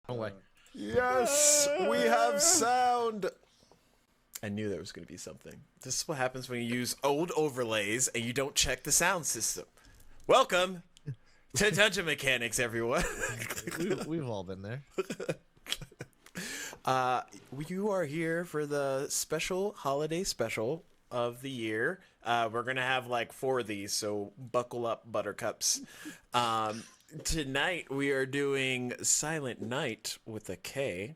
Away. Yes, we have sound. I knew there was going to be something. This is what happens when you use old overlays and you don't check the sound system. Welcome to Dungeon Mechanics, everyone. We've all been there. You are here for the special holiday special of the year. We're going to have like 4 of these, so buckle up, buttercups. Tonight we are doing Silent Night with a K.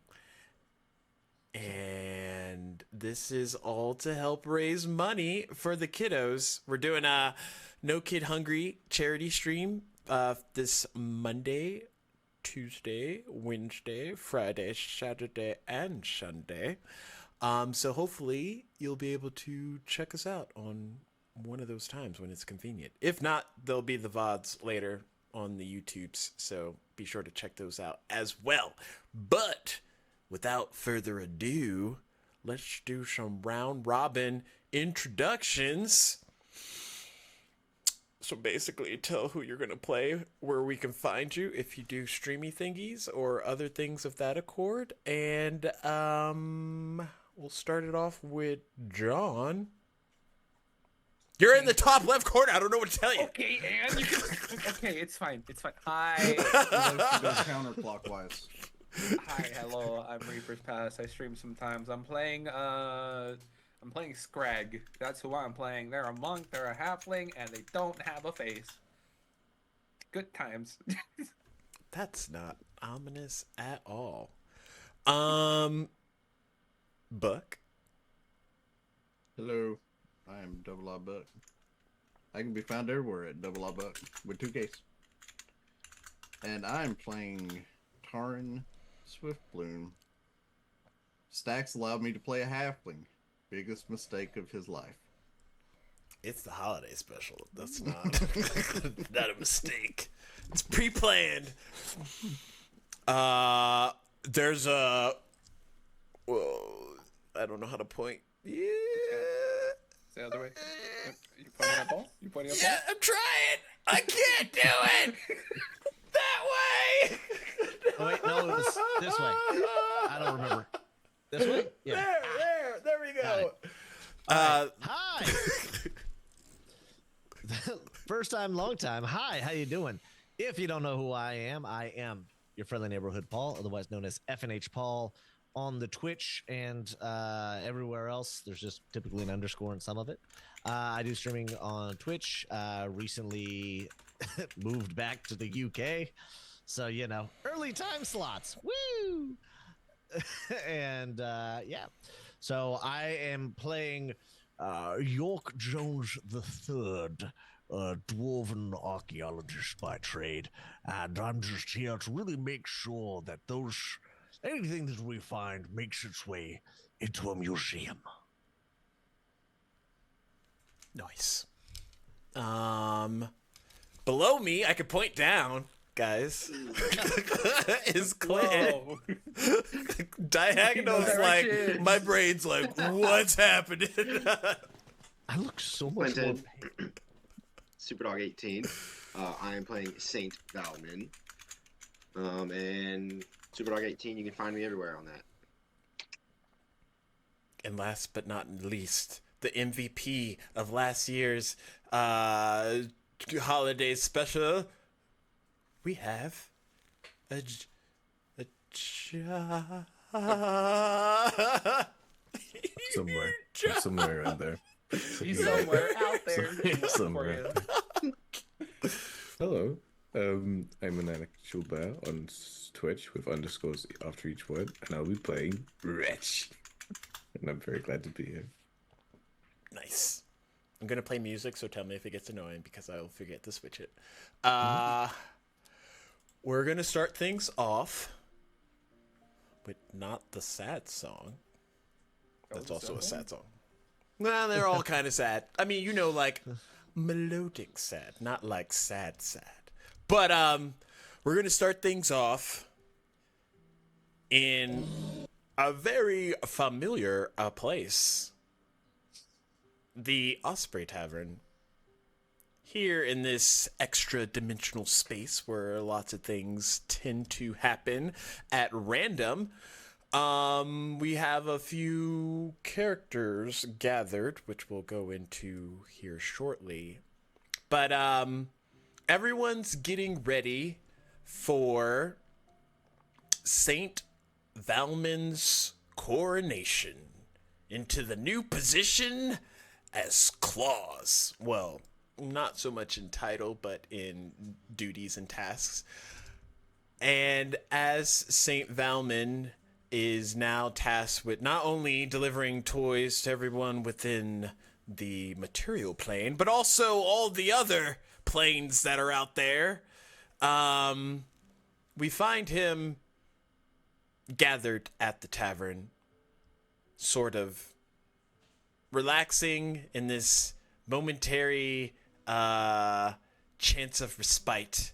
And this is all to help raise money for the kiddos. We're doing a No Kid Hungry charity stream this Monday, Tuesday, Wednesday, Friday, Saturday, and Sunday. So hopefully you'll be able to check us out on one of those times when it's convenient. If not, there'll be the VODs later on the YouTubes, so be sure to check those out as well. But without further ado, let's do some round robin introductions. So basically, tell who you're going to play, where we can find you if you do streamy thingies or other things of that accord. And we'll start it off with John. You're in the top left corner. I don't know what to tell you. Okay, and you can... Okay, it's fine. It's fine. Hi. Go counterclockwise. Hi, hello. I'm Reaper's Pass. I stream sometimes. I'm playing Scrag. That's who I'm playing. They're a monk, they're a halfling, and they don't have a face. Good times. That's not ominous at all. Buck. Hello, I am Double R Buck. I can be found everywhere at Double R Buck with 2 Ks. And I'm playing Taran Swiftbloom. Stacks allowed me to play a halfling. Biggest mistake of his life. It's the holiday special. That's not not a mistake. It's pre-planned. There's a. Whoa, I don't know how to point. Yeah. The other way. You pointing at ball? You pointing at ball? Yeah, I'm trying. I can't do it. That way. Oh, wait, no, it was this way. I don't remember. This way? Yeah. There we go. Hi. First time, long time. Hi, how you doing? If you don't know who I am your friendly neighborhood Paul, otherwise known as FNH Paul on the Twitch and everywhere else. There's just typically an underscore in some of it. I do streaming on Twitch. Recently moved back to the UK. So, you know, early time slots. Woo! And yeah. So I am playing York Jones III, a dwarven archaeologist by trade. And I'm just here to really make sure that anything that we find makes its way into a museum. Nice. Below me, I could point down, guys. Is Clint. Diagonal's like, my brain's like, what's happening? I look so much more Clinton. Superdog 18. I am playing Saint Valmin. And Superdog 18, you can find me everywhere on that. And last but not least, the MVP of last year's holiday special, we have a somewhere around there. He's somewhere out there. Somewhere. Hello, I'm an actual bear on Twitch with underscores after each word, and I'll be playing Wretch. And I'm very glad to be here. Nice. I'm gonna play music, so tell me if it gets annoying because I'll forget to switch it. We're gonna start things off with not the sad song. That's also a sad song. Nah, they're all kind of sad. I mean, you know, like melodic sad, not like sad. But we're gonna start things off in a very familiar place. The Osprey Tavern here in this extra dimensional space where lots of things tend to happen at random, we have a few characters gathered, which we'll go into here shortly. But everyone's getting ready for Saint Valmin's coronation into the new position as Claws. Well, not so much in title, but in duties and tasks. And as Saint Valmin is now tasked with not only delivering toys to everyone within the material plane, but also all the other planes that are out there, we find him gathered at the tavern, sort of relaxing in this momentary chance of respite,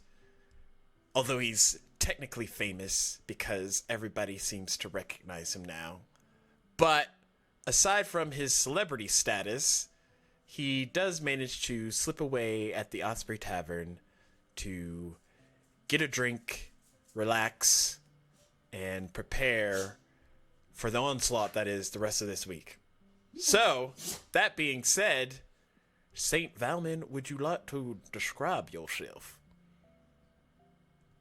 although he's technically famous because everybody seems to recognize him now. But aside from his celebrity status, he does manage to slip away at the Osprey Tavern to get a drink, relax, and prepare for the onslaught that is the rest of this week. So, that being said, Saint Valmin, would you like to describe yourself?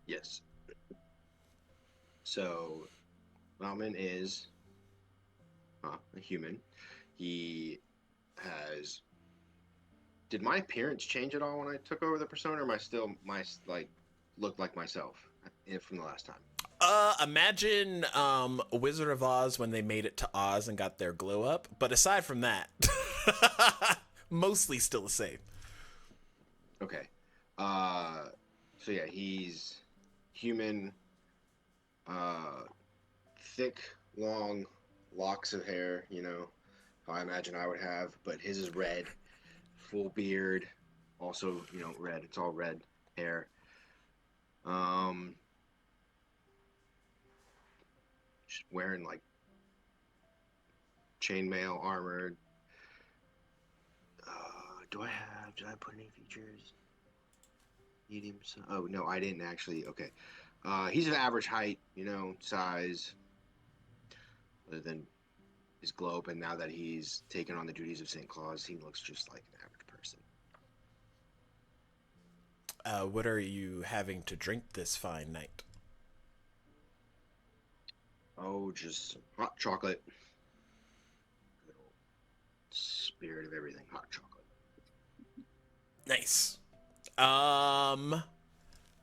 Yes. So, Valmin is a human. He has. Did my appearance change at all when I took over the persona, or am I still look like myself from the last time? Imagine Wizard of Oz when they made it to Oz and got their glow up. But aside from that, mostly still the same. Okay. So yeah, he's human, thick, long locks of hair, how I imagine I would have, but his is red, full beard, also, red. It's all red hair. Just wearing chainmail armor. Did I put any features? Medium. Oh no, I didn't actually. Okay. He's of average height, size. Other than his globe, and now that he's taken on the duties of St. Claus, he looks just like an average person. What are you having to drink this fine night? Oh, just some hot chocolate. Good old spirit of everything, hot chocolate. Nice. I'm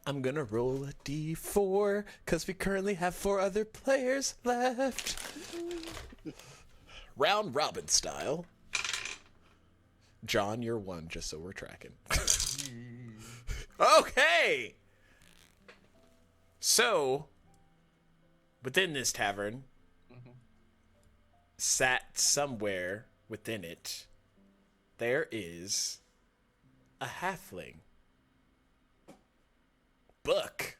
gonna roll a d4 because we currently have 4 other players left. Round robin style. John, you're 1, just so we're tracking. Okay. So, within this tavern, sat somewhere within it, there is a halfling. Buck,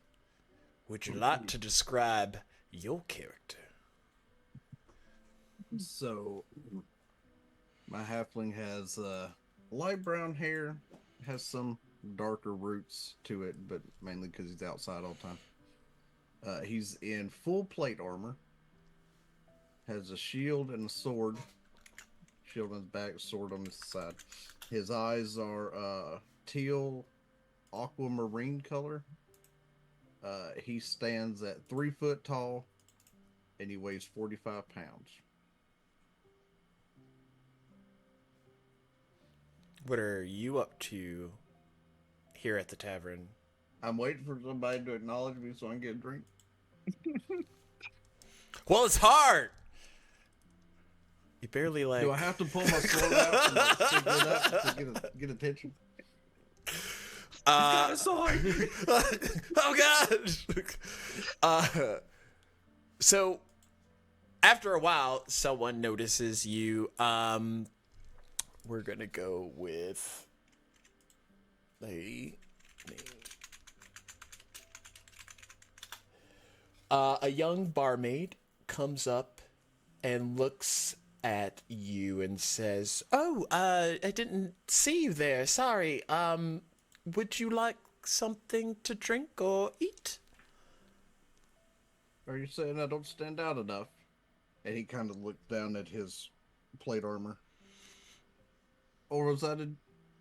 would you like to describe your character? So, my halfling has light brown hair, has some darker roots to it, but mainly because he's outside all the time. He's in full plate armor, has a shield and a sword. Shield on his back, sword on his side. His eyes are teal aquamarine color. He stands at 3 foot tall, and he weighs 45 pounds. What are you up to here at the tavern? I'm waiting for somebody to acknowledge me so I can get a drink. Well, it's hard. You barely like. Do I have to pull my sword out and stick it up to get attention? Got a sword. Oh gosh. So after a while, someone notices you. We're gonna go with a name. A young barmaid comes up and looks at you and says, "Oh, I didn't see you there. Sorry. would you like something to drink or eat? Are you saying I don't stand out enough? And he kind of looked down at his plate armor. Or was that a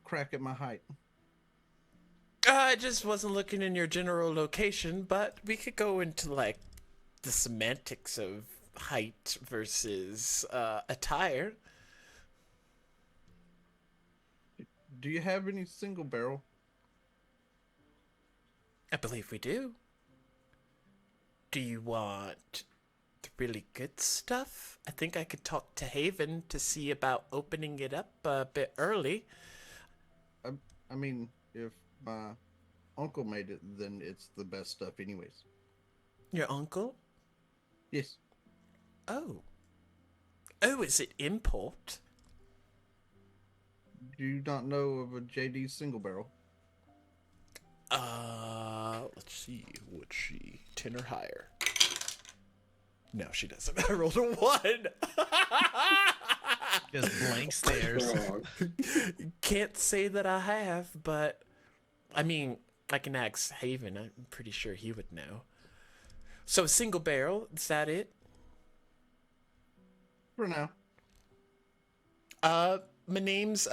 crack at my height? I just wasn't looking in your general location, but we could go into like the semantics of height versus attire. Do you have any single barrel? I believe we do. Do you want the really good stuff? I think I could talk to Haven to see about opening it up a bit early. I mean, if my uncle made it, then it's the best stuff anyways. Your uncle? Yes. Oh. Oh, is it import? Do you not know of a JD single barrel? Let's see. Would she 10 or higher? No, she doesn't. I rolled a 1. Just blank stares. Can't say that I have, but I mean, I can ask Haven. I'm pretty sure he would know. So, single barrel, is that it? For now. My name's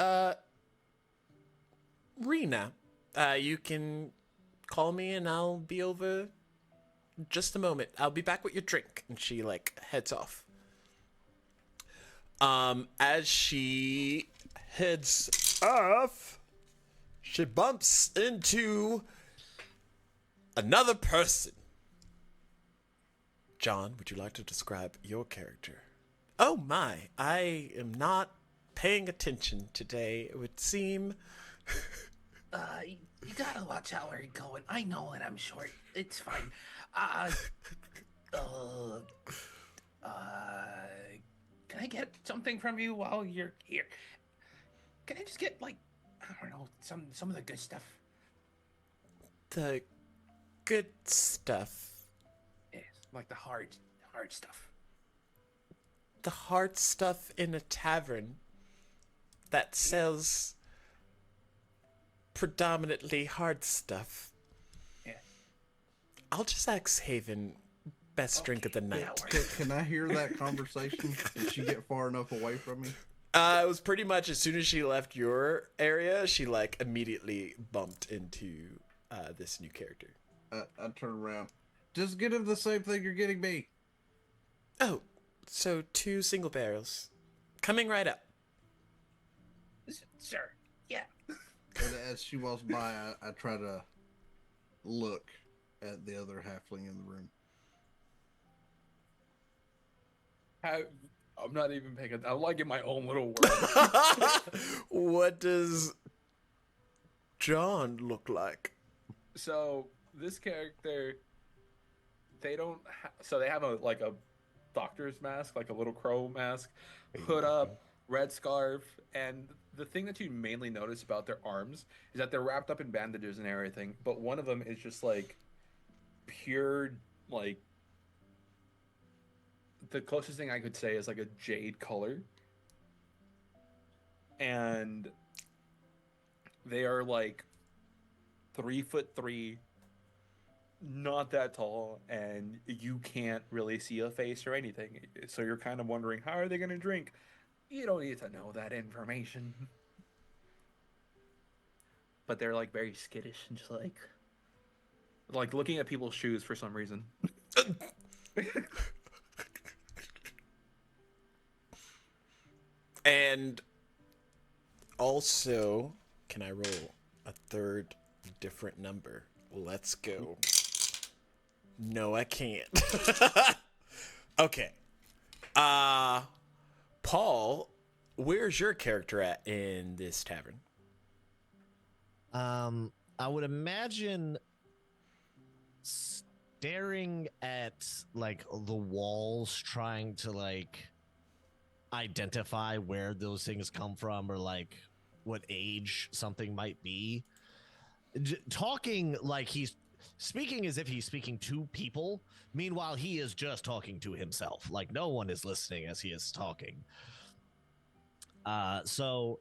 Rena. You can call me and I'll be over just a moment. I'll be back with your drink. And she like heads off. As she heads off, she bumps into another person. John, would you like to describe your character? Oh my, I am not paying attention today, it would seem. You gotta watch out where you're going. I know it, I'm short. It's fine. Can I get something from you while you're here? Can I just get, like, I don't know, some of the good stuff? The good stuff. Yes, like the hard stuff. The hard stuff in a tavern that sells predominantly hard stuff. Yeah. I'll just ask Haven best drink of the night. Can I hear that conversation? Did she get far enough away from me? It was pretty much as soon as she left your area, she like immediately bumped into this new character. I turn around. Just get him the same thing you're getting me. Oh, so 2 single barrels. Coming right up. Sure, yeah. And as she walks by, I try to look at the other halfling in the room. I'm not even paying attention. I'm like in my own little world. What does John look like? So this character, they don't. So they have a doctor's mask, like a little crow mask, hood up, red scarf, and the thing that you mainly notice about their arms is that they're wrapped up in bandages and everything. But one of them is just like pure, like the closest thing I could say is like a jade color, and they are like 3'3", not that tall, and you can't really see a face or anything. So you're kind of wondering, how are they going to drink? You don't need to know that information. But they're like very skittish and just like looking at people's shoes for some reason. And also, can I roll a third different number? Let's go. No, I can't. Okay. Paul, where's your character at in this tavern? I would imagine staring at like the walls, trying to like identify where those things come from or like what age something might be. Talking like he's speaking as if he's speaking to people. Meanwhile, he is just talking to himself. Like no one is listening as he is talking. So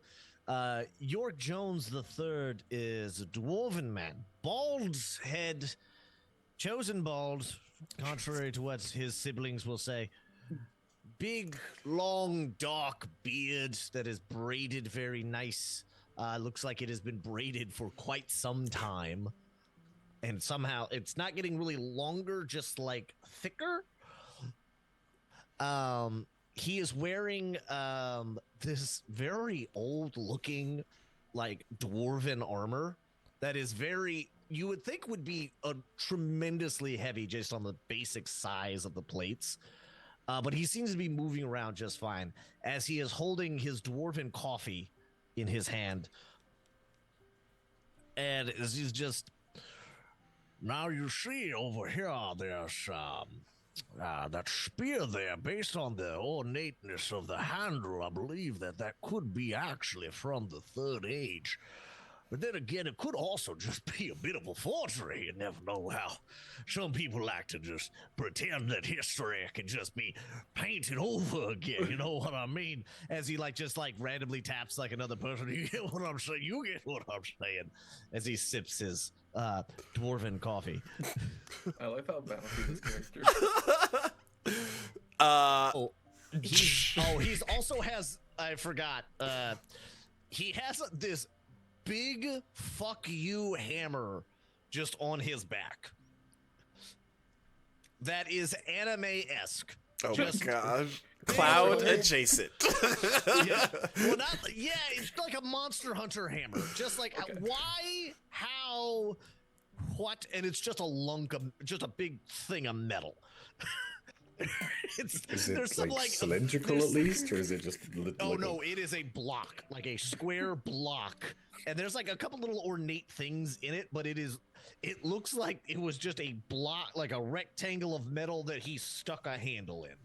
York Jones III is a dwarven man, bald head, chosen bald, contrary to what his siblings will say. Big, long, dark beard that is braided very nice. Looks like it has been braided for quite some time. And somehow it's not getting really longer, just like thicker. He is wearing this very old looking, like dwarven armor that is very, you would think would be a tremendously heavy just on the basic size of the plates. But he seems to be moving around just fine as he is holding his dwarven coffee in his hand. And as he's just, now you see over here, there's that spear there, based on the ornateness of the handle, I believe that could be actually from the Third Age. But then again, it could also just be a bit of a forgery. You never know how some people like to just pretend that history can just be painted over again. You know what I mean? As he just randomly taps another person. You get what I'm saying? You get what I'm saying? As he sips his dwarven coffee. I like how bouncy this character. He's also has, I forgot, he has this big fuck you hammer just on his back that is anime-esque. Oh just, my god. Cloud adjacent. Yeah. Well, it's like a Monster Hunter hammer. Just like, okay. Why, how, what, and it's just just a big thing of metal. Is it cylindrical at least, or is it just? No, it is a block, like a square block, and there's a couple little ornate things in it, but it looks like it was just a block, like a rectangle of metal that he stuck a handle in.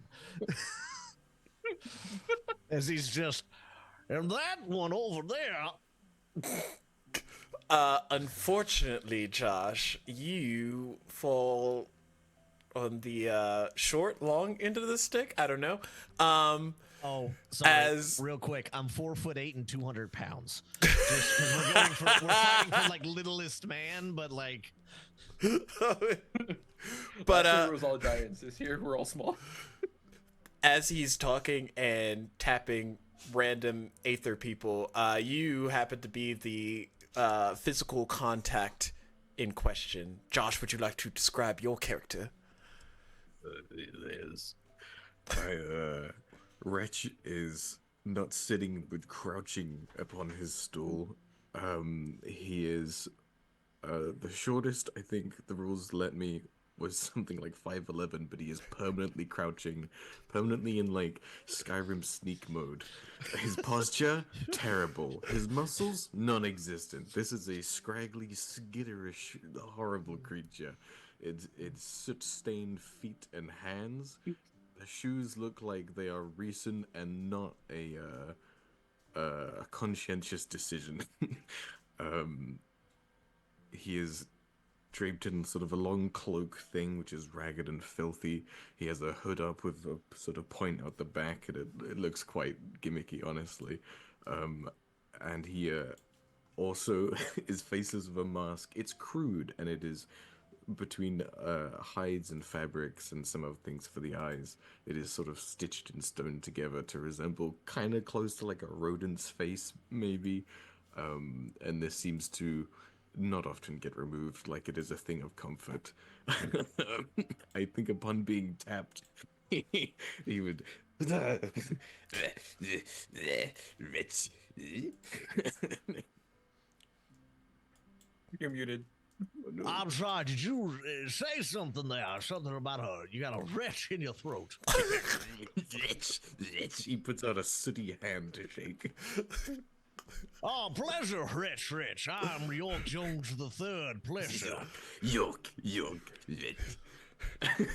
As he's just, and that one over there. Unfortunately, Josh, you fall on the short, long end of the stick. I don't know. Sorry. Real quick, I'm 4'8" and 200 pounds. Just we're fighting for littlest man, but but it was all giants. This year we're all small. As he's talking and tapping random Aether people, you happen to be the physical contact in question. Josh, would you like to describe your character? Wretch is not sitting but crouching upon his stool. He is the shortest I think the rules let me was something like 5'11", but he is permanently crouching, permanently in Skyrim sneak mode. His posture, terrible. His muscles, non-existent. This is a scraggly, skitterish, horrible creature. It's soot-stained feet and hands. The shoes look like they are recent and not a conscientious decision. He is draped in sort of a long cloak thing, which is ragged and filthy. He has a hood up with a sort of point out the back, and it looks quite gimmicky, honestly. And he also, his face is with a mask. It's crude, and it is between hides and fabrics and some other things for the eyes. It is sort of stitched and sewn together to resemble kind of close to a rodent's face, maybe. And this seems to not often get removed, like it is a thing of comfort. I think upon being tapped, he would... You're muted. I'm sorry, did you say something there? Something about you got a wretch in your throat. He puts out a sooty hand to shake. Oh, pleasure, Rich. I'm York Jones III. Pleasure. York.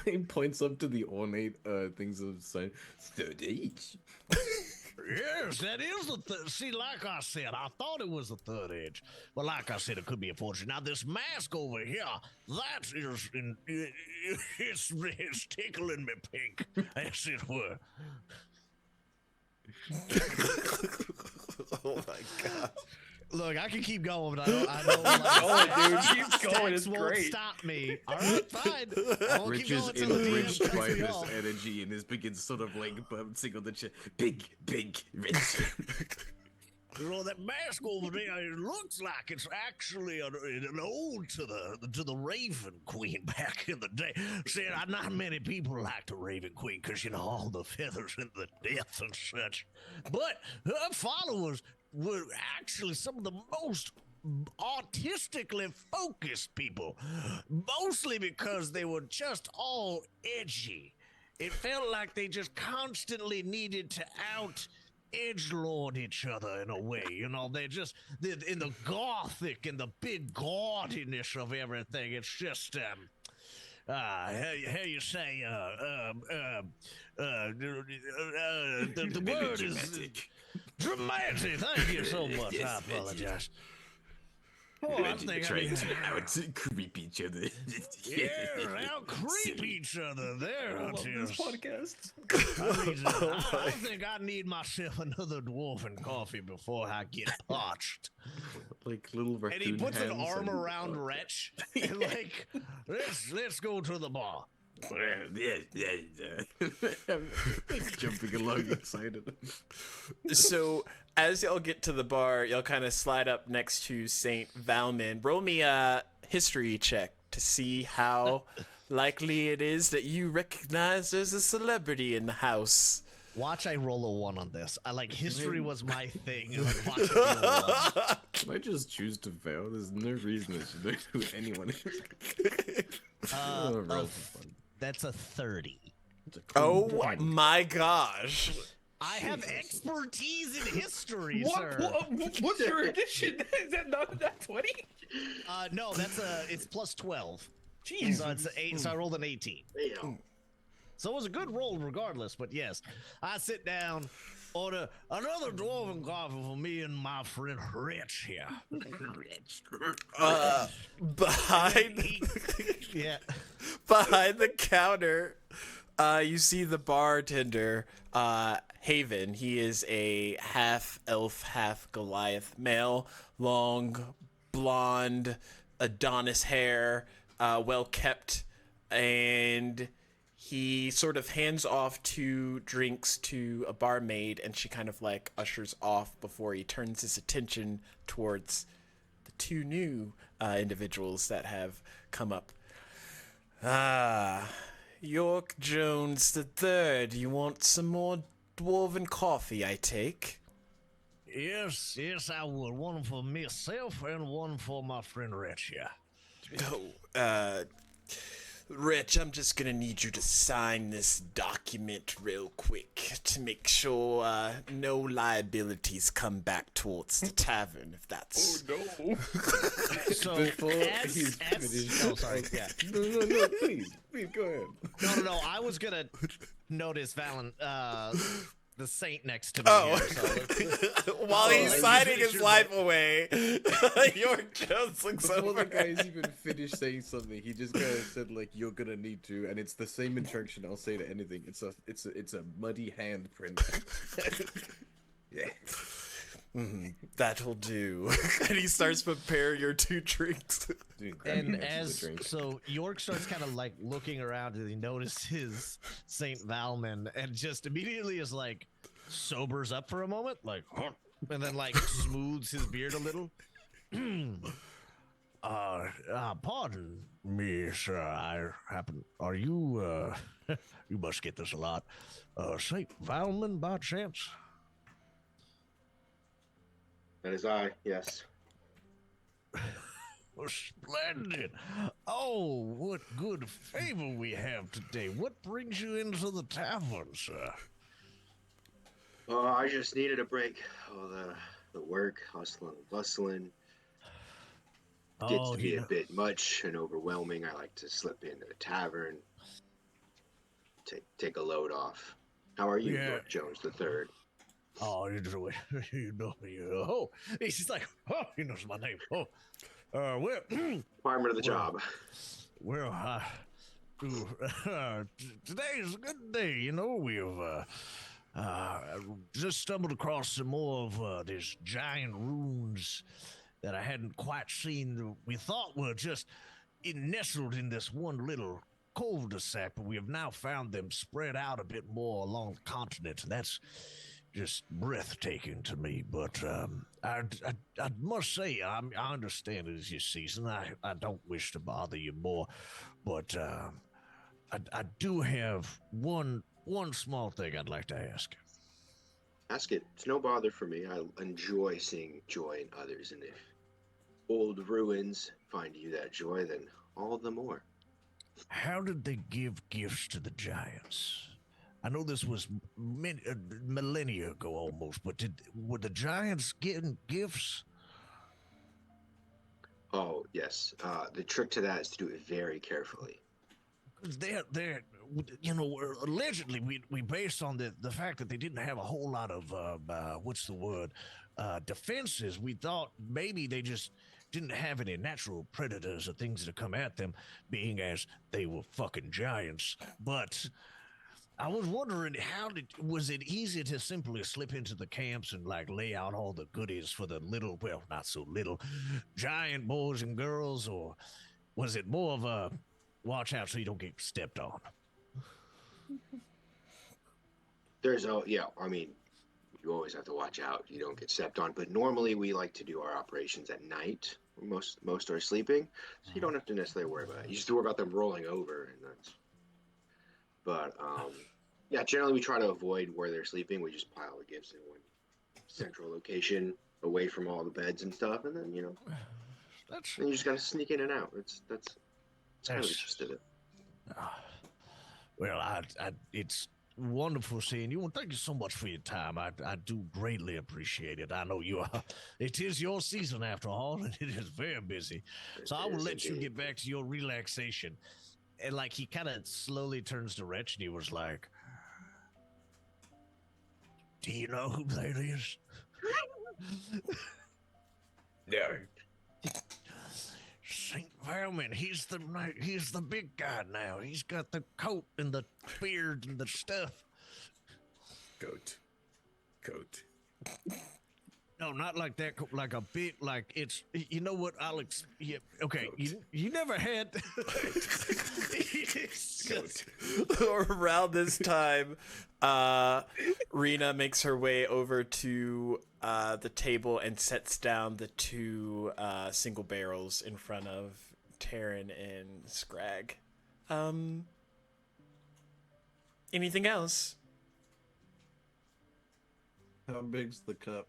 He points up to the ornate things of sign. Third Age. Yes, that is the see, like I said, I thought it was the Third Age. Well, like I said, it could be a fortune. Now, this mask over here, that is, it's tickling me pink, as it were. Oh my god. Look, I can keep going, but I don't like Dude, keep going. It's won't great. stop me. All right, fine. I won't Rich keep is going till the DM enriched cuts by me this off. energy and is begins sort of like bouncing on the chair. Big, Rich. You know that mask over there. It looks like it's actually an ode to the Raven Queen back in the day. Said not many people like the Raven Queen because you know all the feathers and the death and such. But her followers were actually some of the most artistically focused people, mostly because they were just all edgy. It felt like they just constantly needed to edgelord each other in a way, you know. They just in the gothic and the big gaudiness of everything. It's just how you say the word is dramatic. Thank you so much. I apologize. Oh, I think trying to out creep each other. out creep each other. There I it love is. this podcast. I think I need myself another dwarven coffee before I get parched. Like little raccoon And he puts an hands arm and- around Wretch and like, let's go to the bar. Jumping along excited. So as y'all get to the bar, y'all kind of slide up next to Saint Valmin. Roll me a history check to see how likely it is that you recognize there's a celebrity in the house. Watch I roll a 1 on this. I like history was my thing. And like, watch it roll a 1. I just choose to fail. There's no reason it should do with anyone. Roll for fun. That's a 30. It's a cool Oh one. my gosh. I have expertise in history, What, sir. what's your addition? Is that not that 20? No, it's plus 12. Jeez. So it's 8. So I rolled an 18. Damn. So it was a good roll regardless, but yes. I sit down, order another dwarven coffee for me and my friend Rich here. Behind Yeah. behind the counter, you see the bartender, Haven. He is a half elf, half Goliath male, long, blonde, Adonis hair, well kept, and he sort of hands off 2 drinks to a barmaid, and she kind of like ushers off before he turns his attention towards the 2 new individuals that have come up. York Jones the Third. You want some more dwarven coffee, I take? Yes, I would. One for myself and one for my friend Rich here. Oh, Rich, I'm just gonna need you to sign this document real quick to make sure no liabilities come back towards the tavern, if that's... Oh, no. So, Before as, he's finished. oh, sorry, yeah. No, please, go ahead. No, I was gonna notice the saint next to me. Oh, Here, so while he's let's signing finish his your life away, York Jones looks Before over. the guy's even finished saying something, he just kind of said like, "You're gonna need to," and it's the same instruction I'll say to anything. It's a muddy handprint. Yeah. That'll do. And he starts preparing your 2 drinks. Dude, grab And me next to the as drink. so York starts kind of like looking around and he notices Saint Valmin and just immediately is like sobers up for a moment, like, huh, and then like smooths his beard a little. Pardon me, sir. Are you you must get this a lot. Saint Valmin by chance? That is I, yes. Oh, splendid. Oh, what good favor we have today. What brings you into the tavern, sir? I just needed a break. All the work, hustling and bustling. Gets to be a bit much and overwhelming. I like to slip into the tavern, take a load off. How are you, Yeah. York Jones the Third? Oh, you know me. Oh, he's like, oh, he knows my name. Oh, well, Requirement of the Well, job. well, today is a good day. You know, we've I just stumbled across some more of these giant runes that I hadn't quite seen. We thought were just nestled in this one little cul-de-sac, but we have now found them spread out a bit more along the continent, and that's just breathtaking to me. But I must say, I understand it is your season. I don't wish to bother you more, but I do have one small thing I'd like to ask. Ask it. It's no bother for me. I enjoy seeing joy in others, and if old ruins find you that joy, then all the more. How did they give gifts to the giants? I know this was millennia ago almost, but were the giants getting gifts? Oh, yes. The trick to that is to do it very carefully. Because they're, allegedly we based on the fact that they didn't have a whole lot of, defenses. We thought maybe they just didn't have any natural predators or things to come at them, being as they were fucking giants. But I was wondering, was it easy to simply slip into the camps and like lay out all the goodies for the little, well, not so little, giant boys and girls, or was it more of a watch out so you don't get stepped on? I mean, you always have to watch out you don't get stepped on, but normally we like to do our operations at night. Most are sleeping, so you don't have to necessarily worry about it. You just worry about them rolling over, and that's. But yeah, generally we try to avoid where they're sleeping. We just pile the gifts in one central location, away from all the beds and stuff, and then then you just gotta sneak in and out. That's kind of the gist of it. Well, it's wonderful seeing you, and thank you so much for your time. I do greatly appreciate it. I know you are. It is your season after all, and it is very busy. So I will let you get back to your relaxation. And like he kind of slowly turns to Wretch, and he was like, "Do you know who that is?" No. Saint Valmin. He's the big guy now. He's got the coat and the beard and the stuff. Goat. No, not like that. Like a bit. Like it's. You know what, Alex? Yeah. Okay. You never had. Goat. Around this time, Rena makes her way over to the table and sets down the two single barrels in front of Taryn and Scrag. Anything else? How big's the cup?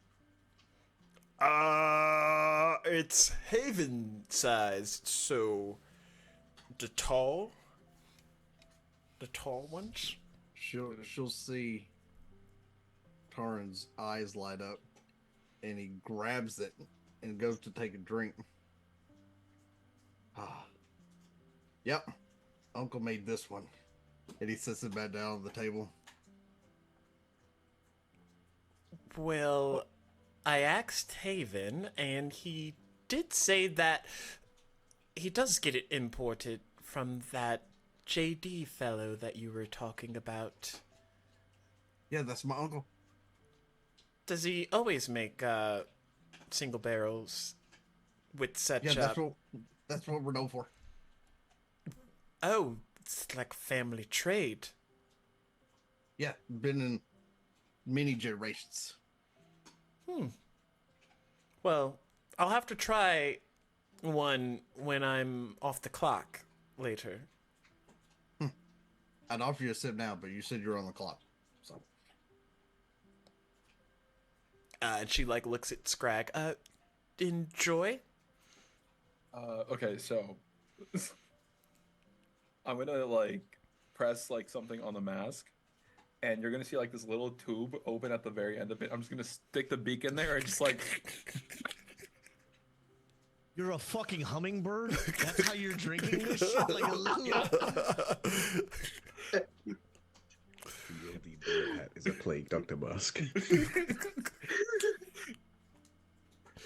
It's Haven sized, so the tall ones. She'll see Taryn's eyes light up, and he grabs it and goes to take a drink. Yep, Uncle made this one, and he sits it back down on the table. Well, I asked Haven, and he did say that he does get it imported from that JD fellow that you were talking about. Yeah, that's my uncle. Does he always make single barrels with such? Yeah, that's what we're known for. Oh, it's like family trade. Yeah, been in many generations. Well, I'll have to try one when I'm off the clock later. I'd offer you a sip now, but you said you're on the clock. So. And she like looks at Scrag. Enjoy? Okay, so I'm gonna like press like something on the mask, and you're gonna see like this little tube open at the very end of it. I'm just gonna stick the beak in there and just like. You're a fucking hummingbird? That's how you're drinking this shit? Like a little... The bird hat is a plague, Dr. Musk.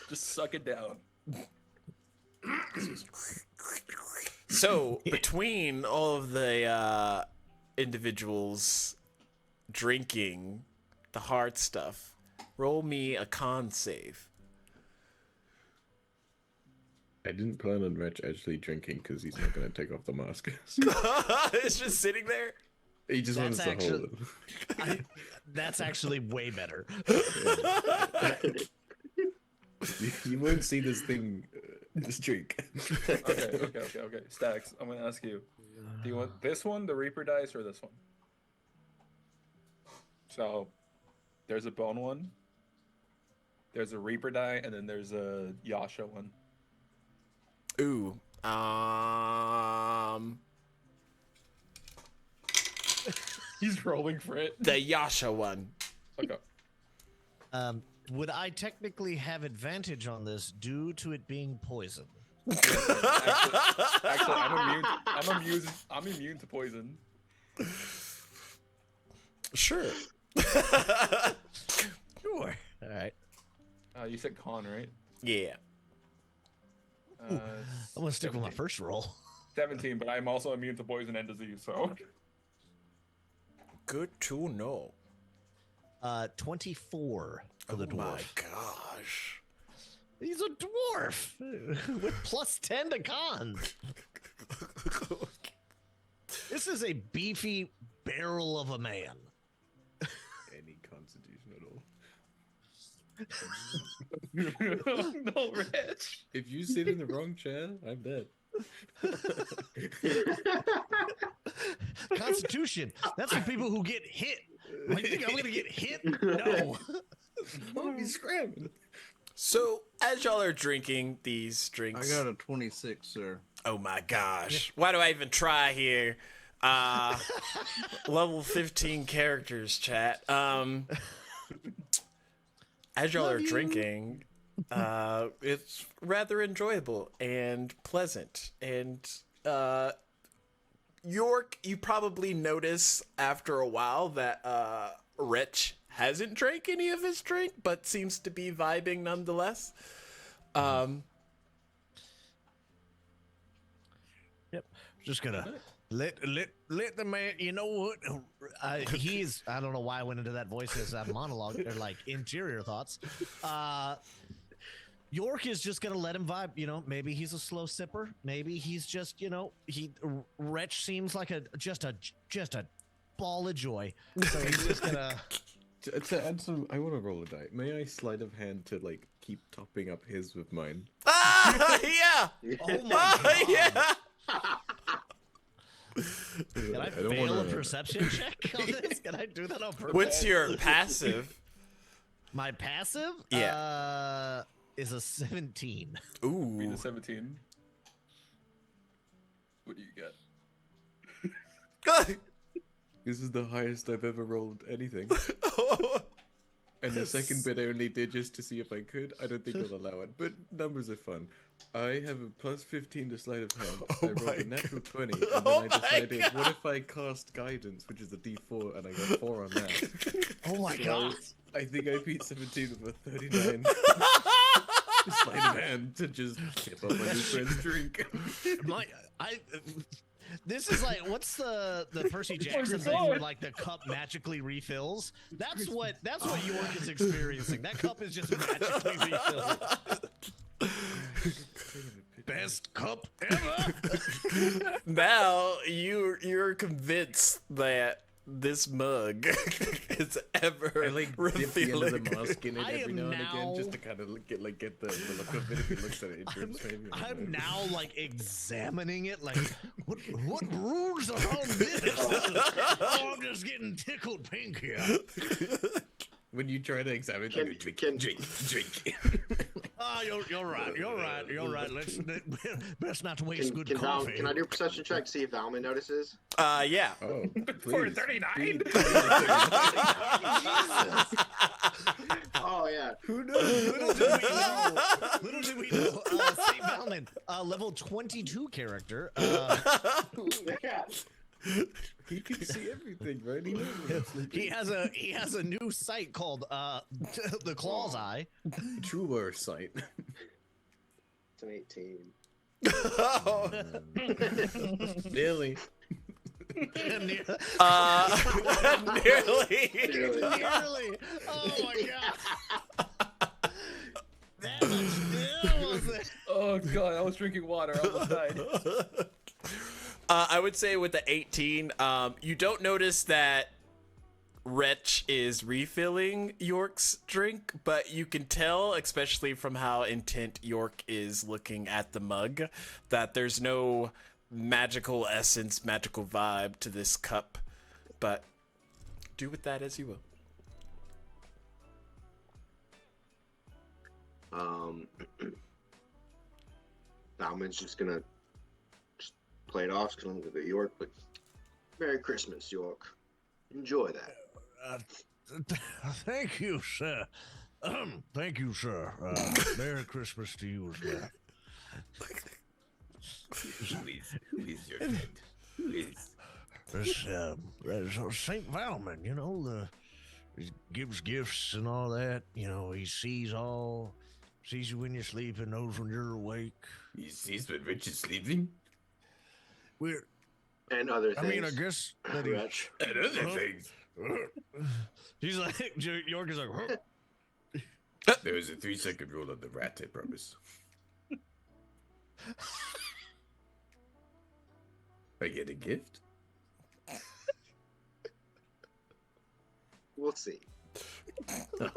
Just suck it down. So, between all of the individuals drinking, the hard stuff. Roll me a con save. I didn't plan on Wretch actually drinking because he's not going to take off the mask. It's just sitting there. He just wants to hold it. That's actually way better. You won't see this thing streak. Okay. Stacks, I'm gonna ask you. Do you want this one, the Reaper dice, or this one? So, there's a bone one. There's a Reaper die, and then there's a Yasha one. Ooh. He's rolling for it. The Yasha one. Okay. Would I technically have advantage on this due to it being poison? Actually, I'm immune to poison. Sure. Sure. All right. You said con, right? Yeah. I'm gonna stick with my first roll. 17, but I'm also immune to poison and disease, so. Good to know. 24 for the dwarf. My gosh. He's a dwarf with plus 10 to con. This is a beefy barrel of a man. Any constitution at all. No, Rich. If you sit in the wrong chair, I'm dead. Constitution. That's for people who get hit. You think I'm gonna get hit? No. I'll be scrambling. So, as y'all are drinking these I drinks... got a 26, sir. Oh my gosh. Why do I even try here? Level 15 characters, chat. As y'all are drinking, it's rather enjoyable and pleasant. And York, you probably notice after a while that Rich hasn't drank any of his drink, but seems to be vibing nonetheless. Yep. Just gonna let the man. You know what? I don't know why I went into that voice as a monologue or like interior thoughts. York is just gonna let him vibe. You know, maybe he's a slow sipper. Maybe he's just, Wretch seems like just a ball of joy. So he's just gonna. To add some, I want to roll a die. May I sleight of hand to like keep topping up his with mine? Yeah. Oh my god. Yeah. Can I don't fail a wanna- perception check on this? Can I do that on purpose? What's your passive? My passive? Yeah. Is a 17. Beat Ooh. a 17. What do you get? This is the highest I've ever rolled anything. And the second bit I only did just to see if I could. I don't think I'll allow it, but numbers are fun. I have a plus 15 to sleight of hand. I rolled a natural 20, and then I decided, what if I cast guidance, which is a d4, and I got 4 on that. Oh my god. I think I beat 17 with a 39. Sleight of hand to just tip up my new friend's drink. This is like, what's the Percy Jackson thing where like the cup magically refills? That's what York is experiencing. That cup is just magically refilled. Best cup ever. Now you're convinced that this mug is ever I like dip the end revealing. of the mask in it I every am now and again, now- just to kind of get the look of it if he looks at it. I'm now like examining it. Like, what rules are on this? Oh, I'm just getting tickled pink here. When you try to examine it, like, drink. Oh, you're right. Best not to waste good coffee. Can I do a perception check to see if Valmin notices? Yeah. Oh, For please. 39? Oh yeah. Who knows? Little did we know. St. Valmin, level 22 character. He can see everything, right? He knows He has a new site called the Claw's Eye. truer sight. It's an 18. Oh, Really? Nearly. Nearly. Nearly. Oh my god. That much still was it. Oh god, I was drinking water. I almost died. I would say with the 18, you don't notice that Wretch is refilling York's drink, but you can tell, especially from how intent York is looking at the mug, that there's no magical essence, magical vibe to this cup. But do with that as you will. Valmin's just gonna play it off. Just gonna look at York, but Merry Christmas, York. Enjoy that. Thank you, sir. Thank you, sir. Merry Christmas to you as well. Who is your friend? Who is? This Saint Valmin, you know, he gives gifts and all that. You know, he sees you when you're sleeping, knows when you're awake. He sees when Rich is sleeping? And other I things. mean, I guess that he. Wretch. And other things. He's like, York is like, There is a 3-second rule on the rat, I promise. I get a gift? We'll see. there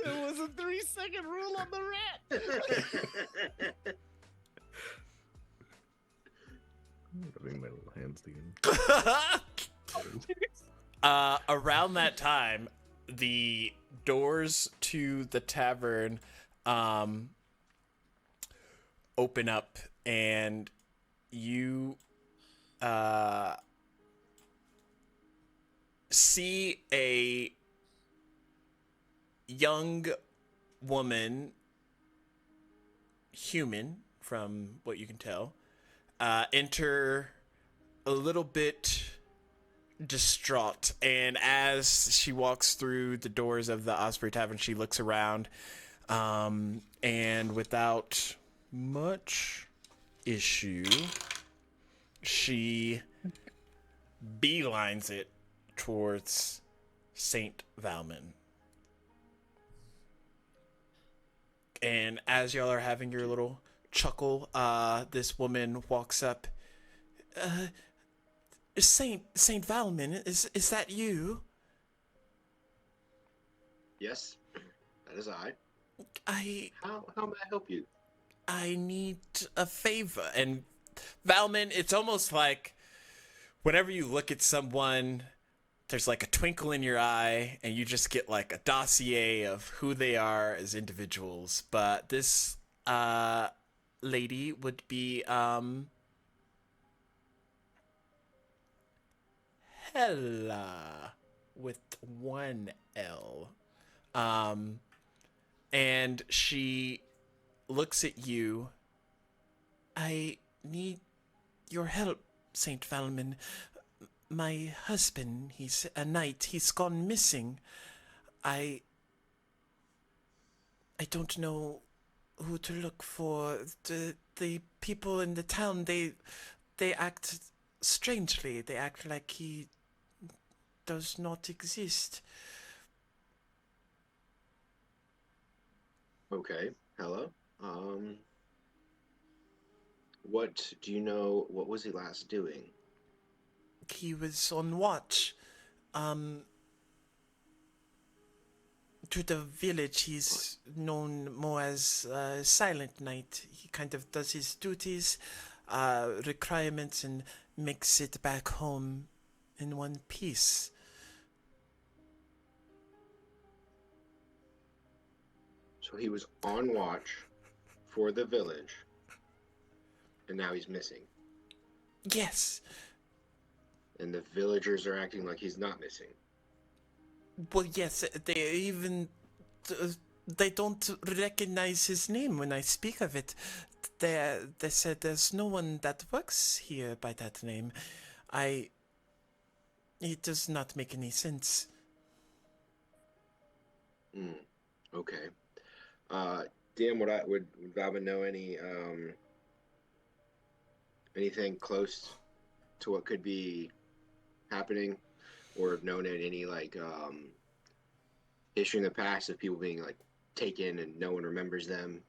was a 3-second rule on the rat. Rubbing my little hands together. Around that time, the doors to the tavern open up, and you see a young woman, human from what you can tell, enter a little bit distraught, and as she walks through the doors of the Osprey Tavern, she looks around, and without much issue, she beelines it towards Saint Valmin. And as y'all are having your little chuckle, this woman walks up. Saint Valmin, is that you? Yes, that is I. How may I help you? I need a favor. And Valmin, it's almost like whenever you look at someone, there's like a twinkle in your eye, and you just get like a dossier of who they are as individuals. But this lady would be Hella with one L. And she looks at you. I need your help, Saint Valmin. My husband, he's a knight. He's gone missing. I don't know who to look for. The people in the town, they act strangely. They act like he does not exist. Okay. Hello. What do you know? What was he last doing? He was on watch. To the village, he's known more as Silent Knight. He kind of does his duties, requirements, and makes it back home in one piece. So he was on watch for the village, and now he's missing. Yes. And the villagers are acting like he's not missing. Well, yes, they even... they don't recognize his name when I speak of it. They said there's no one that works here by that name. It does not make any sense. Okay. DM, would Valvin know anything close to what could be happening, or have known any like history in the past of people being like taken and no one remembers them?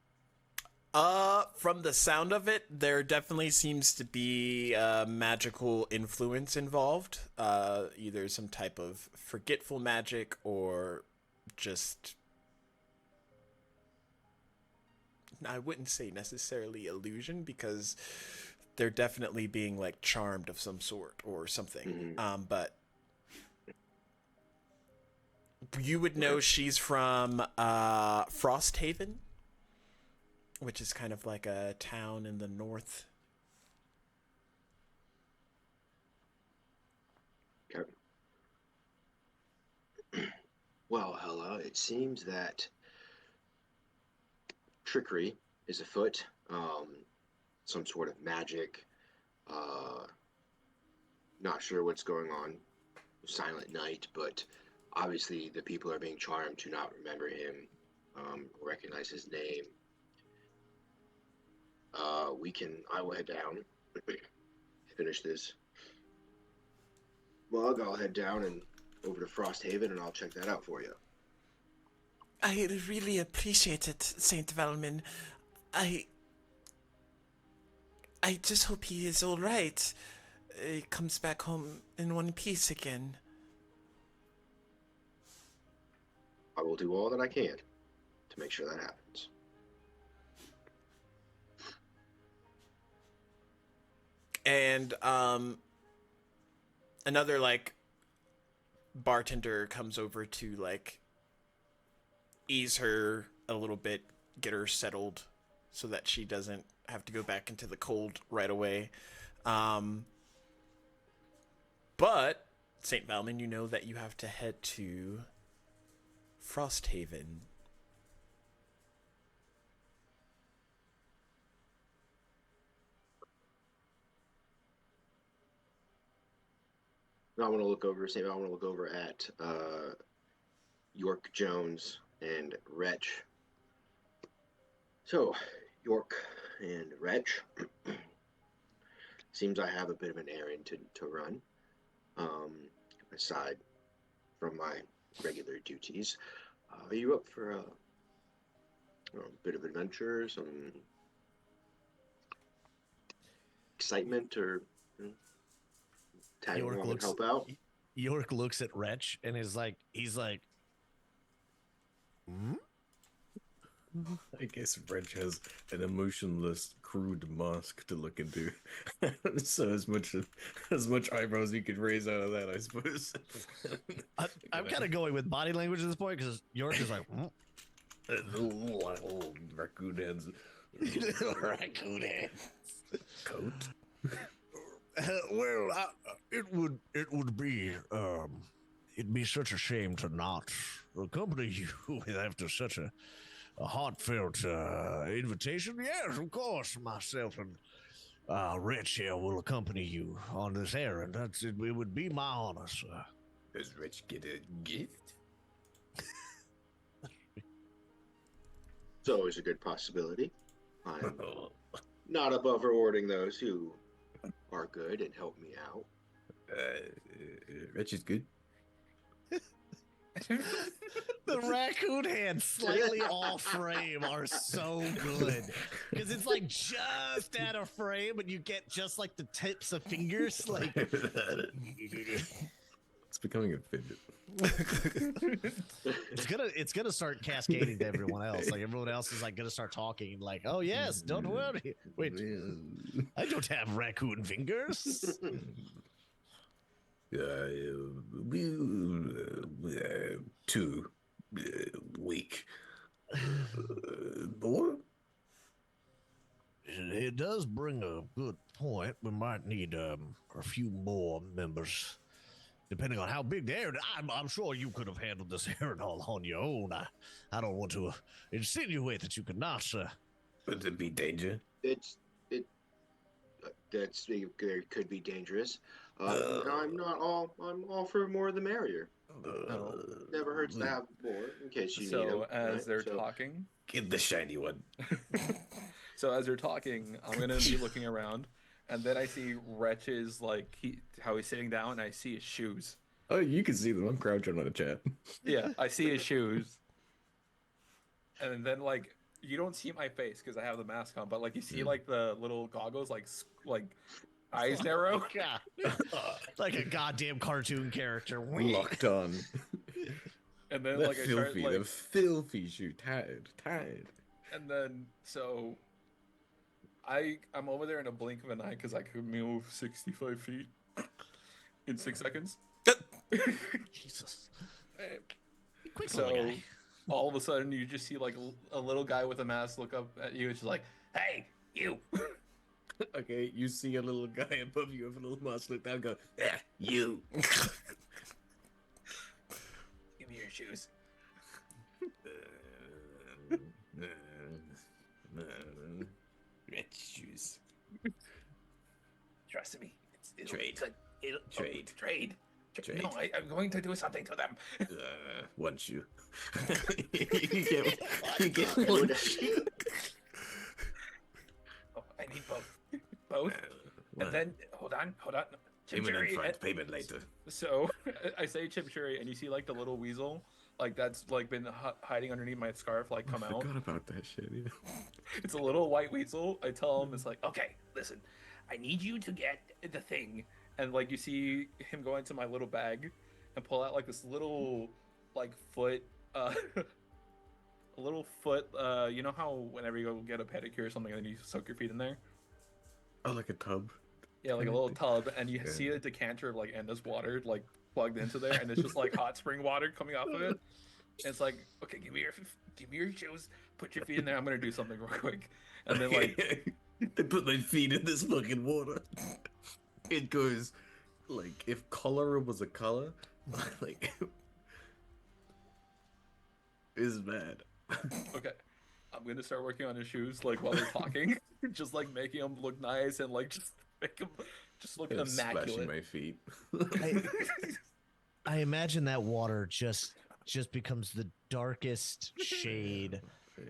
From the sound of it, there definitely seems to be magical influence involved. Either some type of forgetful magic or just, I wouldn't say necessarily illusion, because they're definitely being like charmed of some sort or something. But you would know she's from Frosthaven, which is kind of like a town in the north. Okay. Well, Hella, it seems that trickery is afoot. Some sort of magic. Not sure what's going on. Silent Night, but obviously the people are being charmed to not remember him, recognize his name. I will head down, finish this mug. I'll head down and over to Frosthaven, and I'll check that out for you. I really appreciate it, Saint Valmin. I just hope he is all right. He comes back home in one piece again. I will do all that I can to make sure that happens. And another like bartender comes over to like ease her a little bit, get her settled so that she doesn't have to go back into the cold right away. But St. Valmin, you know that you have to head to Frosthaven. I want to look over, I want to look over at York Jones and Wretch. So, York and Wretch, seems I have a bit of an errand to run, aside from my regular duties. Are you up for a bit of adventure, some excitement, or tag along and help out? York looks at Wretch and he's like, hmm? I guess Reg has an emotionless, crude mask to look into. So as much eyebrows you could raise out of that, I suppose. I'm kind of going with body language at this point because York is like, hmm? Little raccoon hands. Raccoon hands. Coat. Well, it would be it'd be such a shame to not accompany you after such a heartfelt invitation. Yes, of course, myself and Rich here will accompany you on this errand. It would be my honor, sir. Does Rich get a gift? It's always a good possibility. I'm not above rewarding those who are good and help me out. Rich is good. The raccoon hands slightly off frame are so good because it's like just out of frame, but you get just like the tips of fingers. Like it's becoming offended. it's gonna start cascading to everyone else. Like everyone else is like gonna start talking like, "Oh yes, don't worry. Wait, I don't have raccoon fingers." Too weak. More? It does bring a good point. We might need a few more members, depending on how big the errand. I'm sure you could have handled this errand all on your own. I don't want to insinuate that you could not, sir. Would it be danger? It could be dangerous. I'm all for more the merrier. Never hurts to have more in case you need them. So as they're talking, Get the shiny one. so as they're talking, I'm gonna be looking around, And then I see Wretch's like how he's sitting down, and I see his shoes. Oh, you can see them. I'm crouching on a chat. Yeah, I see his shoes. And then like you don't see my face because I have the mask on, but like you see like the little goggles, like eyes narrow. God. Like a goddamn cartoon character. Locked on. And then They're like I start filthy. like, They're filthy shoe. Tired. and then so I'm over there in a blink of an eye because I could move 65 feet in 6 seconds. Jesus. Quick So little guy. all of a sudden you just see like a little guy with a mask look up at you. It's just like, hey, you. Okay, you see a little guy above you with a little mask, look down, go, yeah, you. Give me your shoes. Red shoes. Trust me. Trade. Trade. Trade. No, I'm going to do something to them. One shoe. you get one shoe. Oh, I need both. Both. And then hold on. Payment in Chimchurri, front, payment later. So I say Chimchurri, and you see like the little weasel, like that's like been hiding underneath my scarf, like come I out. forgot about that shit. Yeah. It's a little white weasel. I tell him, it's like, okay, listen, I need you to get the thing, and like you see him go into my little bag and pull out like this little like foot, a little foot. You know how whenever you go get a pedicure or something, and then you soak your feet in there. Oh, like a tub. Yeah, like a little tub, and you see a decanter of like endless water like plugged into there, and it's just like hot spring water coming off of it. And it's like, okay, give me your shoes, put your feet in there. I'm gonna do something real quick, and then like they put my feet in this fucking water. It goes like if cholera was a color, like is bad. okay, I'm gonna start working on his shoes like while they're talking, just like making them look nice and like just make them just look It's splashing immaculate. my feet. I imagine that water just becomes the darkest shade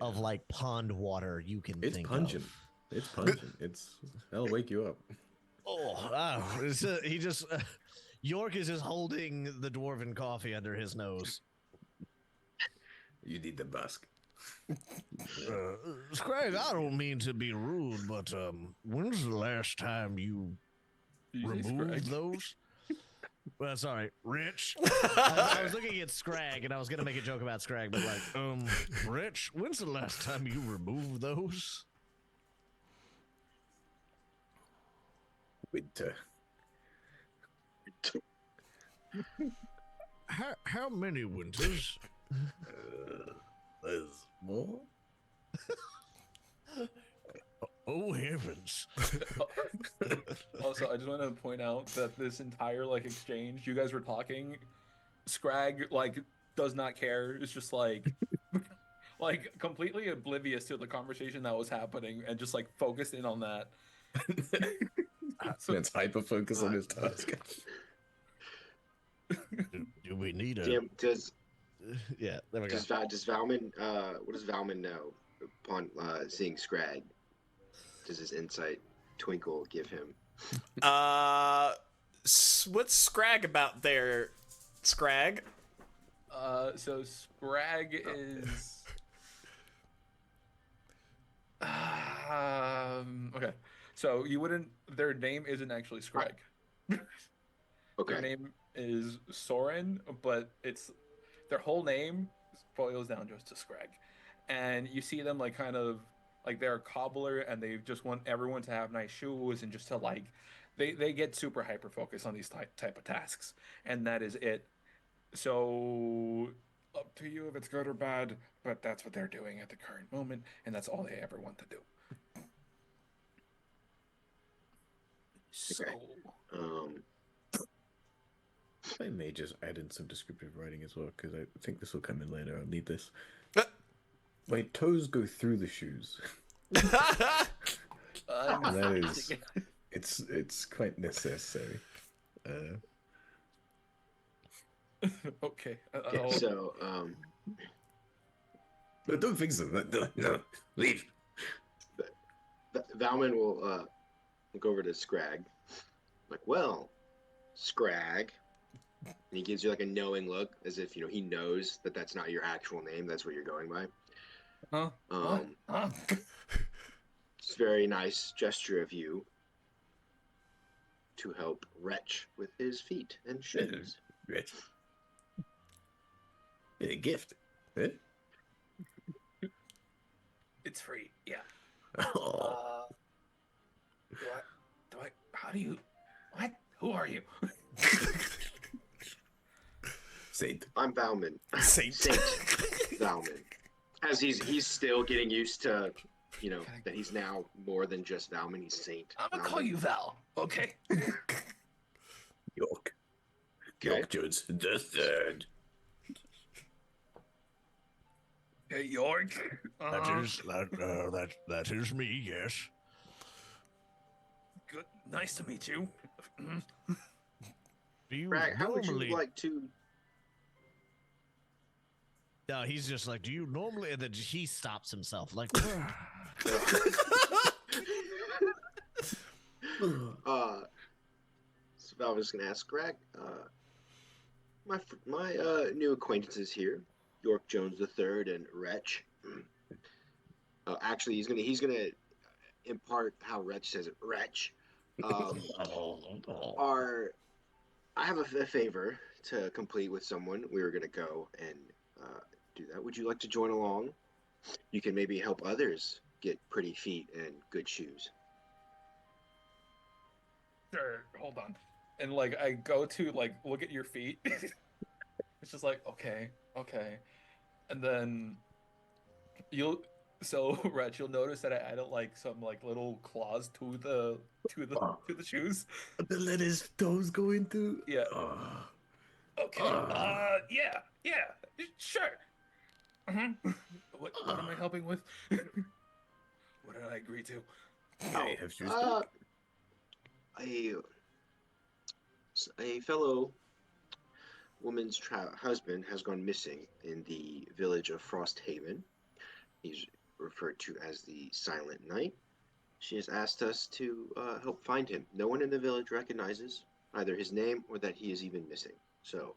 of like pond water you can It's think pungent. of. It's pungent. That'll wake you up. He just York is just holding the dwarven coffee under his nose. You need the busk. Scrag, I don't mean to be rude, but when's the last time you Did you say removed Scrag? those? Well, sorry, Rich. I was looking at Scrag, and I was gonna make a joke about Scrag, but like, Rich, when's the last time you removed those? Winter. How many winters? There's more. Oh heavens! Also, I just want to point out that this entire like exchange, you guys were talking, Scrag like does not care. It's just like like completely oblivious to the conversation that was happening and just like focused in on that. So Let's hyper focus on his task. Do we need a? Jim, Yeah, there we go. does Valmin what does Valmin know upon seeing Scrag? Does his insight twinkle give him? What's Scrag about there, Scrag? So Scrag is okay. So you wouldn't. Their name isn't actually Scrag. Okay. Their name is Soren, but it's their whole name boils down just to Scrag. And you see them like kind of like they're a cobbler, and they just want everyone to have nice shoes and just to like they get super hyper focused on these type of tasks, and that is it. So up to you if it's good or bad, but that's what they're doing at the current moment, and that's all they ever want to do. So I may just add in some descriptive writing as well, because I think this will come in later. I'll need this. My toes go through the shoes. And that is, it's quite necessary. okay. Okay, so But don't fix them. No, leave. Valmin will look over to Scrag. Like, well, Scrag. And he gives you like a knowing look, as if he knows that that's not your actual name. That's what you're going by. Huh? What? Huh? It's a very nice gesture of you to help Wretch with his feet and shoes. Rich. A gift. Eh? It's free. Yeah. Oh. How do you? What? Who are you? Saint. I'm Valmin. Saint. Valmin. As he's still getting used to, that he's now more than just Valmin. He's Saint. I'm gonna Valmin. call you Val. Okay. York. Okay. York Jones the third. Hey, York. That is me. Yes. Good. Nice to meet you. Do you Bragg, how would normally? you like to? No, he's just like, do you normally? And then he stops himself, like, So I was gonna ask Greg. My new acquaintances here, York Jones III and Wretch. Actually, he's gonna impart how Wretch says it. Wretch. I have a favor to complete with someone. We were gonna go and do that. Would you like to join along? You can maybe help others get pretty feet and good shoes. Sure. Hold on. And like I go to like look at your feet. It's just like okay. And then Reg, you'll notice that I added like some like little claws to the shoes. The letters toes go into. Yeah. Okay. Yeah. Sure. What am I helping with? What did I agree to? I have shoes back. A fellow woman's husband has gone missing in the village of Frosthaven. He's referred to as the Silent Knight. She has asked us to help find him. No one in the village recognizes either his name or that he is even missing. So,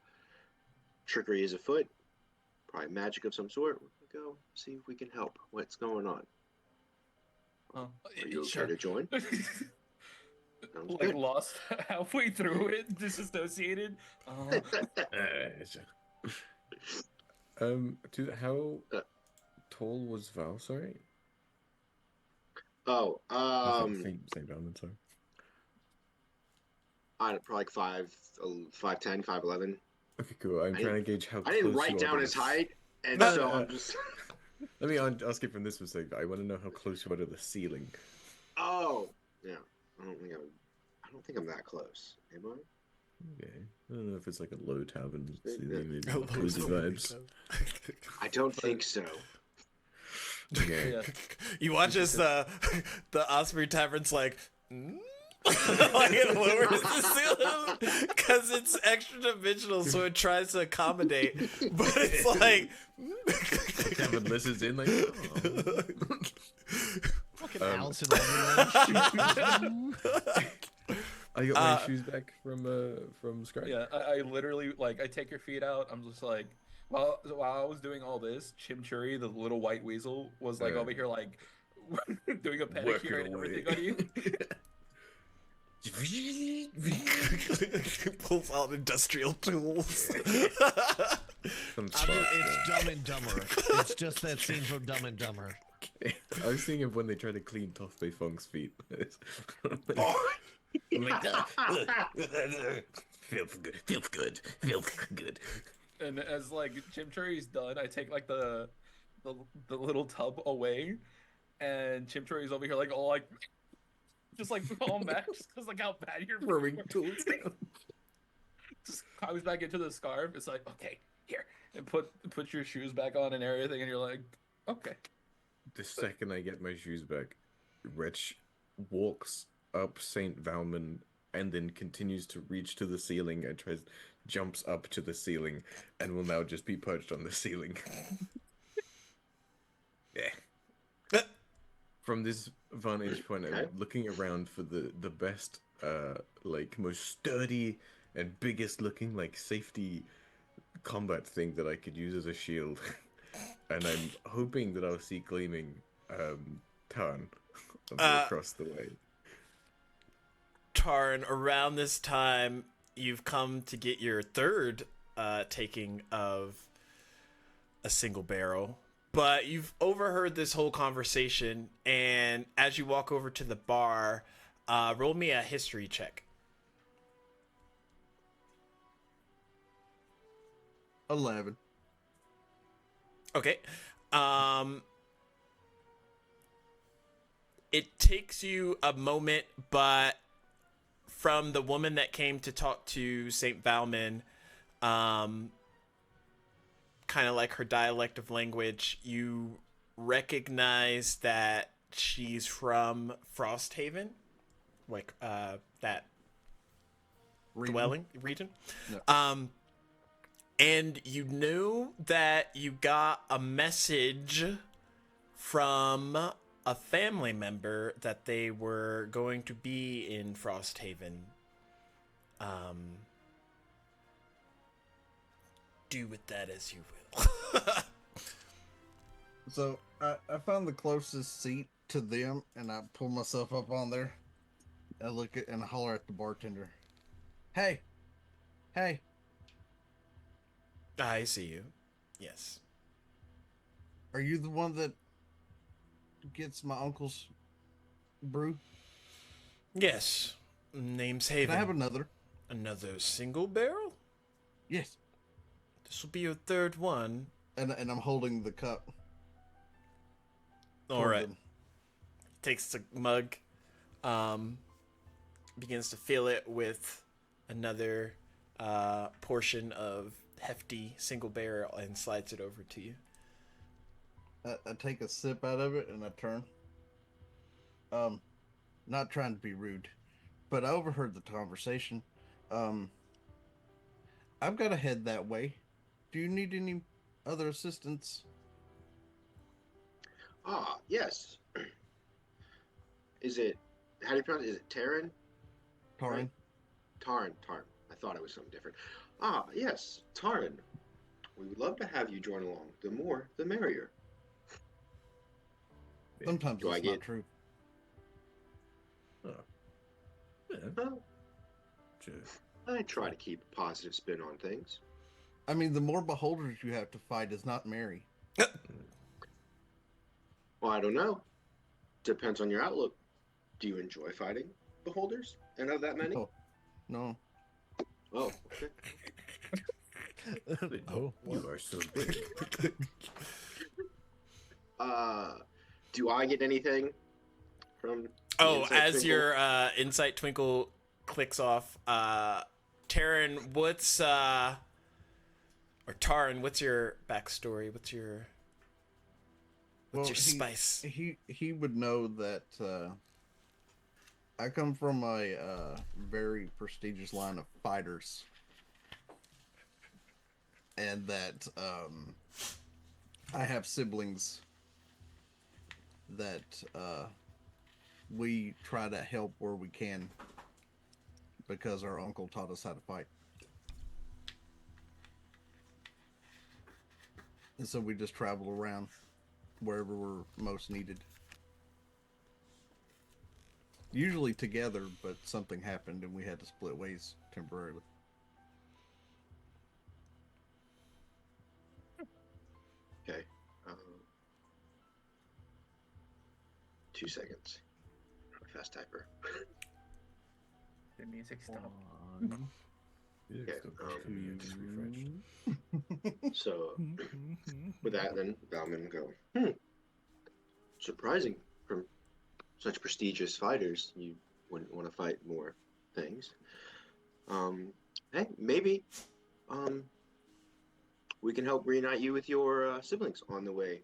trickery is afoot. Probably magic of some sort. We'll go see if we can help. What's going on? Are you okay Sure. to join? Like good. lost halfway through it, disassociated. How tall was Val? Sorry. Oh, Saint Valmin, sorry. probably like 5'10", 5'11". Okay, cool. I'm trying to gauge how. I didn't close write you are down to his the- height, and No, so no, I'm just. Let me ask it from this perspective. I want to know how close you are to the ceiling. Oh, yeah. I don't think I'm that close. Am I? Okay. I don't know if it's like a low tavern Yeah. ceiling, maybe Low cozy vibes. I don't think so. Okay. Yeah. You watch as the Osprey Tavern's like, like it lowers the ceiling because it's extra dimensional, so it tries to accommodate, but it's like. Tavern listens in like. Oh. fucking Alice in Wonderland. I got my shoes back from scratch. Yeah, I literally like I take your feet out. I'm just like while I was doing all this, Chimchurri, the little white weasel, was like over here like doing a pedicure and away. everything on you. Pulls out industrial tools. It's Dumb and Dumber. It's just that scene from Dumb and Dumber. I was thinking of when they try to clean Toffee Funk's feet. Feels good. And as like Chimchurri's done, I take like the little tub away, and Chimchurri's over here like all like just like all mad just because like how bad you're Throwing tools. Just climbs back into the scarf. It's like okay, here, and put your shoes back on and everything, and you're like okay. The second I get my shoes back, Rich walks up St. Valmin and then continues to reach to the ceiling and jumps up to the ceiling and will now just be perched on the ceiling. Yeah. From this vantage point, Okay. I'm looking around for the best, like most sturdy and biggest looking like safety combat thing that I could use as a shield, and I'm hoping that I'll see gleaming, Tarn across the way. Tarn, around this time, you've come to get your third taking of a single barrel. But you've overheard this whole conversation, and as you walk over to the bar, roll me a history check. 11. Okay. It takes you a moment, but from the woman that came to talk to Saint Valmin, kind of like her dialect of language, you recognize that she's from Frosthaven, like that dwelling region. No. And you knew that you got a message from a family member that they were going to be in Frosthaven. Do with that as you will. So I found the closest seat to them, and I pull myself up on there. I look at and holler at the bartender. Hey, hey, I see you. Yes. are you the one that gets my uncle's brew? Yes. Name's Can Haven. I have another? Another single barrel? Yes. This will be your third one. And I'm holding the cup. All toward right. them. Takes the mug, begins to fill it with another portion of hefty single barrel and slides it over to you. I take a sip out of it and I turn. Not trying to be rude, but I overheard the conversation. I've got to head that way. Do you need any other assistance? Ah, yes. Is it, how do you pronounce it? Is it Taryn? Tarn? Tarn. I thought it was something different. Ah, yes, Tarn. We would love to have you join along. The more, the merrier. Sometimes Do I it's get- not true. Oh. Yeah, Well, sure. I try to keep a positive spin on things. I mean, the more beholders you have to fight is not merry. Well, I don't know. Depends on your outlook. Do you enjoy fighting beholders? And of that many? No. No. Oh, okay. Oh, You are so big. Do I get anything from the Oh, Insight as Twinkle? your insight twinkle clicks off, Taryn, what's or Taryn, what's your backstory? What's your spice? He would know that I come from a very prestigious line of fighters, and that I have siblings that we try to help where we can because our uncle taught us how to fight. And so we just travel around wherever we're most needed. Usually together, but something happened and we had to split ways temporarily. Okay. 2 seconds. Fast typer. The music stopped. Yeah, Okay, it's got 2 years refreshed. So, with that, then Valmin will go, surprising from such prestigious fighters. You wouldn't want to fight more things. Hey, maybe we can help reunite you with your siblings on the way,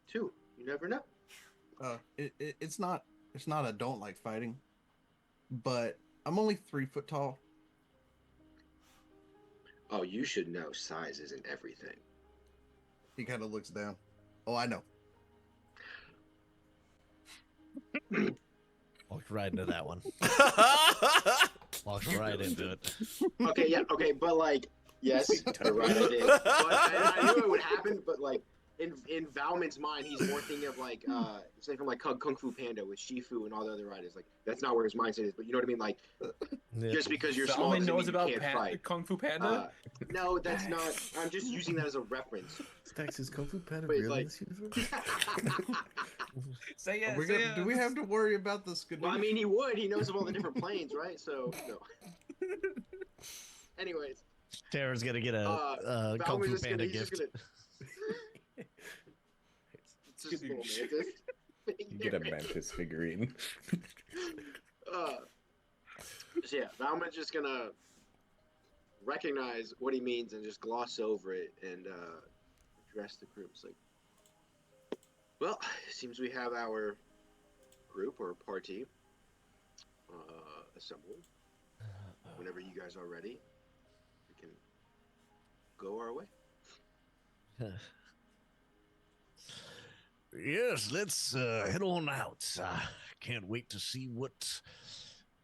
too. You never know. It's not I don't like fighting, but I'm only 3 foot tall. Oh, you should know size isn't everything. He kind of looks down. Oh, I know. Walked right into that one. Walked right into it. Okay, yeah, okay, but like, yes, you're right, I did. But I knew it would happen, but like, in Valmin's mind, he's more thinking of like, something from like Kung Fu Panda with Shifu and all the other riders. Like, that's not where his mindset is, but you know what I mean? Like, Yeah. just because you're small Valmin doesn't knows mean you about can't fight. Kung Fu Panda. No, that's not. I'm just using that as a reference. Stacks, is Kung Fu Panda Wait, really like- in this universe? Say yes. Do we have to worry about this? Well, I mean, he would. He knows of all the different planes, right? So, no. Anyways, Tara's gonna get a Kung Valmin's Fu just Panda he's just gift. It's just little mantis. You get a mantis figurine. So yeah, Valmin's just gonna recognize what he means and just gloss over it and address the group. It's like, well, it seems we have our group or party assembled. Whenever you guys are ready, we can go our way. Yes, let's head on out. Can't wait to see what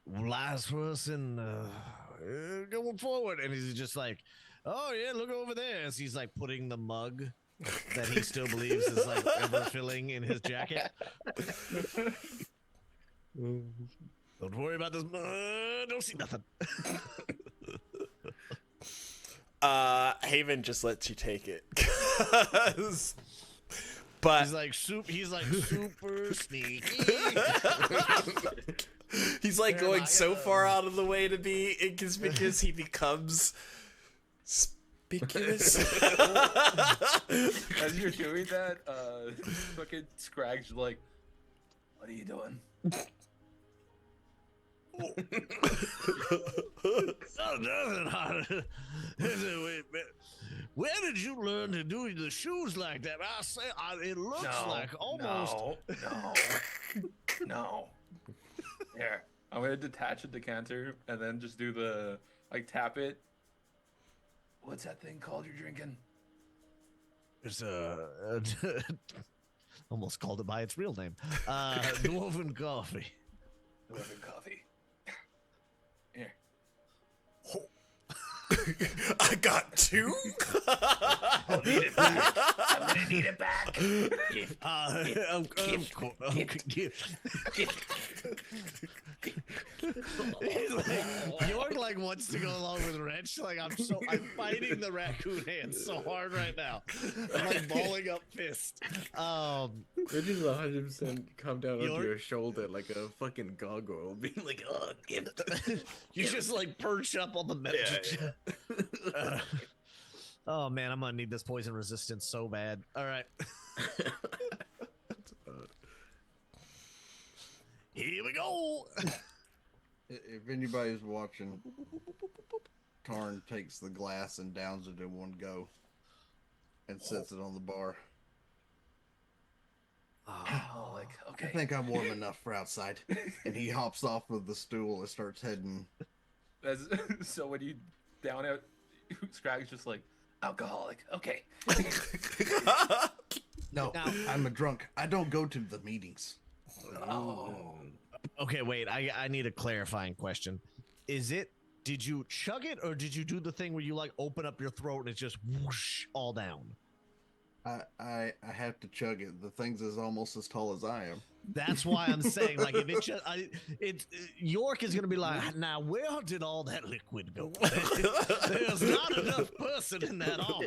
lies for us in going forward. And he's just like, oh yeah, look over there. As he's like putting the mug that he still believes is like ever filling in his jacket. Don't worry about this. Don't see nothing. Haven just lets you take it. But He's like super sneaky. he's like going so far out of the way to be inconspicuous, he becomes conspicuous. As you're doing that, fucking Scrag's like, "What are you doing?" Where did you learn to do the shoes like that? I say it looks like almost. No. Here, I'm gonna detach a decanter and then just do the like tap it. What's that thing called you're drinking? It's almost called it by its real name. Dwarven coffee. Dwarven coffee. Here. I got two. I'll need it back. I'm gonna need it back. He's like, York like wants to go along with Wrench. Like I'm fighting the raccoon hand so hard right now. I'm like balling up fist. Rich is 100% come down onto York? your shoulder like a fucking gargoyle, being like, oh, gift. You just like perch up on the metal. Oh man, I'm gonna need this poison resistance so bad. All right. Here we go. If anybody's watching, Tarn takes the glass and downs it in one go and sets it on the bar. Oh, like I okay. think I'm warm enough for outside. And he hops off of the stool and starts heading. So when you down it, Scrag's just like alcoholic. Okay. No, I'm a drunk. I don't go to the meetings. Oh. Okay, wait. I need a clarifying question. Did you chug it or did you do the thing where you like open up your throat and it's just whoosh all down? I have to chug it. The thing's is almost as tall as I am. That's why I'm saying, like, if York is gonna be like, now where did all that liquid go? There's not enough person in that all.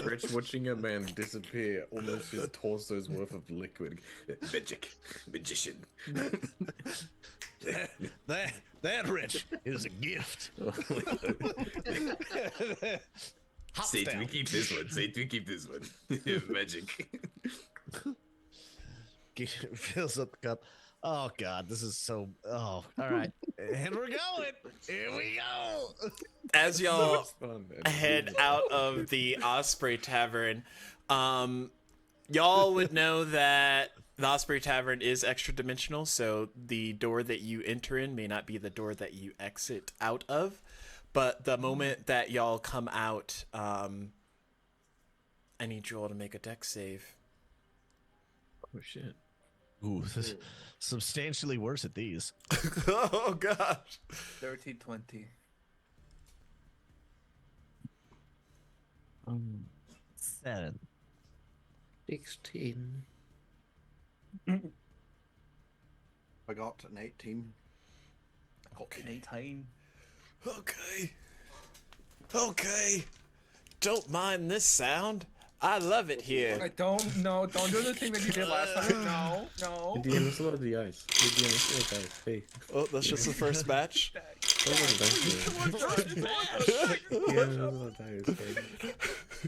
Rich watching a man disappear almost his torso's worth of liquid. Magician. That Rich is a gift. Say we keep this one. Say we keep this one. Magic. Fills up the cup. Oh God, this is so. Oh, all right, and we're going. Here we go. As y'all Fun, man. head out of the Osprey Tavern, y'all would know that the Osprey Tavern is extra dimensional, so the door that you enter in may not be the door that you exit out of. But the moment that y'all come out, I need you all to make a dex save. Oh shit. Ooh, this is substantially worse at these. Oh gosh. 30, 20. 7. 16. I got an 18. Okay. 18. Okay. Don't mind this sound. I love it here. Don't do the thing that you did last time. No. DM, let's roll the dice. DM, let's roll the dice. Hey. Oh, that's just the first match. Let's roll the dice. Yeah, let's roll the dice. Hey.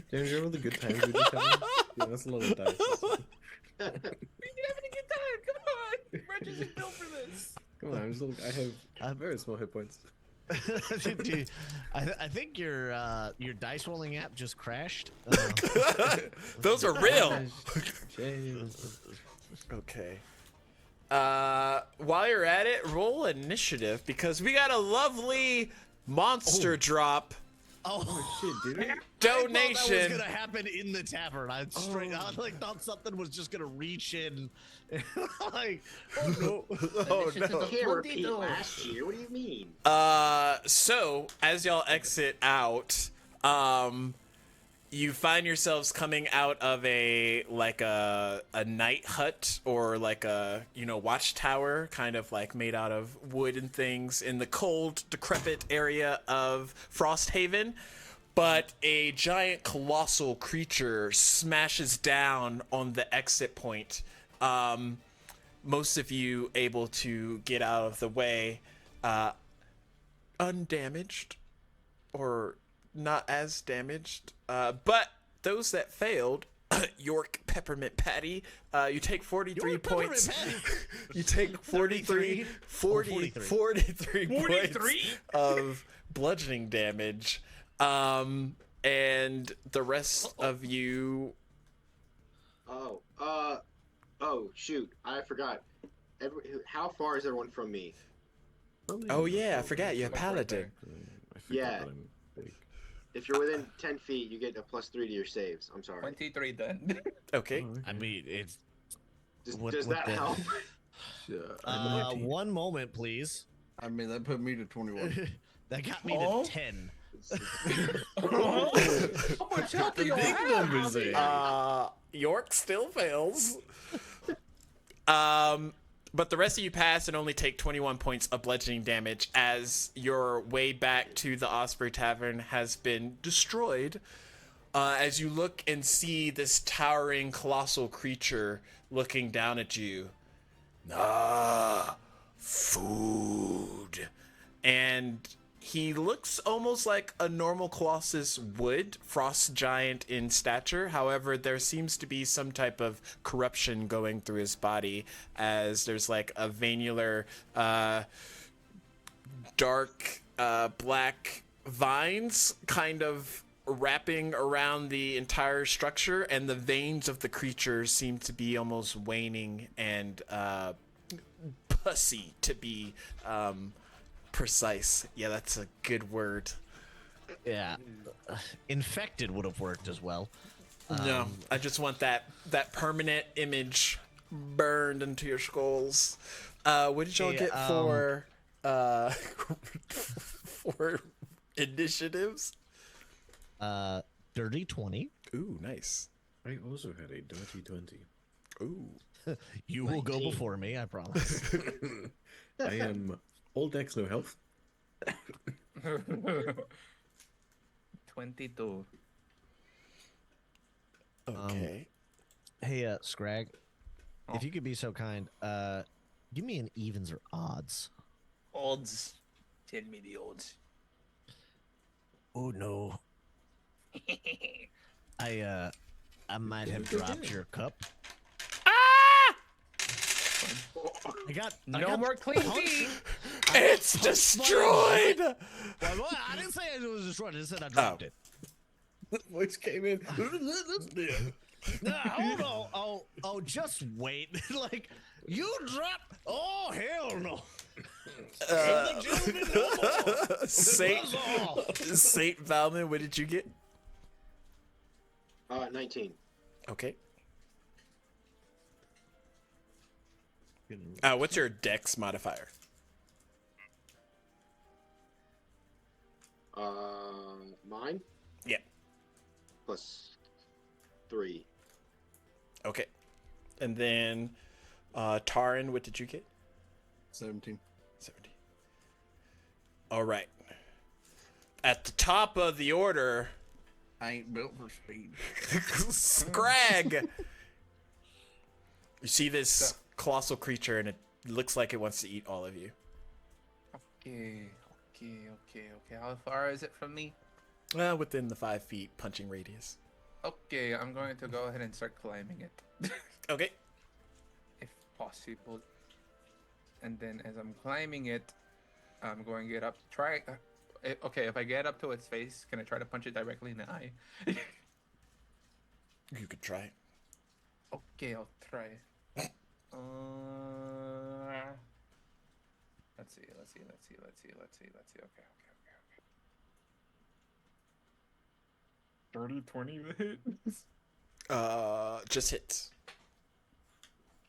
James, you remember the good times we just had? Yeah, let's roll the dice. We're having a good time. Come on. Reggie's just built for this. Come on, I have very small hit points. Dude, I think your dice rolling app just crashed. Those are real. James. Okay. While you're at it, roll initiative because we got a lovely monster drop Oh Shit, dude. I thought that was donation. gonna happen in the tavern. I thought something was just gonna reach in, like, oh no, Oh You no. can't repeat last year. What do you mean? So as y'all exit out, you find yourselves coming out of a night hut or like a watchtower, kind of like made out of wood and things in the cold, decrepit area of Frosthaven. But a giant colossal creature smashes down on the exit point. Most of you able to get out of the way, undamaged or not as damaged. But those that failed, York Peppermint Patty, you take 43 York points. Peppermint You take 43 points of bludgeoning damage. And the rest of you. Oh, shoot. I forgot. How far is everyone from me? Oh yeah, I forgot you're a paladin. I forgot Yeah. that I'm big. If you're within 10 feet, you get a +3 to your saves. I'm sorry. 23 then. Okay. I mean, it's Does that help? Yeah, one moment, please. I mean, that put me to 21. That got me Oh. to 10. How much health do you big have? numbers there. York still fails. But the rest of you pass and only take 21 points of bludgeoning damage as your way back to the Osprey Tavern has been destroyed. As you look and see this towering colossal creature looking down at you. Food. And he looks almost like a normal Colossus would, frost giant in stature. However, there seems to be some type of corruption going through his body, as there's like a venular, dark, black vines kind of wrapping around the entire structure, and the veins of the creature seem to be almost waning and pussy, to be precise. Yeah, that's a good word. Yeah, infected would have worked as well. No, I just want that permanent image burned into your skulls. What did y'all Hey, get for for initiatives? Dirty 20. Ooh, nice. I also had a dirty 20. Ooh. You will go 19. before me, I promise. I am all dex, no health. 22. Okay. Hey, Scrag, if you could be so kind, give me an evens or odds. Odds. Tell me the odds. Oh no, I might have dropped your cup. I got No more clean feet. It's destroyed. Well, I didn't say it was destroyed. I just said I dropped it. The voice came in. No, hold on. Oh, just wait. Like, you dropped. Oh, hell no. Saint Valmin, what did you get? 19. Okay. What's your dex modifier? Mine Yeah. +3. Okay. And then Taran, what did you get? 17. 70. All right. At the top of the order, I ain't built for speed. Scrag. You see this colossal creature, and it looks like it wants to eat all of you. Okay. How far is it from me? Within the 5 feet punching radius. Okay, I'm going to go ahead and start climbing it. Okay. If possible. And then as I'm climbing it, I'm going to get up. Okay, if I get up to its face, can I try to punch it directly in the eye? You could try. Okay, I'll try. Let's see. Okay. 30, 20 to hit. Just hits.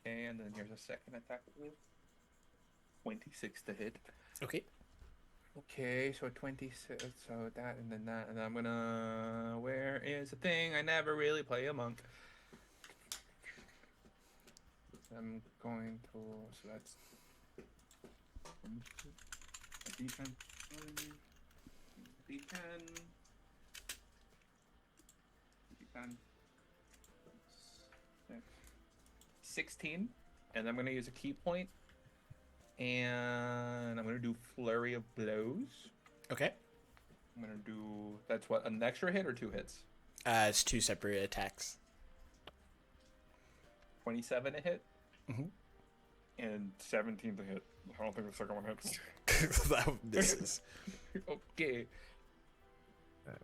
Okay, and then here's a second attack with 26 to hit. Okay. Okay, so 26, so that, and then that, and then I'm gonna... Where is the thing? I never really play a monk. I'm going to... So that's... a D10. D10. 16, and I'm gonna use a key point, and I'm gonna do flurry of blows. Okay. I'm gonna do, that's what, an extra hit or 2 hits? It's 2 separate attacks. 27 to hit, and 17 to hit. I don't think the second one hits. That misses. Okay. Alright.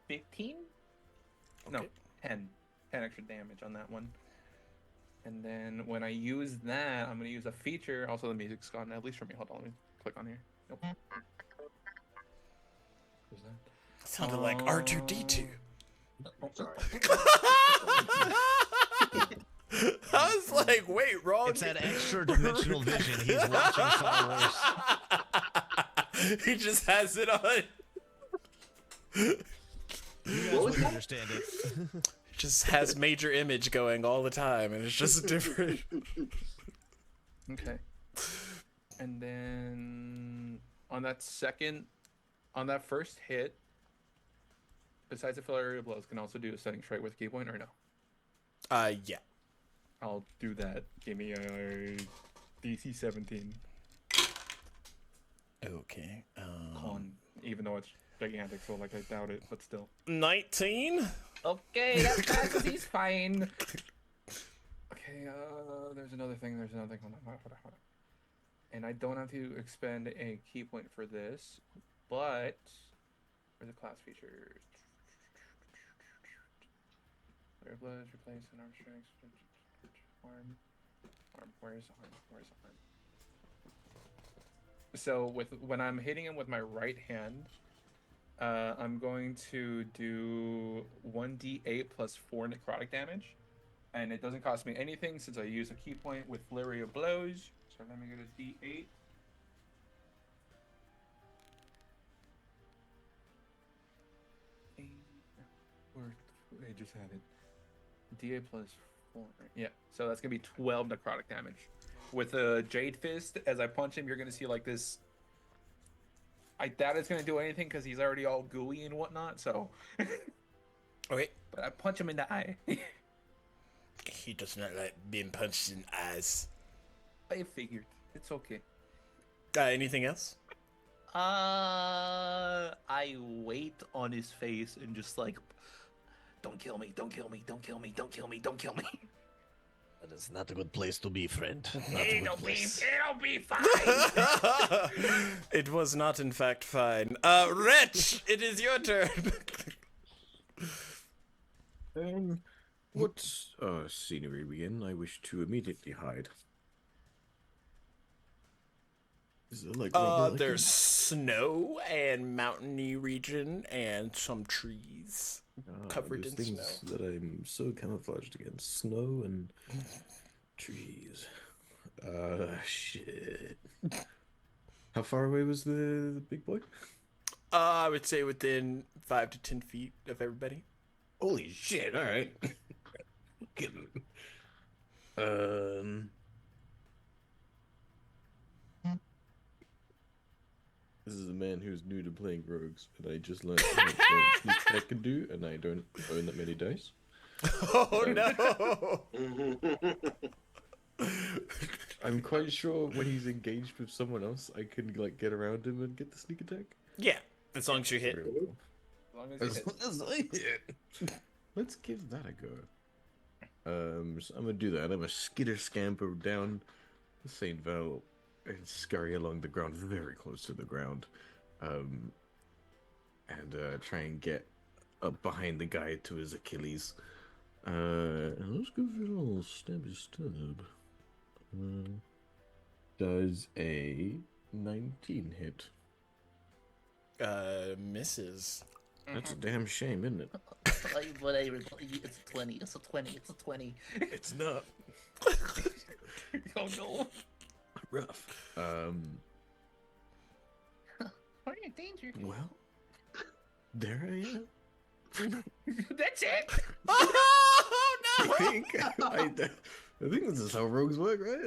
15? Okay. No, 10. 10 extra damage on that one. And then when I use that, I'm going to use a feature. Also, the music's gone, at least for me. Hold on, let me click on here. Nope. Who's that? Sounded like R2D2. Sorry. I was like, wait, wrong. It's that extra dimensional vision. He's watching Star Wars. He just has it on. You guys What was wouldn't that? understand it. Just has major image going all the time, and it's just different. Okay. And then on that first hit, besides the flurry of blows, can also do a stunning strike with a key point, or no? Yeah. I'll do that. Give me a DC 17 Okay. con, even though it's gigantic, so like I doubt it, but still. 19. Okay, that passes. He's fine. Okay, there's another thing. Hold on. And I don't have to expend a key point for this, but where's the class feature? Flare blows, replace an arm strength. Arm. Where's arm? So when I'm hitting him with my right hand, I'm going to do 1d8 plus 4 necrotic damage, and it doesn't cost me anything since I use a key point with flurry of blows. So let me get a d8. I just had it. D8 plus 4. Yeah, so that's gonna be 12 necrotic damage. With a Jade Fist, as I punch him, you're gonna see like this. I doubt it's gonna do anything because he's already all gooey and whatnot. So, Okay. but I punch him in the eye. He does not like being punched in the eyes. I figured it's okay. Anything else? I wait on his face and just like, don't kill me, don't kill me, don't kill me, don't kill me, don't kill me. That is not a good place to be, friend. Not a good place. It'll be fine. It was not, in fact, fine. Wretch, it is your turn. What scenery we in? I wish to immediately hide. Is it like There's snow and mountainy region and some trees covered in things snow. that I'm so camouflaged against: snow and trees. Shit. How far away was the big boy? I would say within 5 to 10 feet of everybody. Holy shit! All right. This is a man who's new to playing rogues, and I just learned how much sneak attack can do, and I don't own that many dice. Oh no! I'm quite sure when he's engaged with someone else, I can like get around him and get the sneak attack. Yeah, as long as you hit. As long as you hit. As I hit. Let's give that a go. So I'm gonna do that. I'm gonna skitter scamper down St. Val and scurry along the ground, very close to the ground, and try and get up behind the guy to his Achilles. And let's go for a little stabby stab. Does a 19 hit? Misses. That's a damn shame, isn't it? It's a 20. It's a 20. It's a 20. It's not. Oh no. Rough. Are you in danger? Well, there I am. That's it. Oh no! I think this is how rogues work, right?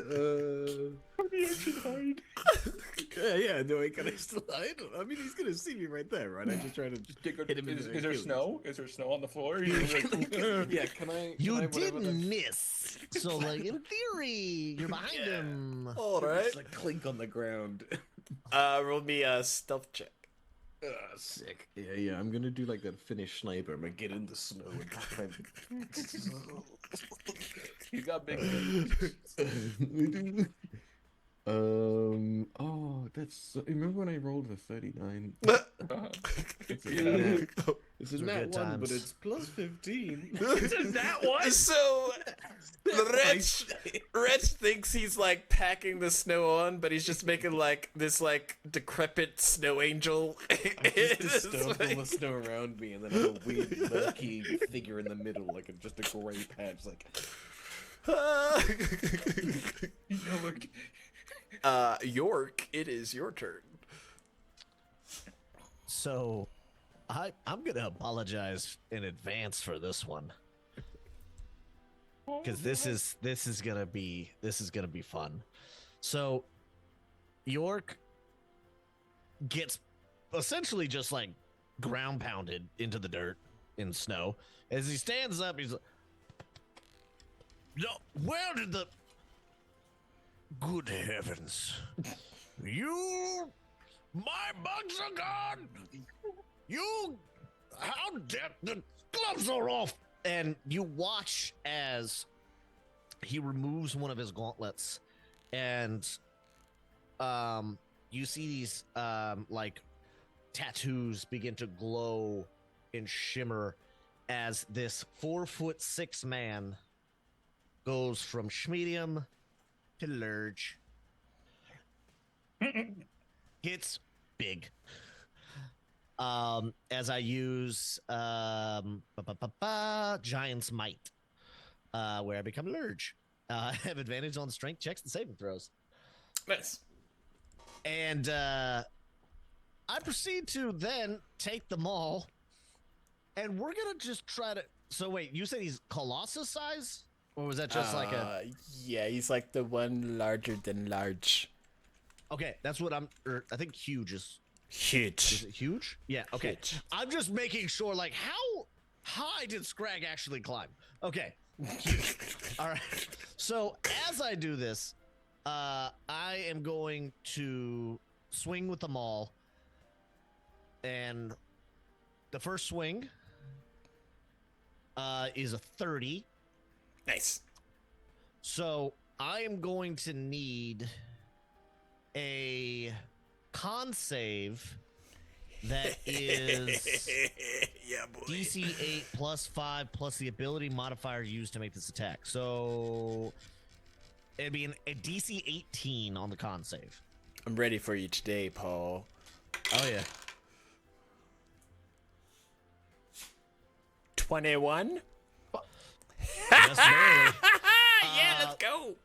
Yeah. Do I can I still hide? I mean, he's gonna see me right there, right? I just try to hit him in Is the there Achilles. snow? Is there snow on the floor? Yeah, can I? You can I whatever didn't miss. So, like, in theory, you're behind him. All right. Just like clink on the ground. Roll me a stealth check. Sick. Yeah. I'm gonna do like that Finnish sniper. I'm gonna get in the snow and try and... You got big feet. Oh, that's. Remember when I rolled the 39? It's a Yeah. nat. It's a Those are nat good one, times. but it's plus 15. Is that one? So, Wretch thinks he's like packing the snow on, but he's just making like this like decrepit snow angel. I just disturbed all the snow around me, and then I have a weird murky figure in the middle, like just a gray patch. Like, York, it is your turn. So, I'm gonna apologize in advance for this one, because this is gonna be fun. So, York gets essentially just like ground pounded into the dirt in snow. As he stands up, he's like, "No, where did the good heavens, my bugs are gone. How dare the gloves are off!" And you watch as he removes one of his gauntlets, and you see these like tattoos begin to glow and shimmer as this 4'6" man goes from schmedium to large. It's big. As I use Giant's Might, where I become large. I have advantage on strength checks and saving throws. Nice. And I proceed to then take them all, and we're gonna just try to. So wait, you said he's Colossus size, or was that just like a? Yeah, he's like the one larger than large. Okay, that's what I'm. I think huge is. Is Huge. it huge? Yeah. Okay. Huge. I'm just making sure. Like, how high did Scrag actually climb? Okay. All right. So as I do this, I am going to swing with them all, and the first swing is a 30. Nice. So I am going to need a con save that is Yeah, boy. DC 8 plus 5 plus the ability modifier used to make this attack. So it'd be a DC 18 on the con save. I'm ready for you today, Paul. Oh yeah. 21? Just barely. Yeah, let's go.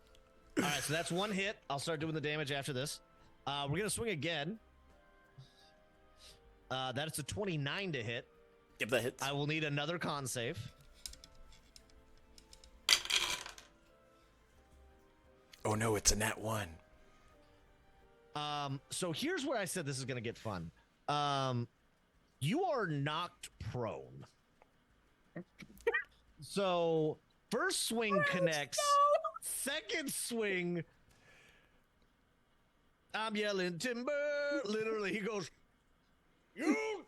All right, so that's one hit. I'll start doing the damage after this. We're gonna swing again. That's a 29 to hit. Give that hits. I will need another con save. Oh no, it's a nat 1. So here's where I said this is gonna get fun. You are knocked prone. So first swing connects. Second swing, I'm yelling timber. Literally, he goes, "You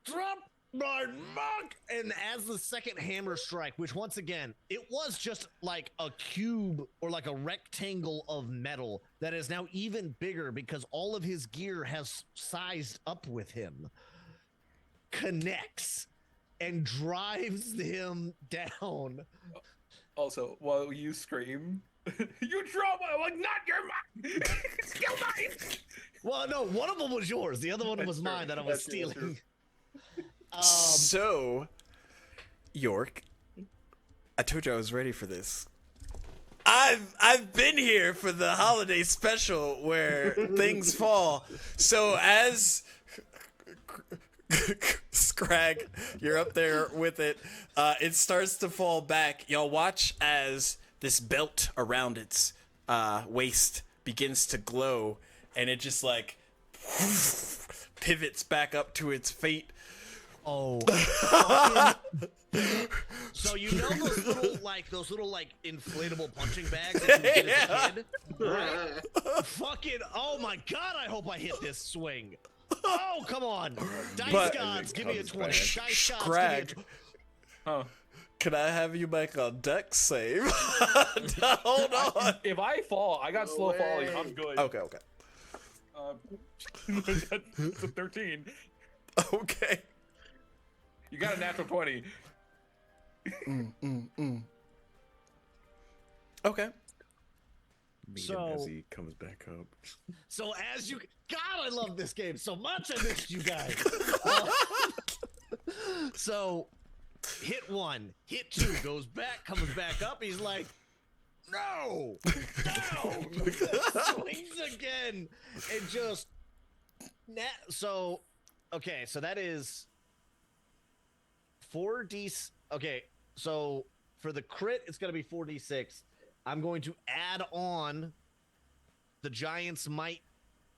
drop my mug!" And as the second hammer strike, which once again, it was just like a cube or like a rectangle of metal that is now even bigger because all of his gear has sized up with him, connects and drives him down. Also, while you scream, you drop my, like, not your mine. Still mine. Well, no, one of them was yours. The other one That's was true. mine that I was That's true, that's stealing. So, York, I told you I was ready for this. I've been here for the holiday special where things fall. So as Scrag, you're up there with it. It starts to fall back. Y'all watch as this belt around its waist begins to glow, and it just like pivots back up to its feet. Oh. So you know those little inflatable punching bags that you get as a kid? Right? Fucking, oh my god, I hope I hit this swing. Oh, come on. Dice gods, give me a 20. Dice gods, give me a Scrag, 20. Huh. can I have you make a deck save? Hold on. If I fall, I got slow falling. way. I'm good. Okay, okay. That's a 13. Okay. You got a natural 20. Okay. Meet So- him as he comes back up. So as you, God, I love this game so much. I missed you guys. So hit 1, hit 2, goes back, comes back up. He's like, no, down. Swings again, and just so. Okay, so that is 4d. Okay, so for the crit, it's gonna be 4d6. I'm going to add on the Giant's Might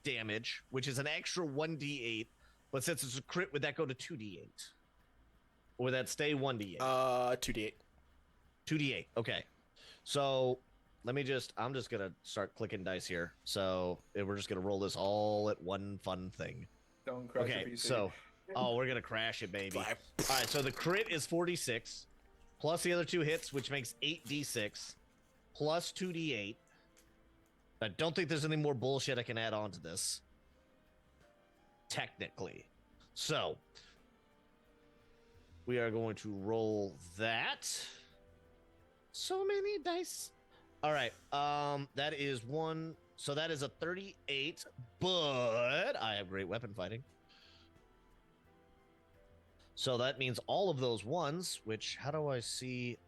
damage, which is an extra 1d8. But since it's a crit, would that go to 2d8? Or would that stay 1d8? 2d8. 2d8. Okay. So I'm just gonna start clicking dice here. So we're just gonna roll this all at one fun thing. Don't crash your Okay. PC. So, we're gonna crash it, baby. All right. So the crit is 46, plus the other 2 hits, which makes 8d6, plus 2d8. I don't think there's any more bullshit I can add on to this. Technically. So we are going to roll that. So many dice. All right. That is one. So that is a 38, but I have great weapon fighting. So that means all of those ones, which, how do I see?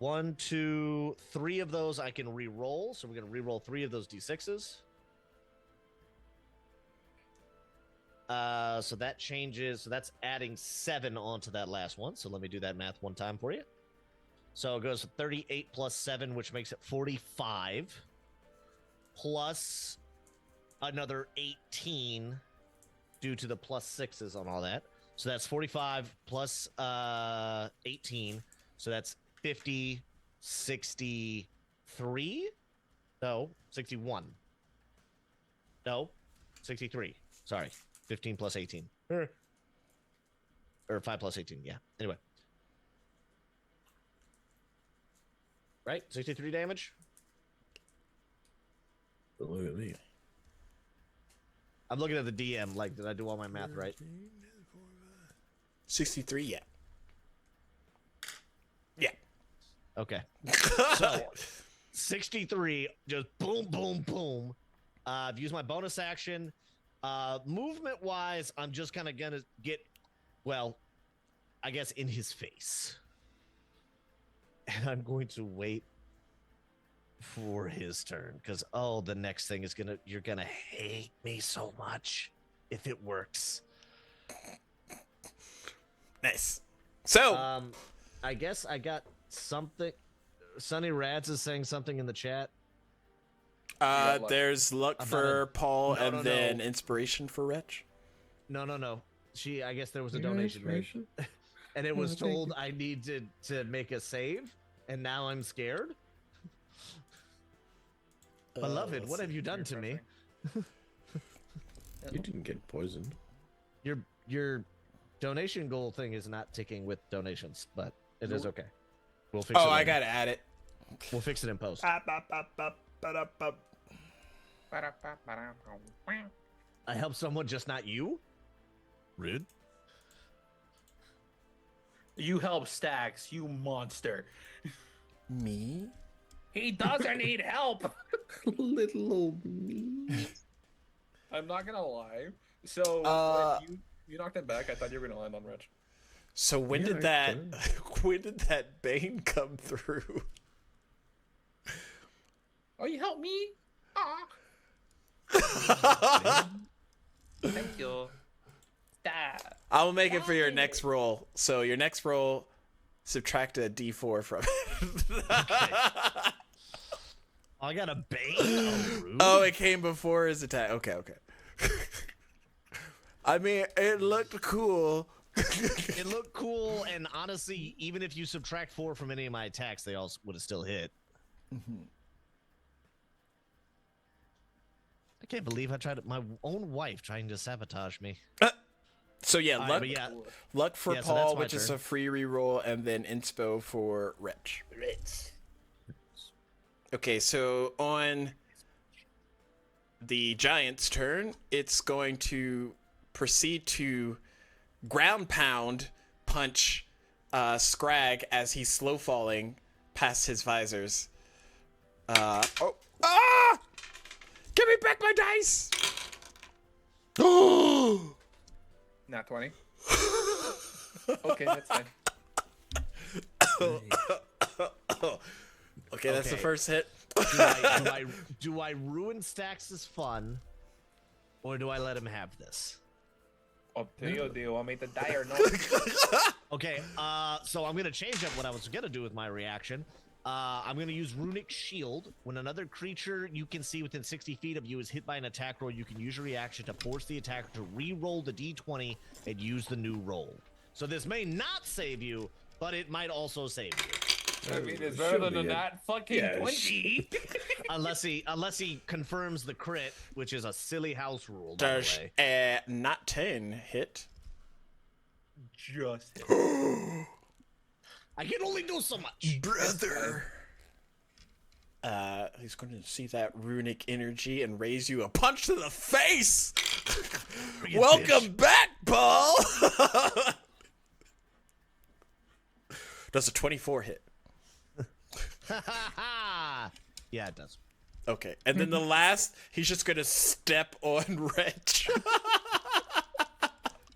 1, 2, 3 of those I can re-roll. So we're going to re-roll 3 of those d6s. So that changes. So that's adding 7 onto that last one. So let me do that math one time for you. So it goes to 38 plus 7, which makes it 45. Plus another 18 due to the plus 6s on all that. So that's 45 plus 18. So that's 50, 63? No, 61. No, 63. Sorry, 15 plus 18. Or 5 plus 18, yeah. Anyway. Right? 63 damage? Look at me. I'm looking at the DM, like, did I do all my math right? 63, yeah. Yeah. Okay. So 63, just boom, boom, boom. I've used my bonus action. Movement wise, I'm just kind of gonna get, well, I guess in his face. And I'm going to wait for his turn because the next thing is you're gonna hate me so much if it works. Nice. So I guess I got something. Sonny Rads is saying something in the chat. There's luck for Paul and then inspiration for Wretch. No. I guess there was a donation made. And it was told I need to make a save, and now I'm scared. Beloved, what have you done to me? You didn't get poisoned. Your donation goal thing is not ticking with donations, but it is okay. We'll fix it. I gotta add it. We'll fix it in post. I helped someone, just not you? Rude. You help Stacks, you monster. Me? He doesn't need help. Little old me. I'm not gonna lie. So when you knocked him back, I thought you were gonna land on Rich. So when did that Bane come through? Oh, you helped me? Thank you. I'll make it for your next roll. So your next roll, subtract a d4 from it. I got a Bane? Oh, it came before his attack. Okay. I mean, it looked cool. It looked cool, and honestly, even if you subtract 4 from any of my attacks, they all would have still hit. Mm-hmm. I can't believe I tried my own wife trying to sabotage me. So yeah, luck, luck for so Paul, that's which my is turn. a free reroll, and then inspo for Wretch. Okay, so on the Giant's turn, it's going to proceed to ground pound punch Scrag as he's slow falling past his visors. Give me back my dice! Oh! Not 20. Okay, that's fine. Okay, that's the first hit. Do I ruin Stax's fun, or do I let him have this? Up to you. Do you want me to die or not? Okay, so I'm gonna change up what I was gonna do with my reaction. I'm gonna use Runic Shield. When another creature you can see within 60 feet of you is hit by an attack roll, you can use your reaction to force the attacker to re-roll the d20 and use the new roll. So this may not save you, but it might also save you. I mean, it's better than a nat fucking 20. Unless he confirms the crit, which is a silly house rule, by Does the way. a not 10 hit? Just hit. I can only do so much. Brother. He's going to see that runic energy and raise you a punch to the face. Welcome back, Paul. Does a 24 hit? Yeah, it does. Okay, and then the last, he's just going to step on Wretch.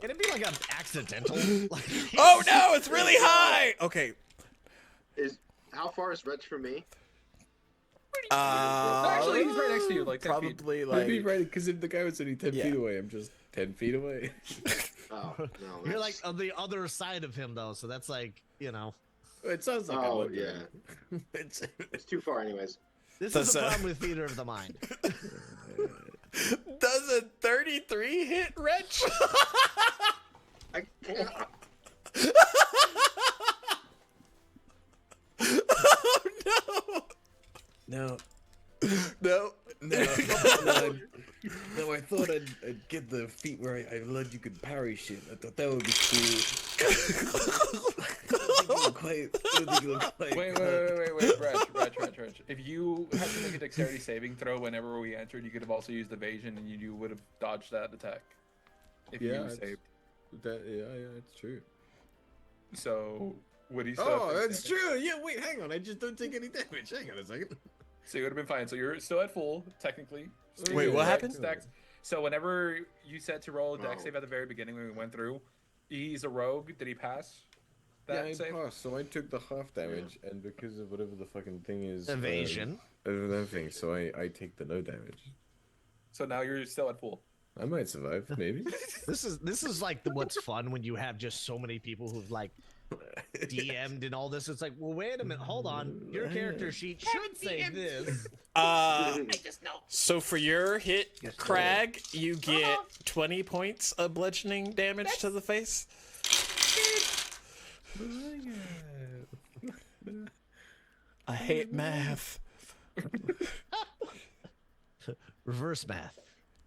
Can it be like an accidental? Oh no, it's really high. Okay. How far is Wretch from me? Actually, he's right next to you, like 10 feet. probably Maybe like right, because if the guy was only 10 feet away, I'm just 10 feet away. Oh, no. You're like on the other side of him, though, so that's like, you know. It sounds like Oh, I would. yeah. It's, It's too far, anyways. This is the problem with theater of the mind. does a 33 hit, Wretch? I can't. Oh no. no. No, I thought I'd get the feat where I learned you could parry shit. I thought that would be cool. Wait, Reg. If you had to make a dexterity saving throw whenever we entered, you could have also used evasion and you would have dodged that attack. If you saved. Yeah, it's true. So, would he still Oh, have that's damage? true. Yeah, wait, hang on. I just don't take any damage. Hang on a second. So you would have been fine. So you're still at full, technically. Wait, what happened? Dex. So whenever you said to roll a dex Oh. save at the very beginning when we went through, he's a rogue. Did he pass that Yeah, I save? passed, so I took the half damage, and because of whatever the fucking thing is, Evasion. Everything, so I take the no damage. So now you're still at full. I might survive, maybe. This is like what's fun when you have just so many people who've like DM'd and all this. It's like, well, wait a minute, hold on. Your character sheet should say this. I just know. So for your hit, Yes, Crag, you get 20 points of bludgeoning damage to the face. I hate math. Reverse math.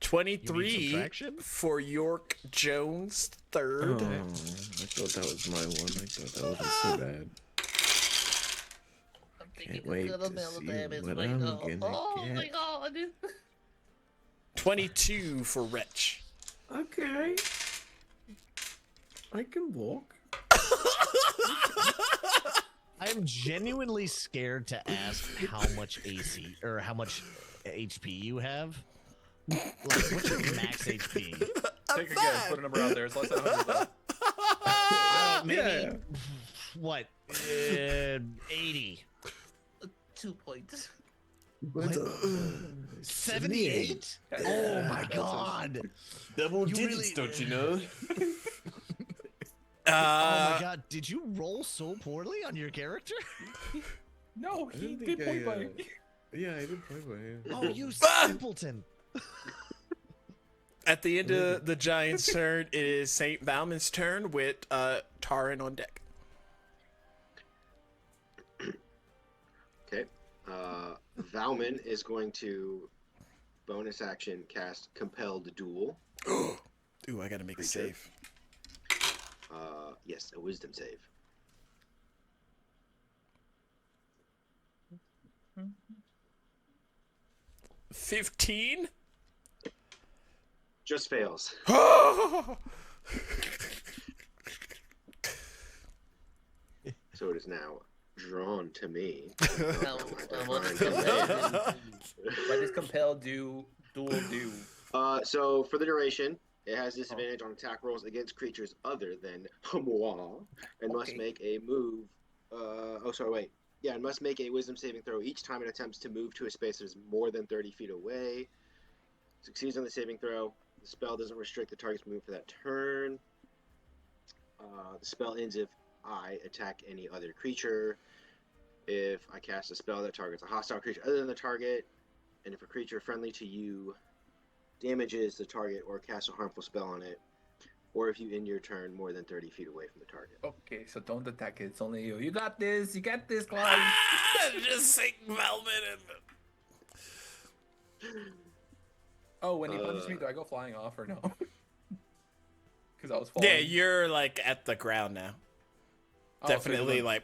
23 subtraction? for York Jones third. Oh, I thought that was my one. I thought that wasn't so bad. I'm Can't thinking wait it's gonna to melt see damage. what My I'm God. gonna Oh my get. god. 22 for Wretch. Okay. I can walk. I'm genuinely scared to ask how much AC or how much HP you have. Like, what's your max HP? Take a guess. Put a number out there. It's less than 100. Maybe what? 80. 2 points. What? 78? Oh my god! Double You digits, really- don't you know? Oh my god! Did you roll so poorly on your character? No, I he don't did think point I, blank. Yeah, I did play by him. Oh, you simpleton! At the end of the Giants' turn, it is St. Valmin's turn with Taran on deck. Okay. Valmin is going to bonus action cast Compelled Duel. Ooh, I gotta make a save. Yes, a Wisdom save. Mm-hmm. 15? Just fails. So it is now drawn to me. Now, what is What does compel duel do? So for the duration, it has disadvantage on attack rolls against creatures other than moi, and must Okay. make a move. It must make a Wisdom saving throw each time it attempts to move to a space that is more than 30 feet away. Succeeds on the saving throw. The spell doesn't restrict the target's movement for that turn. The spell ends if I attack any other creature. If I cast a spell that targets a hostile creature other than the target, and if a creature friendly to you damages the target or casts a harmful spell on it, or if you end your turn more than 30 feet away from the target. Okay, so don't attack it. It's only you. You got this. You got this, Clyde. Just St. Valmin and... Oh, when he punches me, do I go flying off or no? Because I was falling. Yeah, you're like at the ground now. Oh, Definitely so like...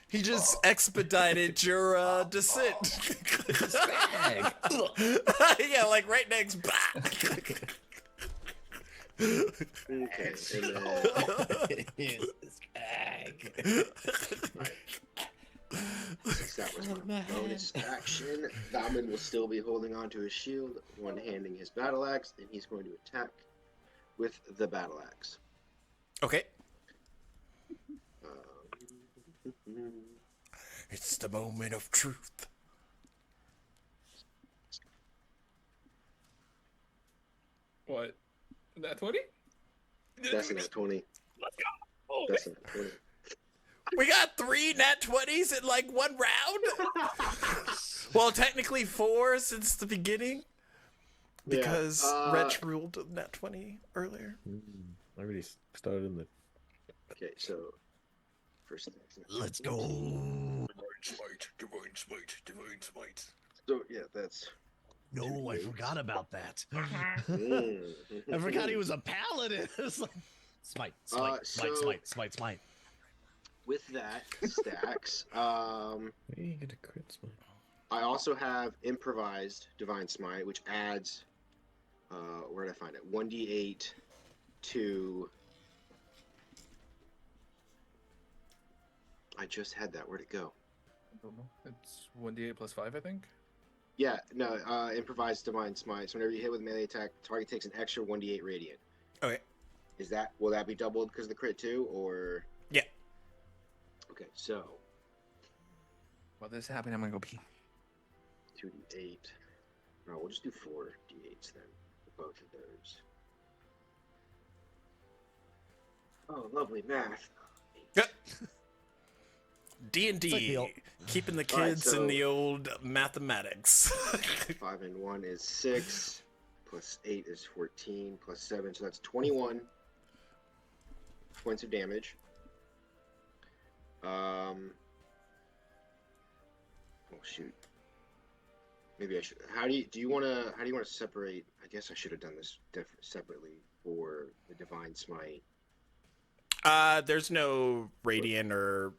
He just expedited your descent. Spag. Yeah, like right next. Okay, and then, since that was my bonus action, Valmin will still be holding on to his shield, one-handing his battle axe, and he's going to attack with the battle axe. Okay. Um, It's the moment of truth. What? That 20? That's not 20. Let's go. Oh, That's not 20. We got 3 nat 20s in like one round? Well, technically 4 since the beginning. Because Wretch ruled nat 20 earlier. I already started in the. Okay, so first Let's go. Divine smite, divine smite, divine smite. So yeah, that's. No, I forgot about that. Mm. I forgot he was a paladin. It's like smite, smite, smite, so- smite, smite, smite. With that stacks, Hey, you get a crit smite. I also have improvised divine smite, which adds. Where did I find it? 1d8 to. I just had that. Where'd it go? I don't know. It's 1d8 plus 5, I think. Yeah, no, improvised divine smite. So whenever you hit with a melee attack, target takes an extra 1d8 radiant. Okay. Will that be doubled because of the crit too, or? Yeah. Okay, so While this is happening, I'm gonna go pee. 2d8. No, we'll just do 4d8s then, for both of those. Oh, lovely math. D&D, keeping the All right, kids in the old mathematics. 5 and 1 is 6, plus 8 is 14, plus 7, so that's 21 points of damage. Oh shoot. Maybe I should. How do you want to separate? I guess I should have done this separately for the divine smite. There's no radiant or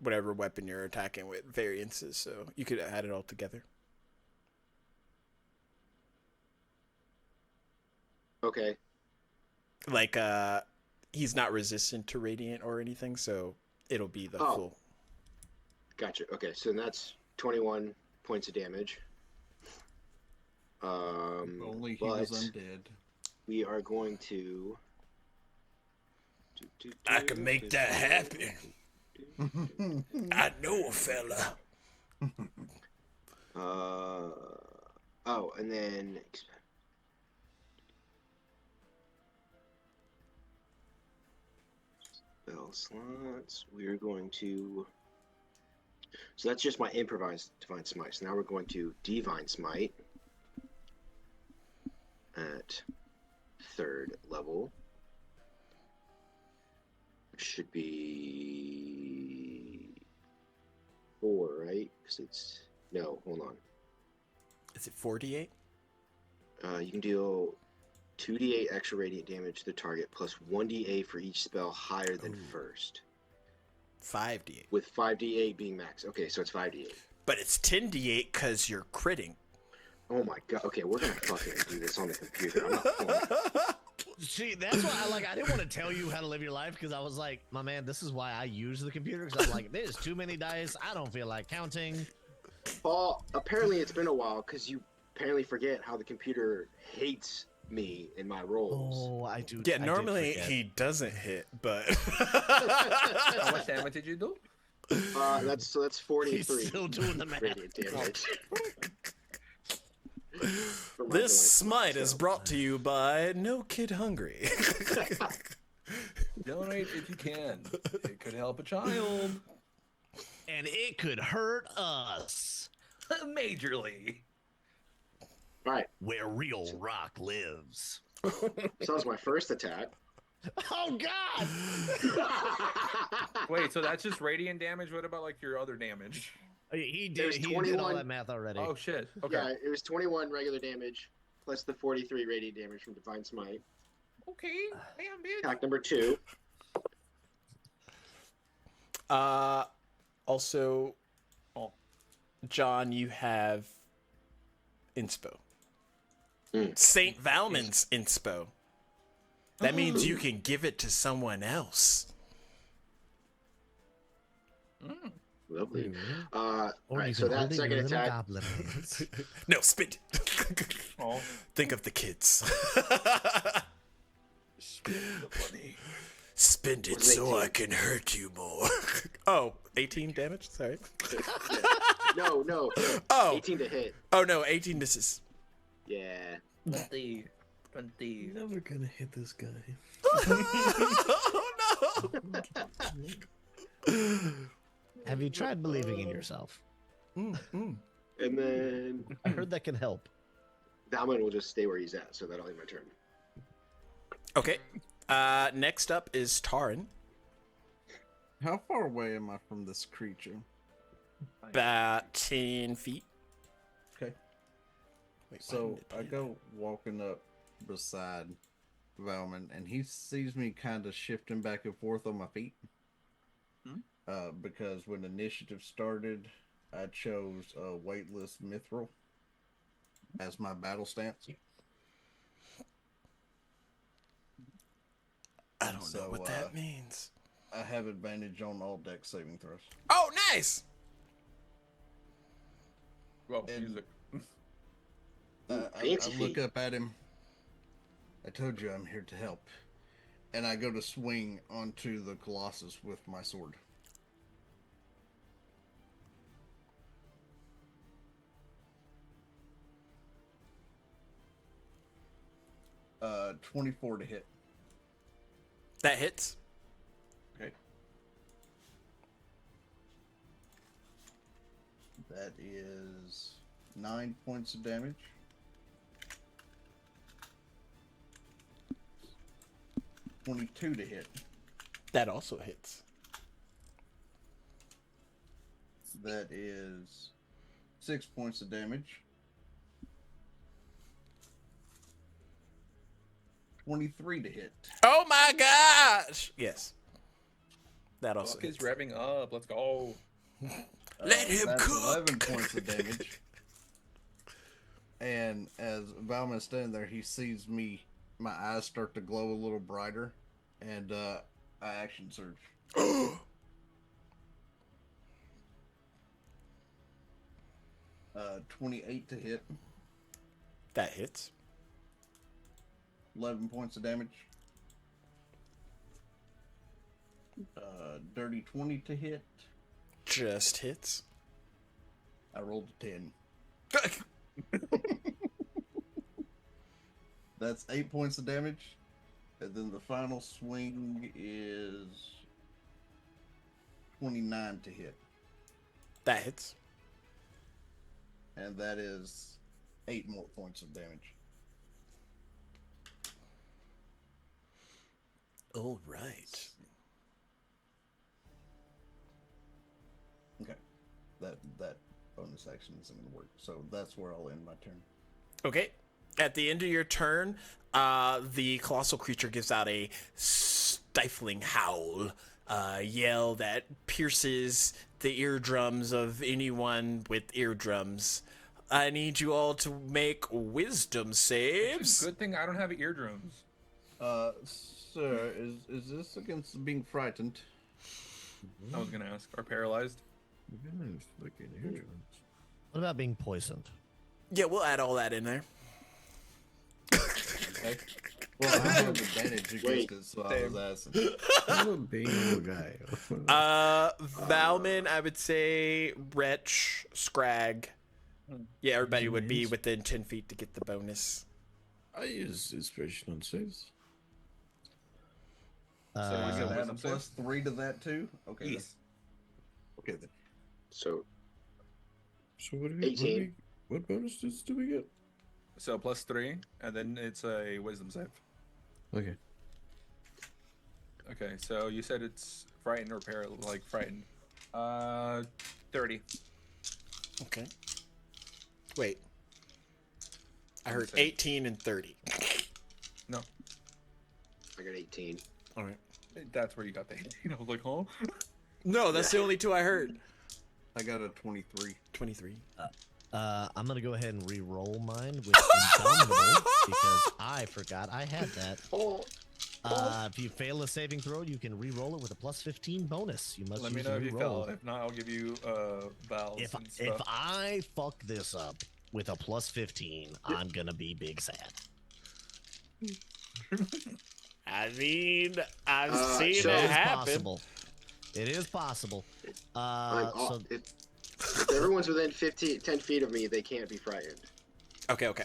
whatever weapon you're attacking with variances, so you could add it all together. Okay. Like, he's not resistant to radiant or anything, so it'll be the full. Gotcha. Okay, so that's 21 points of damage. If only he was undead. We are going to. I can make that happen. I know a fella. Oh, and then spell slots. We're going to. So that's just my improvised divine smite. So now we're going to divine smite at 3rd level. Should be 4, right? Because it's hold on. Is it 48? You can deal 2d8 extra radiant damage to the target plus 1d8 for each spell higher than first. 5d8. With 5d8 being max. Okay, so it's 5d8. But it's 10d8 because you're critting. Oh my god. Okay, we're gonna fucking do this on the computer. I'm not pulling. See, that's why I didn't want to tell you how to live your life because I was like, my man, this is why I use the computer because I'm like, there's too many dice. I don't feel like counting. Paul, apparently it's been a while because you apparently forget how the computer hates me in my rolls. Oh, I do. Yeah, normally he doesn't hit, but How much damage did you do? That's 43. He's still doing the math. Radiant damage. this smite is brought to you by No Kid Hungry. Donate if you can. It could help a child. And it could hurt us. Majorly. Right. Where real rock lives. So that was my first attack. Oh, God! Wait, so that's just radiant damage? What about, like, your other damage? He did all that math already. Oh, shit. Okay. Yeah, it was 21 regular damage, plus the 43 radiant damage from Divine Smite. Okay. Damn, bitch. Attack number 2. Also, John, you have inspo. St. Valmin's inspo. That means you can give it to someone else. Lovely. Or Right, you so can hold that it in second your little attack. goblin hands. No, spit it. Oh. Think of the kids. Spend the money. Spend it What's so 18? I can hurt you more. Oh, 18 damage? Sorry. No. Oh. 18 to hit. Oh, no, 18 misses. Yeah. 20. Never gonna hit this guy. Oh, no. Have you tried believing in yourself? And then I heard that can help. Valmin will just stay where he's at, so that'll be my turn. Okay. Next up is Taran. How far away am I from this creature? About 10 feet. Okay. Wait, So I go walking up beside Valmin, and he sees me kind of shifting back and forth on my feet. Because when initiative started, I chose a weightless mithril as my battle stance. I don't know So, what that means. I have advantage on all deck saving throws. Oh, nice! Well, And- music. Fancy I look feet. up at him. I told you I'm here to help. And I go to swing onto the Colossus with my sword. 24 to hit. That hits. Okay. That is 9 points of damage. $22 to hit. That also hits. That is 6 points of damage. 23 to hit. Oh my gosh! Yes. That also Fuck is hits. revving up. Let's go. Let him That's cook. 11 points of damage. And as Valmin's standing there, he sees me. My eyes start to glow a little brighter, and I action surge. 28 to hit. That hits. 11 points of damage. Dirty 20 to hit. Just hits. I rolled a 10. That's 8 points of damage. And then the final swing is 29 to hit. That hits. And that is 8 more points of damage. All right. Okay. That bonus action isn't going to work. So that's where I'll end my turn. Okay. At the end of your turn, the colossal creature gives out a stifling howl, yell that pierces the eardrums of anyone with eardrums. I need you all to make wisdom saves. Good thing I don't have eardrums. Sir, is this against being frightened? I was gonna ask. Or paralyzed. What about being poisoned? Yeah, we'll add all that in there. Okay. Well, I have advantage against it, so I was asking. I'm a being little guy. Valmin, I would say Wretch, Scrag. Yeah, everybody would be Nice. within 10 feet to get the bonus. I use inspiration on saves. So I we got got add a wisdom plus save? 3 to that too? Okay. Yes. Okay then. So So what do we, 18. what bonuses do we get? So +3, and then it's a wisdom save. Okay. Okay, so you said it's frightened or frightened. 30. Okay. Wait. I heard Same. 18 and 30. No, I got 18. All right. that's where you got the 18. I was like, huh? No, that's the only two I heard. I got a 23. 23. I'm gonna go ahead and re-roll mine with Indomitable because I forgot I had that. If you fail a saving throw, you can re-roll it with a +15 bonus. You must Let me use know a if you re-roll. fell. If not, I'll give you vowels If and stuff. I fuck this up with a +15, I'm gonna be big sad. I mean, I've seen so- it It is happen. possible. It is possible. So If everyone's within 10 feet of me, they can't be frightened. Okay, okay.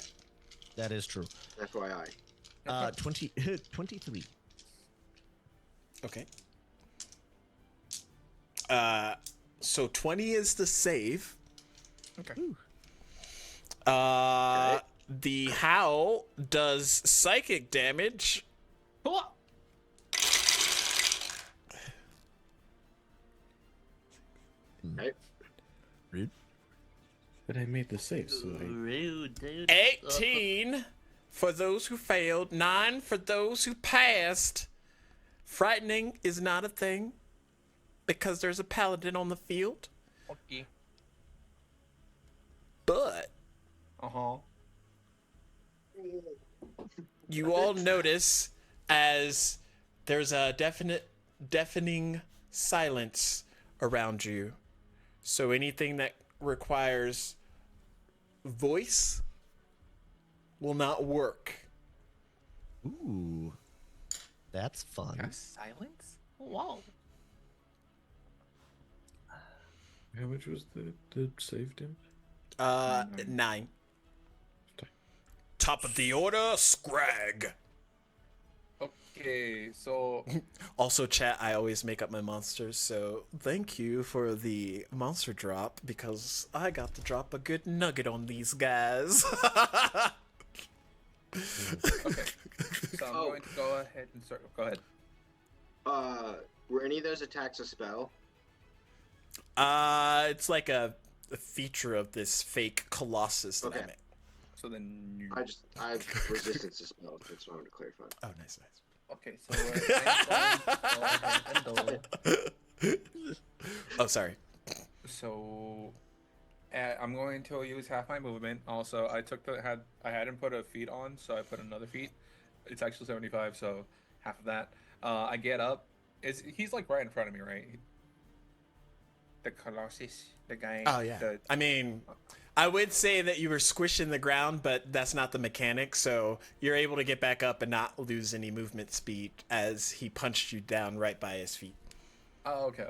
that is true. FYI. 23. Okay. So 20 is the save. Okay. The howl does psychic damage. Okay. Rude. But I made the save, so I... Rude, dude. 18 for those who failed, 9 for those who passed. Frightening is not a thing because there's a paladin on the field. Okay. But Uh-huh. you all notice as there's a deafening silence around you. So anything that requires voice will not work. Ooh, that's fun. Silence? Wow. How much was the save damage? 9. Top of the order, Scrag. Okay, so Also, chat, I always make up my monsters, so thank you for the monster drop, because I got to drop a good nugget on these guys. okay, so I'm going to go ahead and start. Go ahead. Were any of those attacks a spell? It's like a feature of this fake Colossus that I Okay. made. So then you. I have resistance to spells. That's what I want to clarify. Oh, nice. Okay, so I'm going to go ahead and go. Oh, sorry. So I'm going to use half my movement. Also, I hadn't put a feat on, so I put another feat. It's actually 75, so half of that. I get up. He's like right in front of me, right? The Colossus, the guy. Oh, yeah. I mean, I would say that you were squishing the ground, but that's not the mechanic, so you're able to get back up and not lose any movement speed as he punched you down right by his feet. Oh, okay.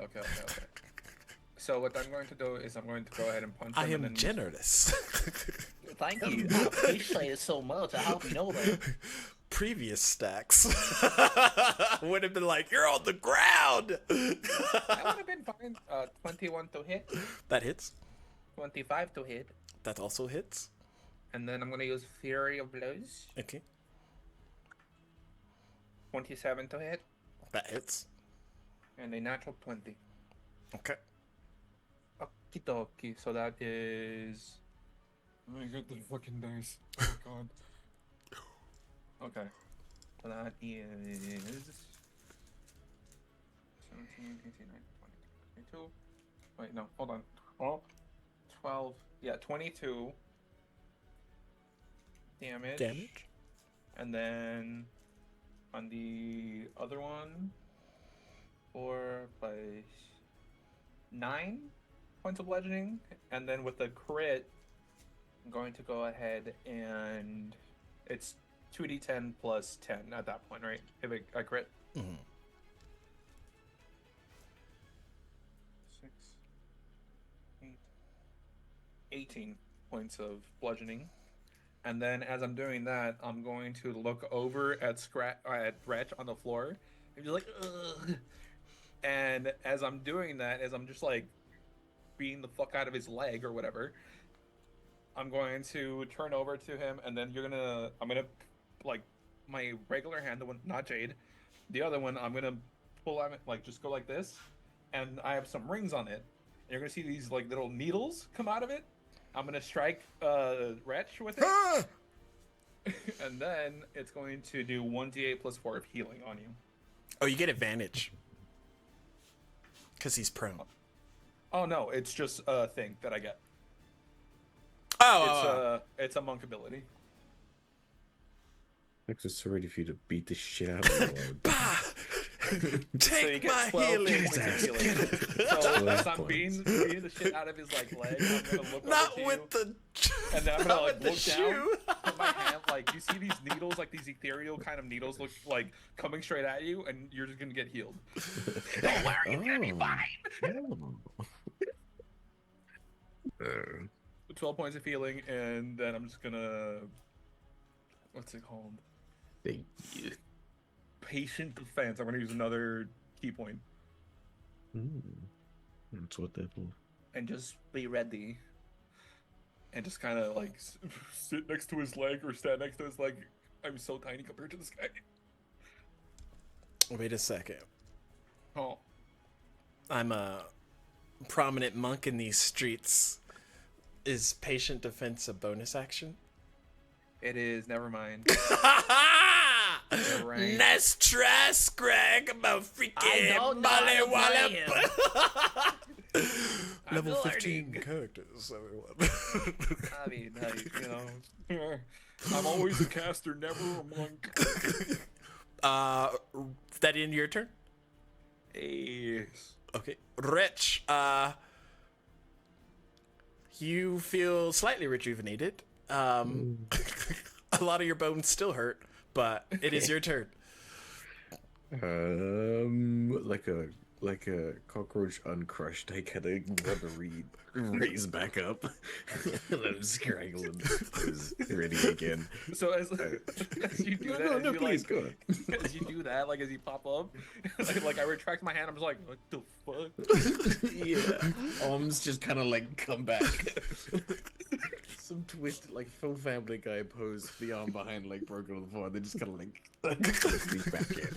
So what I'm going to do is I'm going to go ahead and punch him. I am and then generous. Thank you. I appreciate it so much. I hope you know that. Previous stacks would have been like, you're on the ground. That would have been fine. 21 to hit, That hits. 25 to hit, That also hits. and then I'm going to use Fury of Blows. Okay. 27 to hit, That hits. and a natural 20. Okay. Okie dokie. So that is. Let me get the fucking dice. Oh god. Okay. So that is 17, 18, 19, 20, 22. Wait, no, hold on. Oh, 12. Yeah, 22 damage. And then on the other one, 4 plus 9 points of bludgeoning. And then with the crit, I'm going to go ahead and it's 2d10 plus 10 at that point, right? If I crit. Mhm. 6, 8, 18 points of bludgeoning. And then as I'm doing that, I'm going to look over at Wretch on the floor and be like, ugh. And as I'm doing that, as I'm just like beating the fuck out of his leg or whatever, I'm going to turn over to him, and then I'm gonna like my regular hand, the one not Jade, the other one, I'm gonna pull out, like just go like this, and I have some rings on it. And you're gonna see these like little needles come out of it. I'm gonna strike Wretch with it, and then it's going to do 1d8 plus 4 of healing on you. Oh, you get advantage. Because he's prone. Oh no, it's just a thing that I get. It's a monk ability. Next is ready for you to beat the shit out of him. So you Take get my 12 healing. points of healing. So as I'm beating the shit out of his like leg, I'm gonna look Not over to with you, the. and then I'm not gonna with like the look shoe. down, put my hand like you see these needles, like these ethereal kind of needles, look like coming straight at you, and you're just gonna get healed. Don't worry, it's gonna be fine. Oh. 12 points of healing, and then I'm just gonna what's it called? Thank you. Patient defense. I'm gonna use another key point That's what that for. and just be ready. And just kind of like sit next to his leg or stand next to his leg. I'm so tiny compared to this guy. Wait a second. Oh, I'm a prominent monk in these streets. Is patient defense a bonus action? it is. Never mind. Nice try, Scrag. I'm a freaking don't know how to play Level I'm 15 learning. characters, everyone. I mean, you know, I'm always a caster, never a monk. Is that in your turn? Yes. Okay. Rich, you feel slightly rejuvenated. A lot of your bones still hurt, but it is your turn. Like a cockroach uncrushed, I kind of rubbery raise back up. Let him scraggle and is ready again. So as you do that, No, you please, like, go on. as you do that, like as you pop up, like I retract my hand, I'm just like, what the fuck? Yeah, arms just kind of like come back. Some twisted, like full Family Guy pose, the arm behind, like broken on the floor. They just kind of like sneak back in.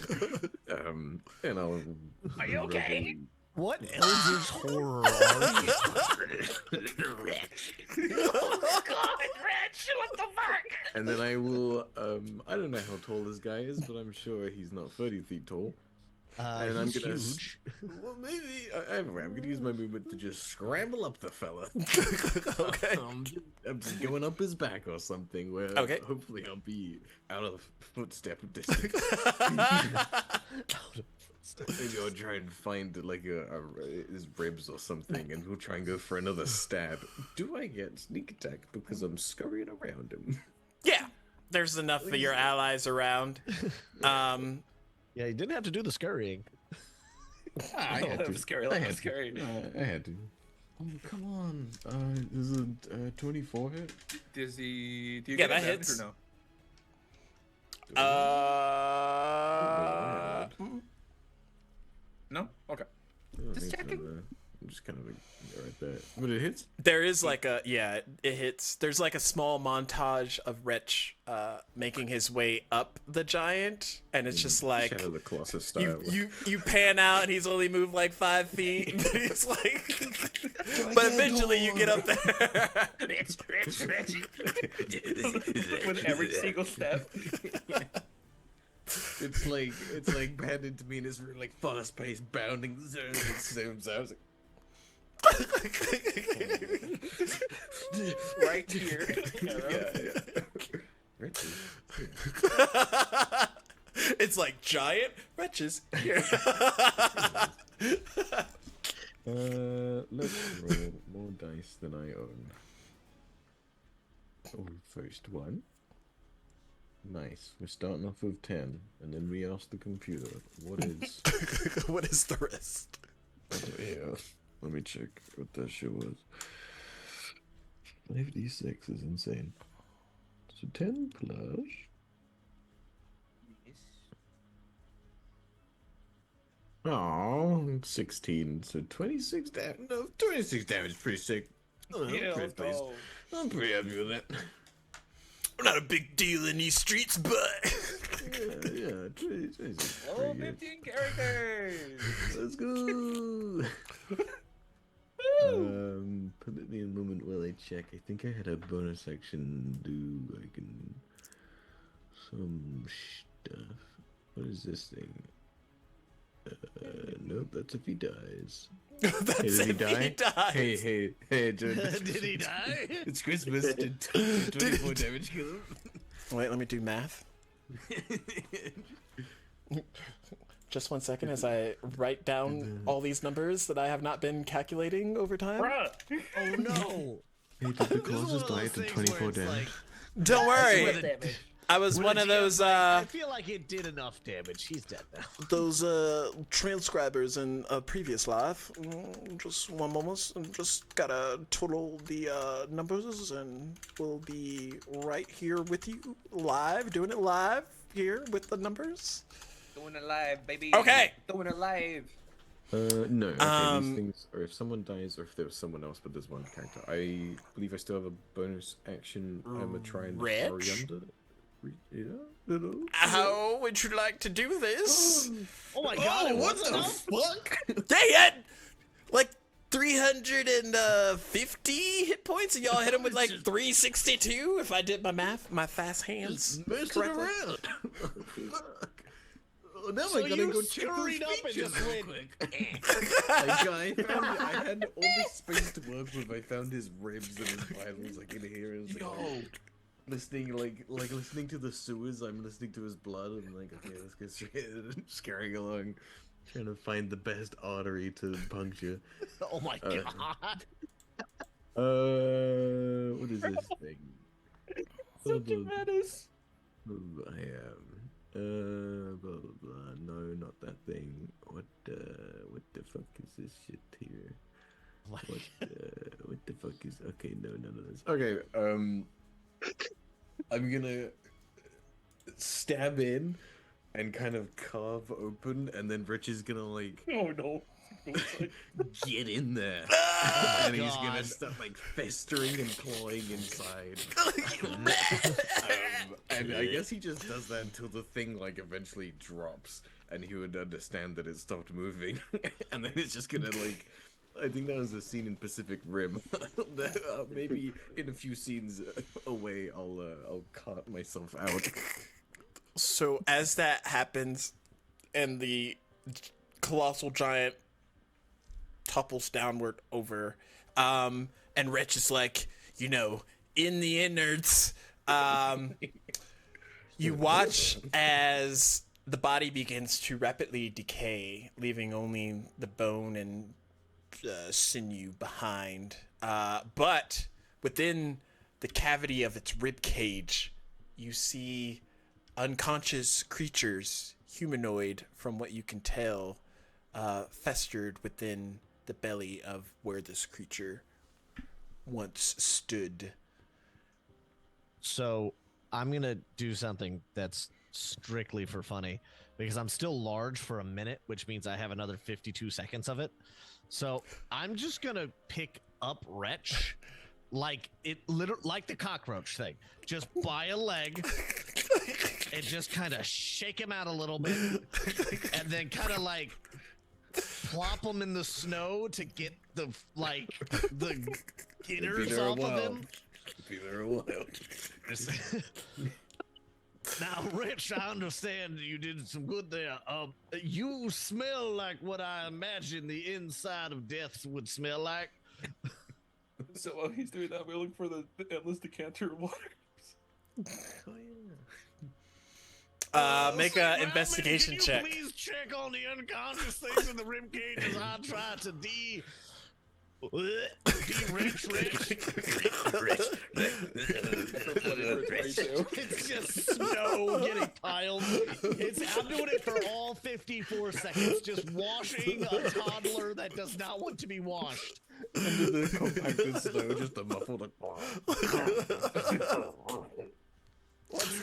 And I'll. Are you okay? What eldritch horror are you? Oh God, Rich, what the fuck? And then I will. I don't know how tall this guy is, but I'm sure he's not 30 feet tall. And I'm He's gonna. huge. Well, maybe I'm gonna use my movement to just scramble up the fella. Okay. I'm just going up his back or something. Where Okay. hopefully I'll be out of footstep distance. Maybe I'll try and find like his ribs or something, and we'll try and go for another stab. Do I get sneak attack because I'm scurrying around him? Yeah, there's enough of your allies around. Yeah, you didn't have to do the scurrying. I had That to. was scary. I That had was to. scary. I had to. Oh, come on. Is it 24 hit? Does he? Do you Yeah, get that advantage hits. or no? No. Okay. Just checking. I'm just kind of like right there. But it hits? There is like a it hits. There's like a small montage of Wretch making his way up the giant, and it's just like Shadow of the Colossus style. you pan out and he's only moved like 5 feet. And he's like, but eventually you get up there. Rich. With every single step. It's like Bandit to me in this really like fast paced bounding zooms out. I was like, Right here. Richie. It's like giant wretches here. Let's roll more dice than I own. Oh, first one. Nice. We're starting off with 10, and then we ask the computer, what is... What is the rest? Yeah. Let me check what that shit was. 5d6 is insane. So 10 plus... Oh, 16. So 26 damage. No, 26 damage is pretty sick. Oh, Yeah, I'm, let's pretty pleased. go. I'm pretty happy with that. I'm not a big deal in these streets, but Yeah, 26 is Oh, pretty good. 15 characters. Let's go. Permit me a moment while I check. I think I had a bonus action do like some stuff. What is this thing? Nope, that's if he dies. that's Hey, did he if die? he dies. Hey, dude. Did he die? It's Christmas. Did 24 damage kill him? Wait, let me do math. Just 1 second as I write down all these numbers that I have not been calculating over time. Bruh. Oh no! Hey, did the This is one Colossus of die those at the things 24 where it's damage? like, Don't worry. With damage. I was when one the of GM's those like, I feel like it did enough damage. He's dead now. transcribers in a previous life. Just one moment. Just gotta total the numbers, and we'll be right here with you live, doing it live here with the numbers. Doing it live, baby. Okay. Doing it live. No. Okay, these Um, things, or if someone dies, or if there was someone else, but there's one character. I believe I still have a bonus action. I'm gonna try and Rich? hurry under. Yeah, hello. How would you like to do this? Oh my god! it what wasn't the enough? fuck? They had like 350 hit points, and y'all hit him with like 362. If I did my math, my fast hands. Messing correctly. around. Fuck. Oh, now So I gotta you go check those scurried up and features just real went, quick. I had all this space to work with. I found his ribs and his vitals like in here. And it was like, oh, listening listening to the sewers. I'm listening to his blood. I'm like, okay, let's get straight. Scurrying along, trying to find the best artery to puncture. Oh my god! What is this thing? Such a menace. I am. Blah blah blah. No, not that thing. What the fuck is this shit here? What the fuck is? Okay, no, none of this. Okay, I'm gonna stab in and kind of carve open, and then Rich is gonna like Oh no. get in there, and he's gonna start like festering and clawing inside. And I guess he just does that until the thing like eventually drops, and he would understand that it stopped moving, and then it's just gonna like. I think that was a scene in Pacific Rim. Maybe in a few scenes away, I'll cut myself out. So as that happens, and the colossal giant topples downward over, and Wretch is like, you know, in the innards, you watch as the body begins to rapidly decay, leaving only the bone and sinew behind. But within the cavity of its rib cage, you see unconscious creatures, humanoid from what you can tell, festered within the belly of where this creature once stood. So I'm gonna do something that's strictly for funny because I'm still large for a minute, which means I have another 52 seconds of it. So I'm just gonna pick up Wretch like the cockroach thing, just by a leg, and just kind of shake him out a little bit, and then kind of like plop him in the snow to get the innards off of him. Be there a while. Now, Rich, I understand you did some good there. You smell like what I imagine the inside of death would smell like. So while he's doing that, we look for the endless decanter of water. Make an investigation check. Can you please check on the unconscious things in the rib cage as I try to Rich. It's just snow getting piled. I'm doing it for all 54 seconds, just washing a toddler that does not want to be washed. Under the compacted snow, just a muffled.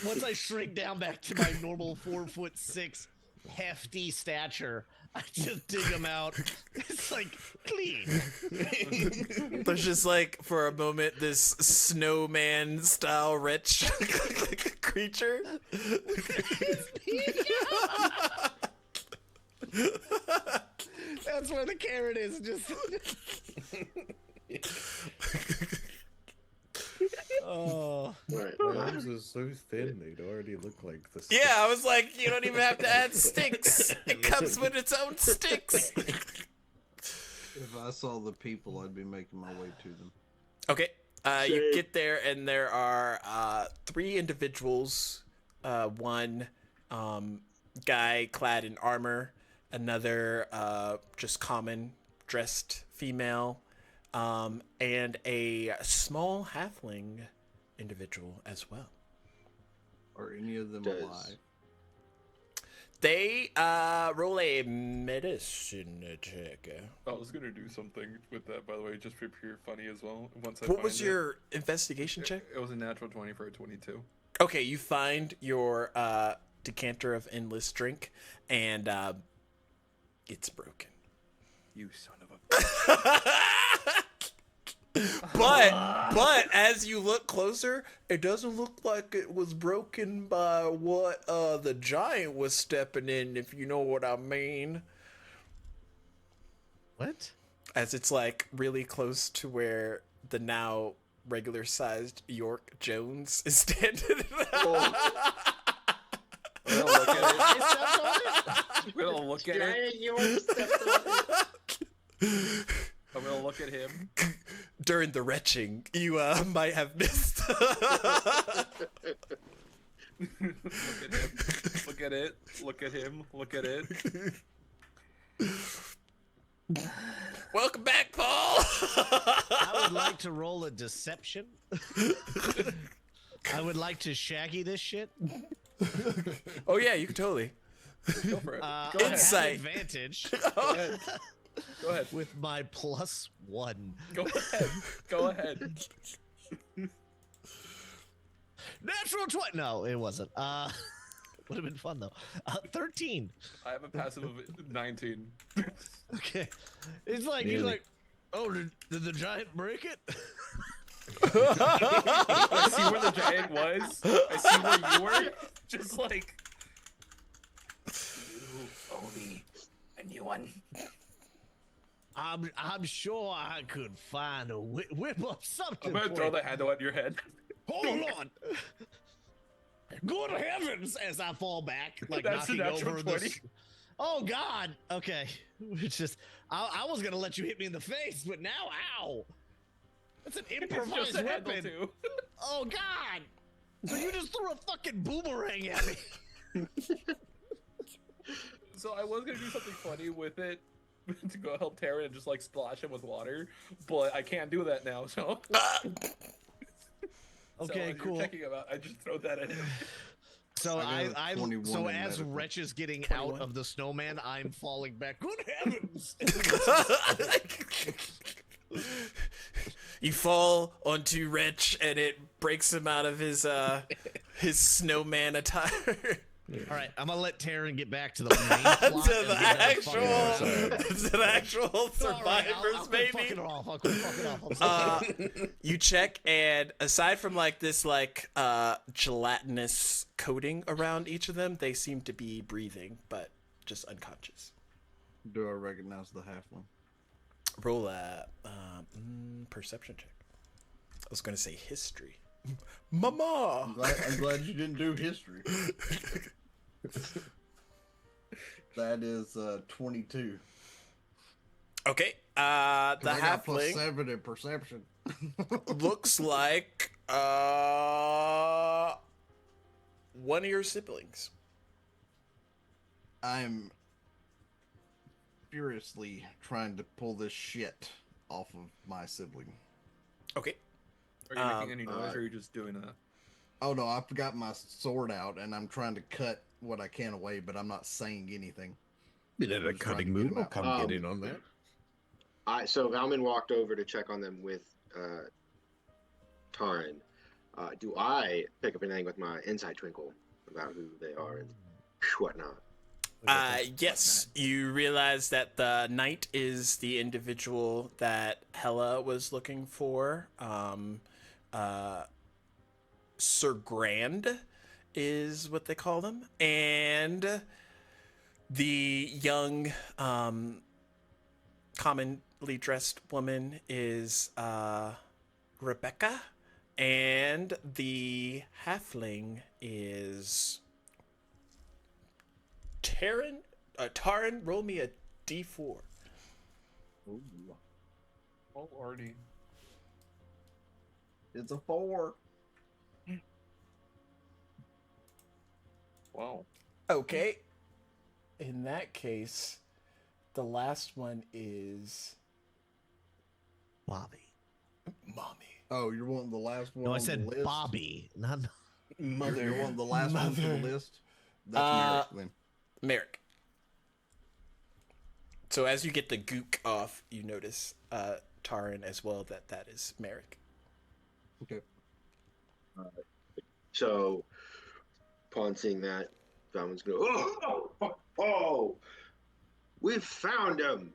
Once I shrink down back to my normal 4'6" hefty stature, I just dig them out. It's like clean. There's just like for a moment this snowman style Rich creature. That's where the carrot is. Just. Oh, Right. My arms are so thin they'd already look like the. Yeah, I was like, you don't even have to add sticks. It comes with its own sticks. If I saw the people, I'd be making my way to them. Okay, you get there and there are 3 individuals. One guy clad in armor, another just common dressed female, and a small halfling individual as well. Are any of them Does- alive? They roll a medicine check. I was gonna do something with that, by the way, just for pure funny as well. Once I What find was it. your investigation check? It was a natural 20 for a 22. Okay, you find your decanter of endless drink, and it's broken. You son of a. But as you look closer, it doesn't look like it was broken by what the giant was stepping in, if you know what I mean. what? As it's like really close to where the now regular sized York Jones is standing. We're gonna look at it. We're gonna look at it. Giant York stepped on it. I'm gonna look at him. During the retching, you might have missed. Look at him. Look at it. Look at him. Look at it. Welcome back, Paul. I would like to roll a deception. I would like to shaggy this shit. Oh yeah, you can totally. Go for it. Go I ahead. have Insight. advantage Go ahead. Go ahead. with my +1. Go ahead. Go ahead. Natural 20. No, it wasn't. Would have been fun though. 13. I have a passive of 19. Okay. It's like he's like, oh, did the giant break it? I see where the giant was. I see where you were. Just like. You owe me a new one. I'm sure I could find a whip up something. I'm gonna for throw you. the handle at your head. Hold on. Good heavens! As I fall back, like That's a knocking natural over 20. the. Oh God. Okay. It's just I was gonna let you hit me in the face, but now, ow! That's an It's improvised just a handle weapon. too. Oh God! So you just threw a fucking boomerang at me. So I was gonna do something funny with it to go help Taryn and just like splash him with water, but I can't do that now. So. Okay, as cool. You're checking him out. I just throw that at him. So I got a 21 so in as medical. Wretch is getting 21. out of the snowman, I'm falling back. Good heavens! You fall onto Wretch, and it breaks him out of his snowman attire. All right, I'm gonna let Taryn get back to the main plot. to and the we gotta actual, fucking- to the actual All right, survivors, I'll quit fucking maybe. off. I'll quit fucking off. I'm sorry. You check, and aside from like this gelatinous coating around each of them, they seem to be breathing, but just unconscious. Do I recognize the halfling? Roll a perception check. I was gonna say history. Mama. I'm glad you didn't do history. That is 22. Okay. The 'Cause I got halfling +7 in perception. looks like one of your siblings. I'm furiously trying to pull this shit off of my sibling. Okay. Are you making any noise, or are you just doing a? Oh no, I've got my sword out and I'm trying to cut what I can away, but I'm not saying anything. Bit of a I'm just trying cutting to get move. him I'll out. come get in on that. So Valmin walked over to check on them with Tarin. Do I pick up anything with my inside twinkle about who they are and whatnot? Yes, you realize that the knight is the individual that Hela was looking for. Sir Grand is what they call them, and the young, commonly dressed woman is Rebecca, and the halfling is Taran. Taran, roll me a d4. Ooh, Oh, already. it's a 4. Wow. Okay. In that case, the last one is Bobby. Mommy. Oh, you're wanting the last one No, I on said the list? Bobby, not. Mother. You're wanting the last one for the Mother. list? That's Merrick, then. Merrick. So as you get the gook off, you notice Taran as well that is Merrick. Okay. So, upon seeing that, Valmin's going, oh, we've found him.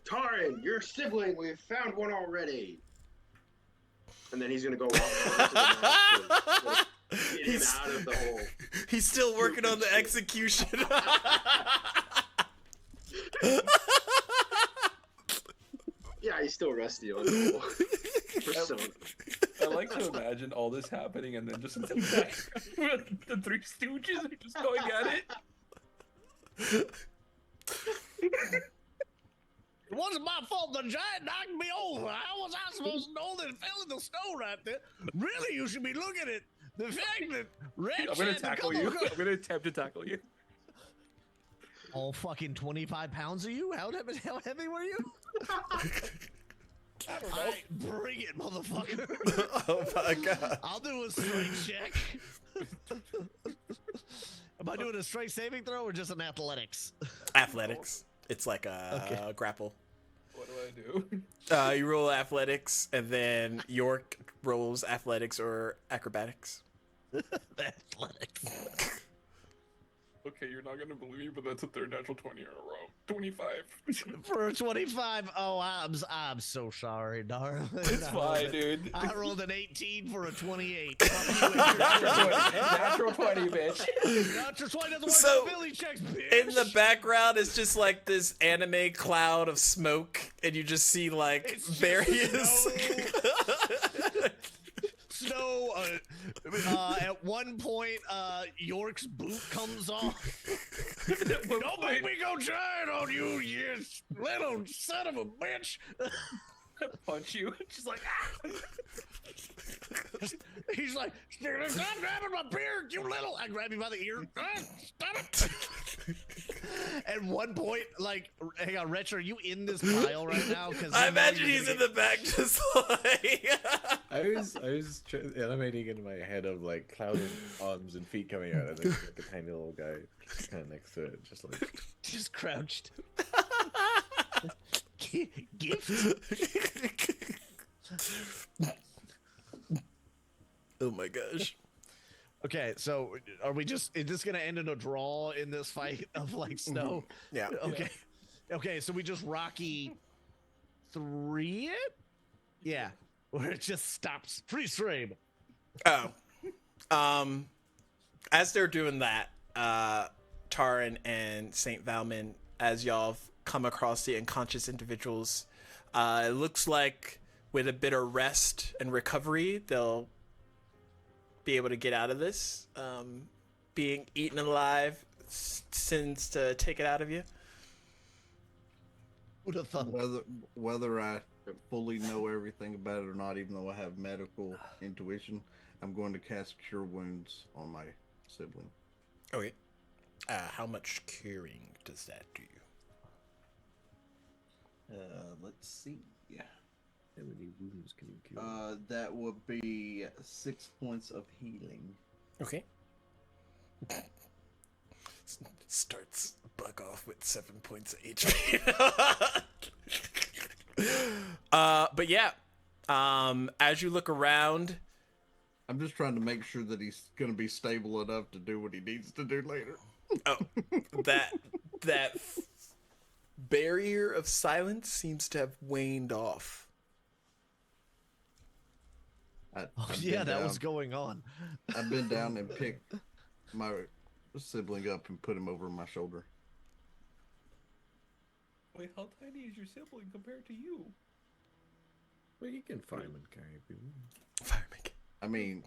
Taran, your sibling, we've found one already. And then he's going to go walk over to the mouth to get him He's- out of the hole. He's still working on the execution. Yeah, he's still rusty on the hole. Persona. I like to imagine all this happening and then just in the background, the Three Stooges are just going at it. It wasn't my fault. The giant knocked me over. How was I supposed to know that it fell in the snow right there? Really, you should be looking at the fact that Red I'm gonna had to tackle come you. over- I'm gonna attempt to tackle you. All fucking 25 pounds of you? How heavy were you? I don't know. I bring it, motherfucker. Oh my god. I'll do a strength check. Am I doing a strength saving throw or just an athletics? Athletics. It's like a grapple. What do I do? You roll athletics, and then York rolls athletics or acrobatics. Athletics. Okay, you're not gonna believe me, but that's a third natural 20 in a row. 25. For a 25. Oh, I'm so sorry, darling. It's fine, dude. I rolled an 18 for a 28. Natural 20, bitch. Natural 20 doesn't work So, on Billy checks, bitch. In the background is just like this anime cloud of smoke, and you just see like It's just various. Snow. At one point, York's boot comes off. Don't make me go giant on you, you little son of a bitch. Punch you. She's like, ah. He's like, stop grabbing my beard, you little. I grab you by the ear. Stop it. At one point, like, hang on, Retch, are you in this pile right now? Because I imagine he's in the back, just like. I was animating in my head of like cloud of arms and feet coming out, and then like a tiny little guy kind of next to it, just like. Just crouched. Gift. Oh my gosh. Okay, so are we just? Is this gonna end in a draw in this fight of like snow? Yeah. Okay. Okay, so we just Rocky 3 it? Yeah. Where it just stops. Free stream. Oh. As they're doing that, Taran and Saint Valmin, as y'all come across the unconscious individuals, it looks like with a bit of rest and recovery, they'll be able to get out of this. Being eaten alive sins to take it out of you. Who'd have thought? Whether I fully know everything about it or not, even though I have medical intuition, I'm going to cast Cure Wounds on my sibling. Okay. How much curing does that do you? Let's see. How many wounds can you cure? That would be 6 points of healing. Okay. Starts bug off with 7 points of HP. But yeah, as you look around, I'm just trying to make sure that he's going to be stable enough to do what he needs to do later. that barrier of silence seems to have waned off. Yeah, that was going on. I've been down and picked my sibling up and put him over my shoulder. Wait, how tiny is your sibling compared to you? Well, you can fireman carry people. Fireman. I mean,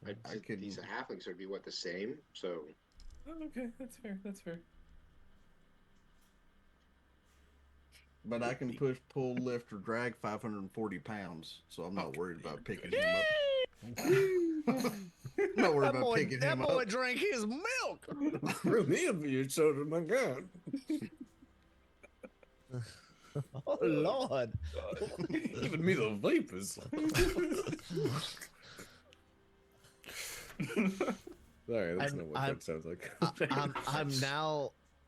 I could. He's a halfling, so it'd be what, the same? So. Oh, okay, that's fair. That's fair. but I can push, pull, lift, or drag 540 pounds, so I'm not worried about picking him up. I'm not worried about picking him up. That boy drank his milk. Threw me over your shoulder, my God. Oh Lord! Giving me the vapors. Sorry, that's not what that sounds like.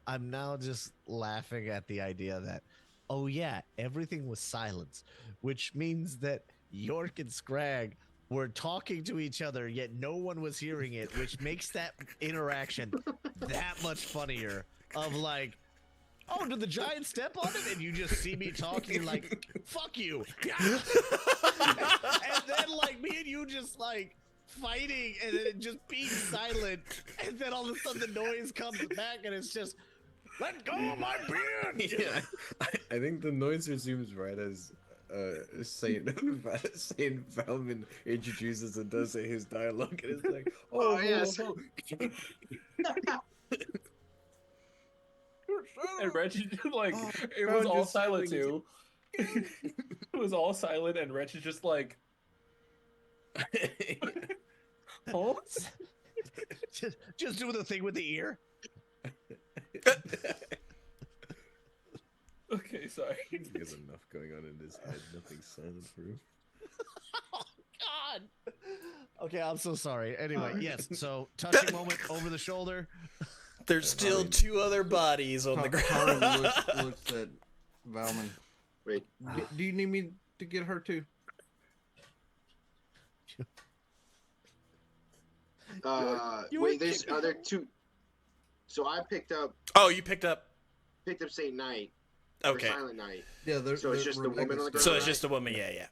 I'm now just laughing at the idea that, oh yeah, everything was silence, which means that York and Scrag were talking to each other, yet no one was hearing it, which makes that interaction that much funnier. Of like, oh, did the giant step on it? And you just see me talking like, fuck you. and then like me and you just like fighting and then just being silent. And then all of a sudden the noise comes back and it's just, let go of my beard. Yeah, I think the noise resumes right as Saint Valmin introduces and does say his dialogue, and it's like, oh yes. And Reggie, like, it was all silent too. It was all silent, and Reggie's just like, oh, just doing the thing with the ear. Okay, sorry. There's enough going on in his head. Nothing silent for him. Oh God. Okay, I'm so sorry. Anyway, yes. So touching moment over the shoulder. There's still two other bodies on the Taryn ground. looks at Valmin. Wait. Do you need me to get her too? Wait, there's other two. So I picked up Oh, you picked up. Saint Night. Okay. Or Silent Night. Yeah, So it's just the woman on the ground. So it's just a woman. Yeah, yeah.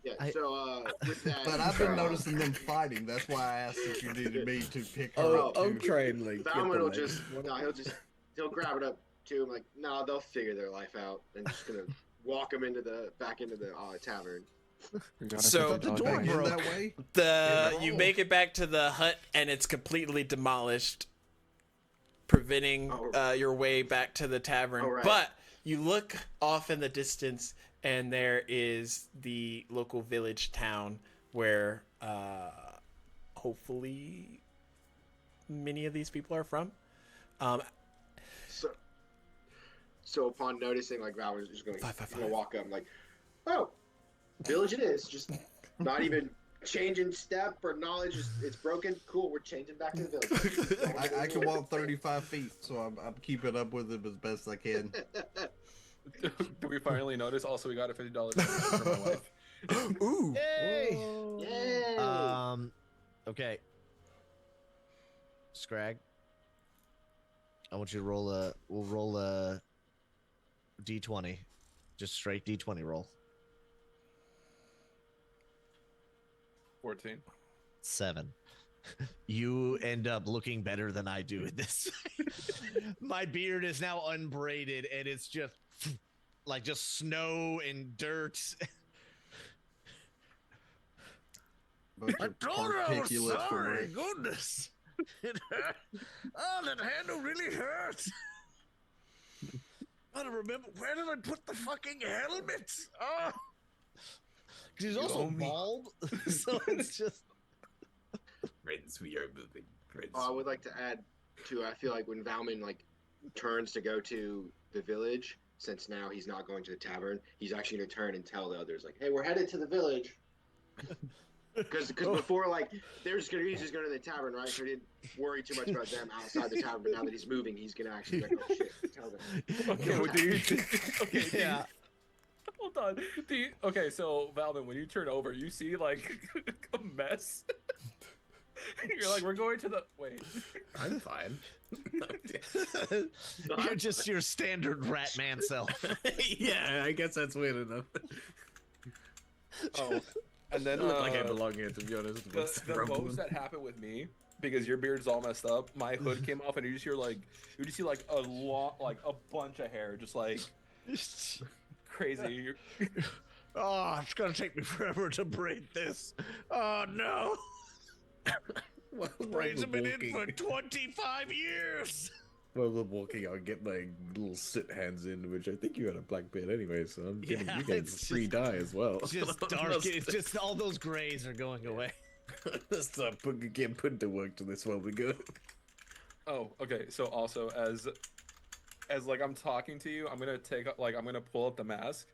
Yeah. So with that. But I've been noticing them fighting. That's why I asked if you needed me to pick her up I'll too. try and like. Valmin will just he'll grab it up too. I'm like, no, they'll figure their life out. And just gonna walk them back into the tavern. So the door Back in broke. that way. you make it back to the hut and it's completely demolished, preventing your way back to the tavern. Oh, right. But you look off in the distance and there is the local village town where hopefully many of these people are from. So upon noticing, like, Val was just going to Five. walk up, I'm like, oh, village it is. Just not even changing step or knowledge. It's broken. Cool, we're changing back to the village. I can walk 35 feet, so I'm keeping up with him as best I can. Do we finally notice? Also, we got a $50 for my wife. Ooh. Yay! Yay! Okay. Scrag. I want you to we'll roll a D20. Just straight D20 roll. 14. 7. You end up looking better than I do in this. My beard is now unbraided and it's just like just snow and dirt. Bunch I of told her I was particulates from sorry. Rick. Goodness. It hurt. Oh, that handle really hurts. I don't remember. Where did I put the fucking helmet? Oh. Because he's also bald. So it's just. Friends, we are moving. Friends. I would like to add too. I feel like when Valmin turns to go to the village, since now he's not going to the tavern, he's actually going to turn and tell the others, like, "Hey, we're headed to the village." Because before, like, he's just going to the tavern, right? So he didn't worry too much about them outside the tavern. But now that he's moving, he's going to actually be like, "Oh shit, tell them." Okay, well, do you okay, Yeah. Hold on. Okay, so Valvin, when you turn over, you see like a mess. You're like, we're going to the wait. I'm fine. You're just your standard rat man self. Yeah, I guess that's weird enough. Oh, and then I look like I belong here, to be honest. the most that happened with me, because your beard's all messed up, my hood came off, and you just see like a bunch of hair, just like crazy. Oh, it's gonna take me forever to braid this. Oh no. Braids have been in for 25 years. While we're walking, I'll get my little sit hands in, which I think you got a black beard anyway, so I'm getting you getting it's free dye as well. Just dark. It's just all those grays are going away. Let's start getting put to work to this while we go. Oh, okay. So also as like I'm talking to you, I'm gonna pull up the mask,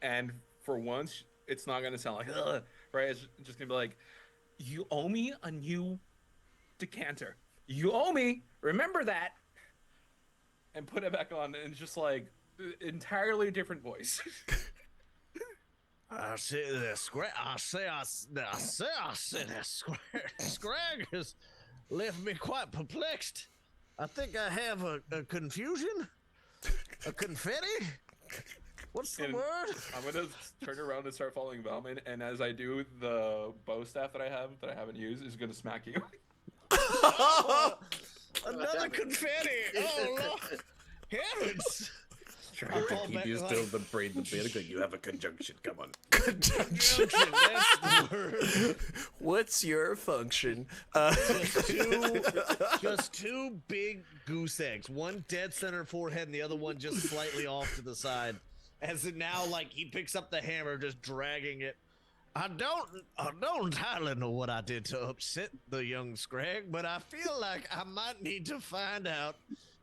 and for once it's not gonna sound like ugh, right. It's just gonna be like, you owe me a new decanter. You owe me. Remember that. And put it back on, and it's just like entirely different voice. I see the Scrag. I say that Scrag has left me quite perplexed. I think I have a confusion, a confetti. What's the And word? I'm gonna turn around and start following Valmin, and as I do, the bow staff that I haven't used is gonna smack you. Another confetti. Oh Lord, heavens! Trying to fall keep back you on. still the braid the beard. You have a conjunction. Come on. Conjunction, that's the word. What's your function? Just two big goose eggs, one dead center forehead, and the other one just slightly off to the side. As it now, like he picks up the hammer, just dragging it. I don't entirely know what I did to upset the young Scrag, but I feel like I might need to find out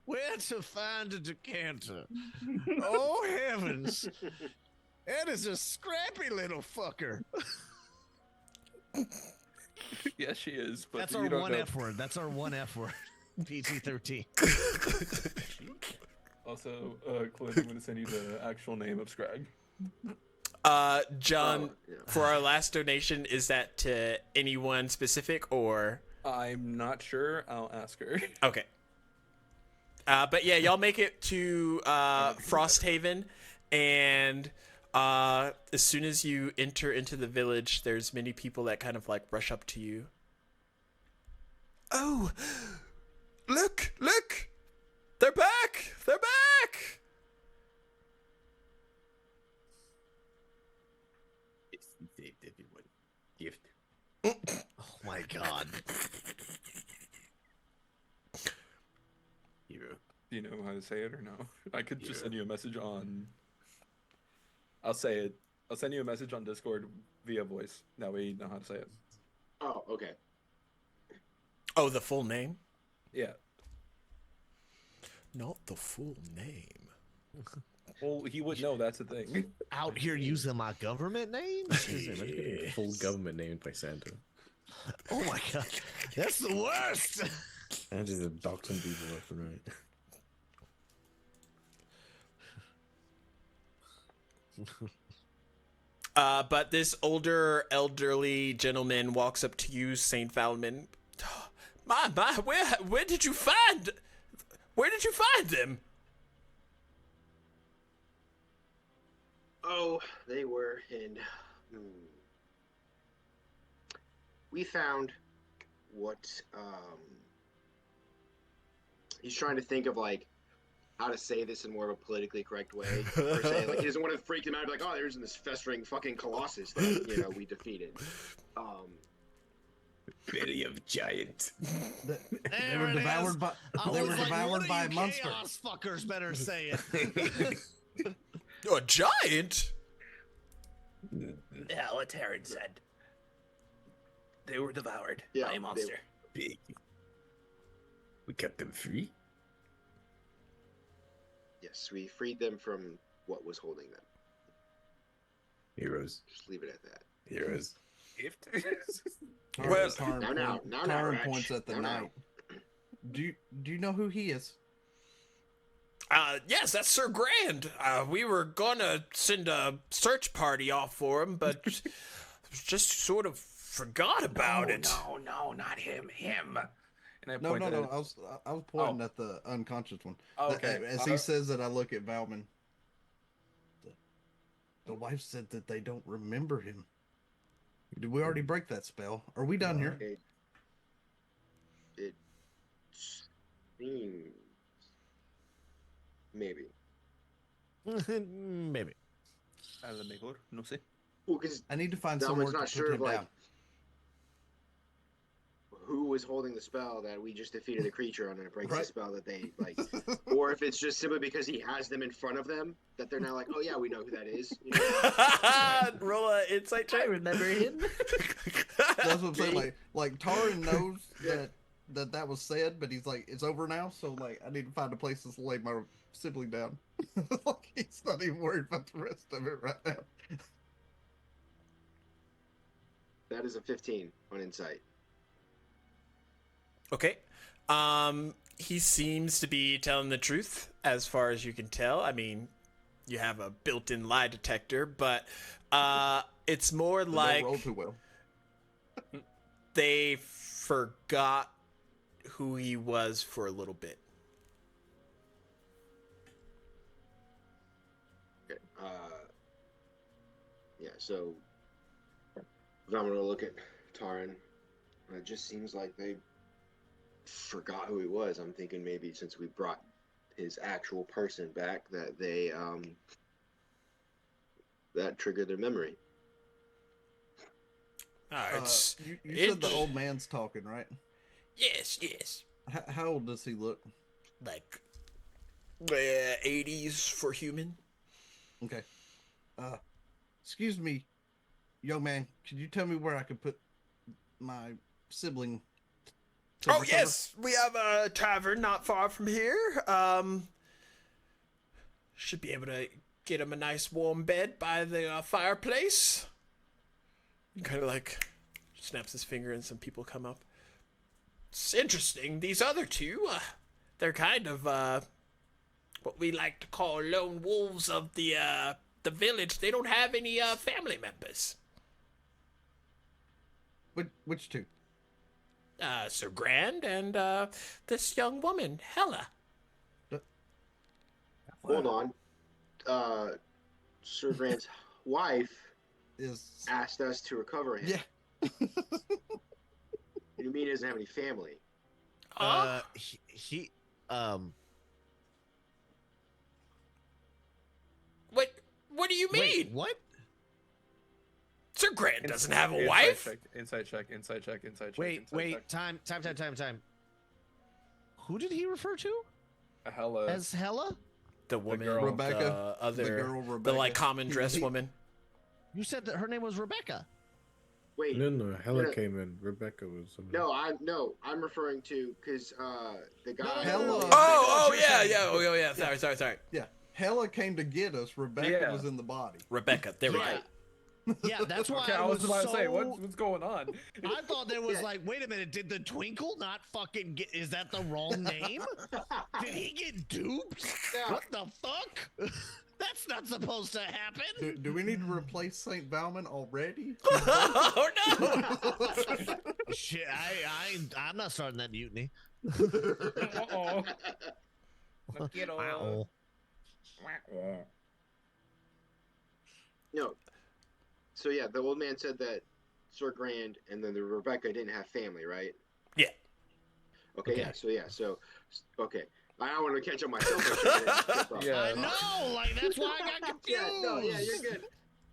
Where to find a decanter? Oh, heavens. That is a scrappy little fucker. Yes, she is. But That's you our don't one know. F word. That's our one F word. PG-13. Also, Clint, I'm going to send you the actual name of Scrag. John, Oh, yeah. for our last donation, is that to anyone specific or? I'm not sure. I'll ask her. Okay. But yeah, y'all make it to Frosthaven, and as soon as you enter into the village, there's many people that kind of like rush up to you. Oh, look! They're back! They're back! Saved everyone. Gift. Oh my god. Hero. Do you know how to say it or no? I could just Yeah. send you a message on. I'll say it. I'll send you a message on Discord via voice. That way you know how to say it. Oh, okay. Oh, the full name? Yeah. Not the full name. Well, he would know. That's the thing. Out here using my government name? Imagine getting full government named by Santa. Oh my god. That's the worst. And just adopting people left and right. But this older, elderly gentleman walks up to you, Saint Valmin. My, where did you find them? Oh, they were in. We found what. He's trying to think of like how to say this in more of a politically correct way. Per se. Like he doesn't want to freak them out. Like, oh, there's this festering fucking colossus that we defeated. Belly of giant. They were devoured by. They were devoured by a monster. Chaos fuckers better say it. A giant? Yeah, what Taryn said. They were devoured Yeah, by they- a monster. Big. We kept them free. Yes, we freed them from what was holding them. Heroes. Just leave it at that. Heroes. Gift. Well, now, Ratch. Points at the Now. knight. Do you know who he is? Yes, that's Sir Grand. We were gonna send a search party off for him, but just sort of forgot about it. No, not him. Him. And I No. pointed at- I was pointing at the unconscious one. Oh, okay. As he says that, I look at Valmin. The wife said that they don't remember him. Did we already break that spell? Are we done here? It seems maybe. Maybe. A lo mejor, no sé. Well, because I need to find Valmin's somewhere to not put sure him of like down. who was holding the spell that we just defeated a creature on and it breaks Right. the spell that they like, or if it's just simply because he has them in front of them that they're now like, oh yeah, we know who that is. You know? Roll a insight check. I remember him. That's what I'm saying. Me? Like Taran knows Yeah. that was said, but he's like, it's over now. So like, I need to find a place to lay my sibling down. Like he's not even worried about the rest of it right now. That is a 15 on insight. Okay. He seems to be telling the truth as far as you can tell. I mean, you have a built-in lie detector, but it's more They like don't roll too well. they forgot who he was for a little bit. Okay. Yeah. So if I'm gonna look at Taran, it just seems like they forgot who he was. I'm thinking maybe since we brought his actual person back, that they that triggered their memory. It's You said the old man's talking, right? yes. How old does he look? Like 80s for human. Okay. Excuse me, young man. Could you tell me where I could put my sibling Oh yes, we have a tavern not far from here. Should be able to get him a nice warm bed by the fireplace. Kind of like snaps his finger and some people come up. It's interesting. These other two, they're kind of what we like to call lone wolves of the village. They don't have any family members. Which two? Sir Grand and this young woman, Hella. Hold on. Sir Grant's wife Is asked us to recover him. yeah. You mean he doesn't have any family? He What do you mean? wait, what? Sir Grant doesn't have a Inside wife? check, inside check, inside check, inside check. Wait, inside wait, check. time. Who did he refer to Hella. as Hella? The woman, girl. Rebecca. the other, The girl, the Rebecca. like common dress He- woman. You said that her name was Rebecca. Wait. No, Hella Yeah. came in. Rebecca was. No, I'm referring to because the guy. Hella- Oh, you're yeah, saying. yeah, oh, yeah. Sorry. Yeah. Hella came to get us. Rebecca Yeah. was in the body. Rebecca, there we go. Right. Yeah, that's why Okay, I I was about to say, so- what's going on? I thought there was Yeah. like, wait a minute, did the Twinkle not fucking get? Is that the wrong name? Did he get duped? Yeah. What the fuck? That's not supposed to happen. Do we need to replace Saint Valmin already? Oh no! Shit, I'm not starting that mutiny. Uh-oh. Get Wow. No. So yeah, the old man said that Sir Grand and then the Rebecca didn't have family, right? Yeah. Okay. Okay. So okay. I don't want to catch up myself. for a second. Yeah. I know, like that's why I got confused. Yeah, no, yeah, you're good.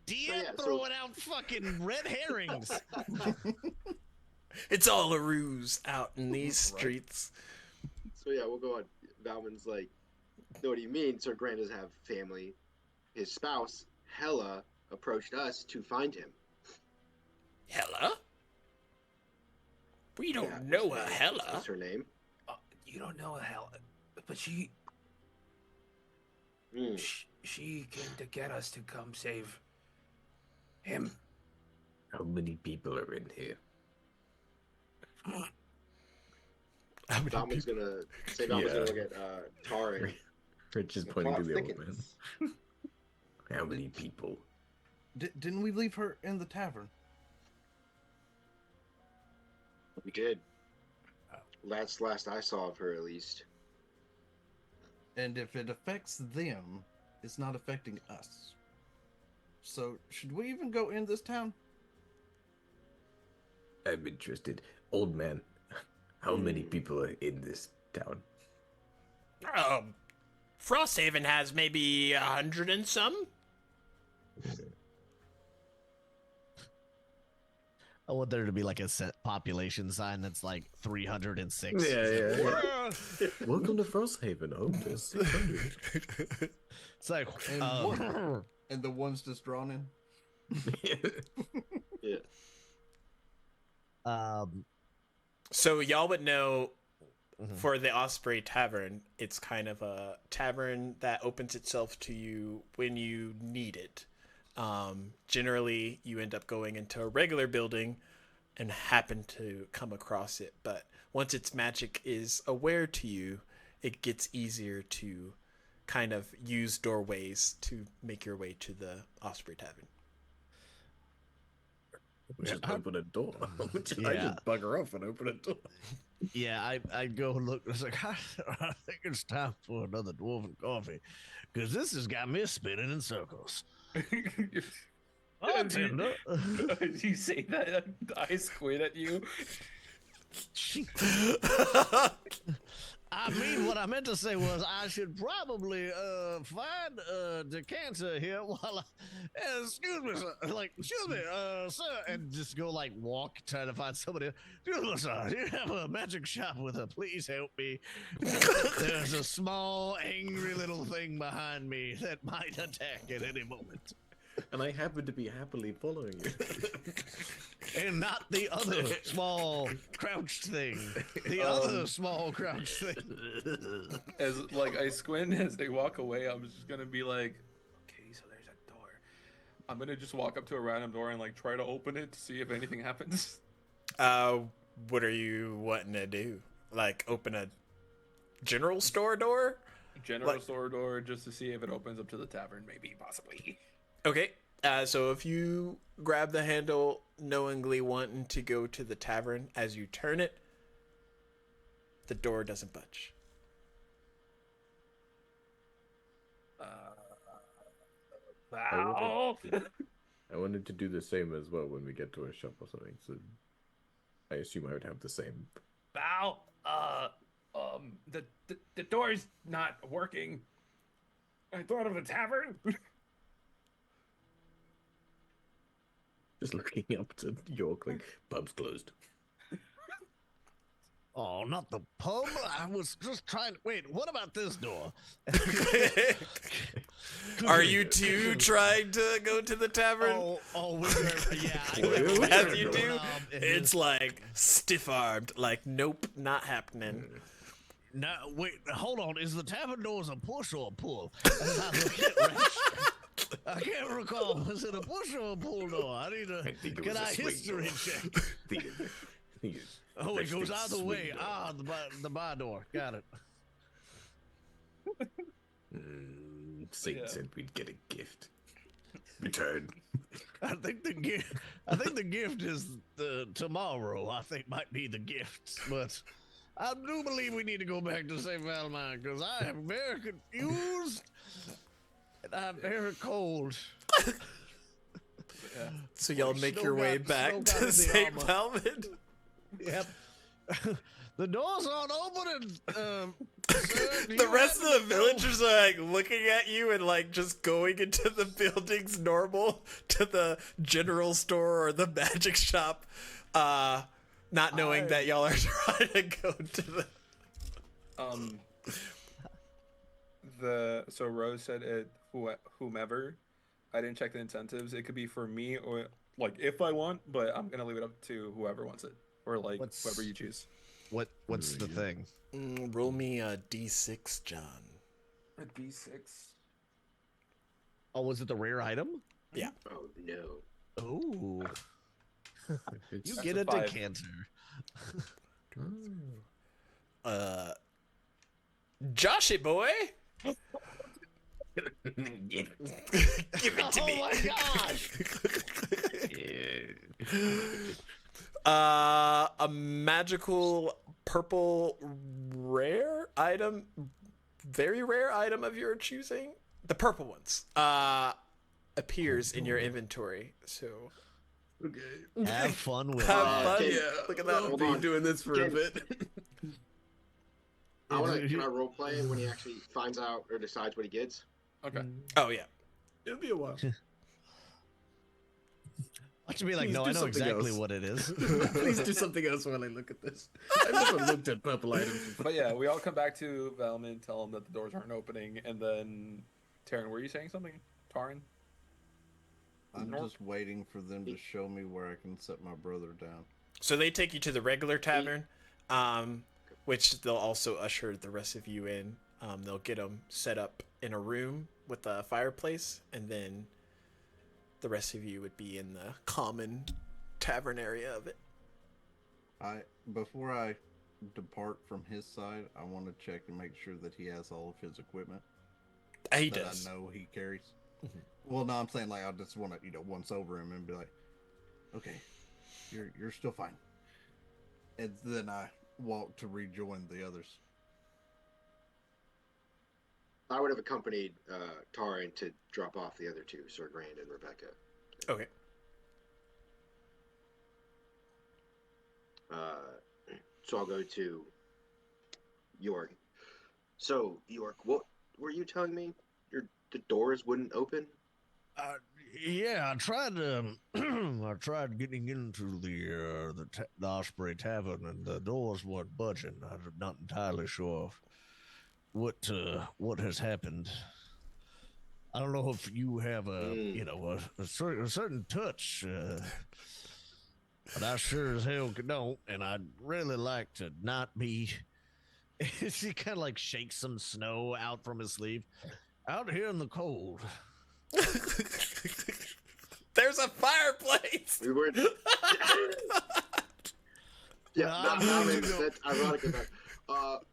DM So, yeah, so- throwing out fucking red herrings. It's all a ruse out in these streets. So yeah, we'll go on. Valman's like, no, what do you mean? Sir Grand doesn't have family. His spouse, Hella, approached us to find him. Hella? We don't Yeah, know what's a her name? Hella. What's her name? You don't know hell, but she Hmm. she came to get us to come save him. How many people are in here? How many Valman's people- gonna say Valman's Yeah. gonna look at Tarin. Rich is The pointing to plot the old man. thickens. How many people? Didn't we leave her in the tavern? We did. Last I saw of her, at least. And if it affects them, it's not affecting us. So, should we even go in this town? I'm interested. Old man, how many people are in this town? Frosthaven has maybe 100 and some. I want there to be like a set population sign that's like 306. Yeah. Welcome to Frosthaven, home to 600. It's like, And what? And the ones just drawn in? Yeah. So y'all would know Mhm. for the Osprey Tavern, it's kind of a tavern that opens itself to you when you need it. Generally, you end up going into a regular building and happen to come across it. But once its magic is aware to you, it gets easier to kind of use doorways to make your way to the Osprey Tavern. Just open a door. I Yeah. just bugger off and open a door. Yeah, I go look. It's like, I think it's time for another dwarven coffee, because this has got me spinning in circles. Bartender. You say that, I squint at you. I mean, what I meant to say was I should probably find a decanter here while excuse me, sir. Like, excuse me, sir, and just go like walk, trying to find somebody. Excuse me, sir, do you have a magic shop with a please help me? There's a small, angry little thing behind me that might attack at any moment. And I happen to be happily following you. And not the other small crouched thing. The other small crouched thing. As like I squint as they walk away, I'm just gonna be like, okay, so there's a door. I'm gonna just walk up to a random door and like try to open it to see if anything happens. What are you wanting to do? Like open a general store door? General store door just to see if it opens up to the tavern, maybe, possibly. Okay. So if you grab the handle, knowingly wanting to go to the tavern, as you turn it, the door doesn't budge. Wow. I wanted to do the same as well when we get to a shop or something, so I assume I would have the same. Bow. The door's not working. I thought of a tavern. Just looking up to York, like, pub's closed. Oh, not the pub. I was just trying. Wait, what about this door? Are you two trying to go to the tavern? Yeah. As you do, it's like stiff-armed, like, nope, not happening. No, wait, hold on. Is the tavern doors a push or a pull? As I look at Rex, I can't recall. Was it a push or a pull door? I need to. Can I history check? Oh, it goes either way. Door. Ah, the bar door. Got it. Satan said we'd get a gift. Return. I think the gift is the tomorrow. I think might be the gift, but I do believe we need to go back to St. Valmin because I am very confused and I'm very cold. So y'all make your way back to St. Valmin? Yep. The doors aren't opening. The rest of the villagers are like looking at you and like just going into the buildings normal to the general store or the magic shop, not knowing that y'all are trying to go to the. So Rose said it. Whomever. I didn't check the incentives. It could be for me or like if I want, but I'm gonna leave it up to whoever wants it or like whoever you choose. What's the thing? Roll me a d6, John. A D6. Oh, was it the rare item? Yeah. Oh no. Oh. You That's get a a 5. decanter. Joshy boy. Give it to me. Oh my gosh! A magical purple rare item, very rare item of your choosing. The purple ones appears in your inventory. So Okay. Have fun with have that. fun. okay. Look at I'll that. be doing this for a bit. Can I role play when he actually finds out or decides what he gets? Okay. Oh yeah. It'll be a while. I should be like, Please no, do I know something exactly else. what it is. Please do something else while I look at this. I've never looked at purple items before. But yeah, we all come back to Valmin, tell him that the doors aren't opening, and then Taryn, were you saying something? Tarin? I'm North? just waiting for them to show me where I can set my brother down. So they take you to the regular tavern, which they'll also usher the rest of you in. They'll get them set up in a room with a fireplace, and then the rest of you would be in the common tavern area of it. Before I depart from his side, I want to check and make sure that he has all of his equipment. He that does. I know he carries. Well, no, I'm saying like I just want to once over him and be like, okay, you're still fine. And then I walk to rejoin the others. I would have accompanied Tarin to drop off the other two, Sir Grand and Rebecca. Okay. So I'll go to York. So York, what were you telling me? The doors wouldn't open? Yeah, I tried I tried getting into the Osprey Tavern, and the doors weren't budging. I'm not entirely sure what has happened. I don't know if you have a Mm. you know a certain touch, but I sure as hell don't, and I'd really like to not be. He kind of like shakes some snow out from his sleeve. Out here in the cold. There's a fireplace. We were. Yeah, Well, that's ironic enough.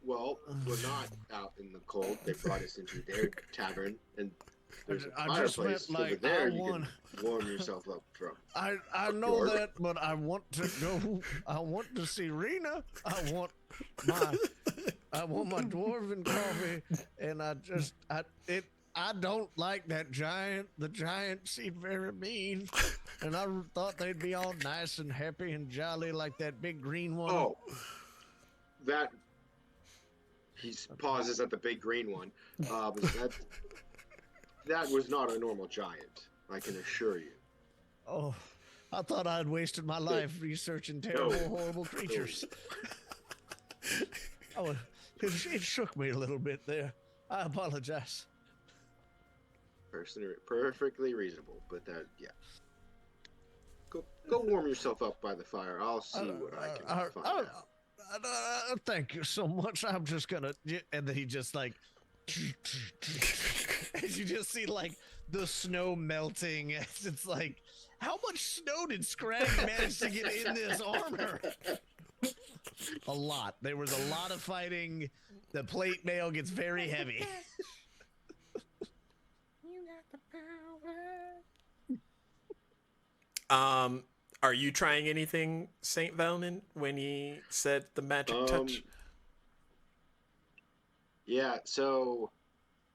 Well, we're not out in the cold. They brought us into their tavern, and there's a I just fireplace meant, over like, there. I You want- can warm yourself up from. I know York. that, but I want to go. I want to see Rena. I want my dwarven coffee, and I don't like that giant. The giant seemed very mean, and I thought they'd be all nice and happy and jolly like that big green one. Oh, that. He pauses at the big green one. That was not a normal giant. I can assure you. Oh, I thought I'd wasted my life researching terrible, horrible creatures. It shook me a little bit there. I apologize. Perfectly reasonable, but that, yeah. Go warm yourself up by the fire. I'll see what I can find out. Thank you so much. I'm just gonna, and then he just like, and you just see like the snow melting. It's like, how much snow did Scrag manage to get in this armor? A lot. There was a lot of fighting. The plate mail gets very heavy. Are you trying anything, Saint Valmin, when he said the magic touch? Yeah, so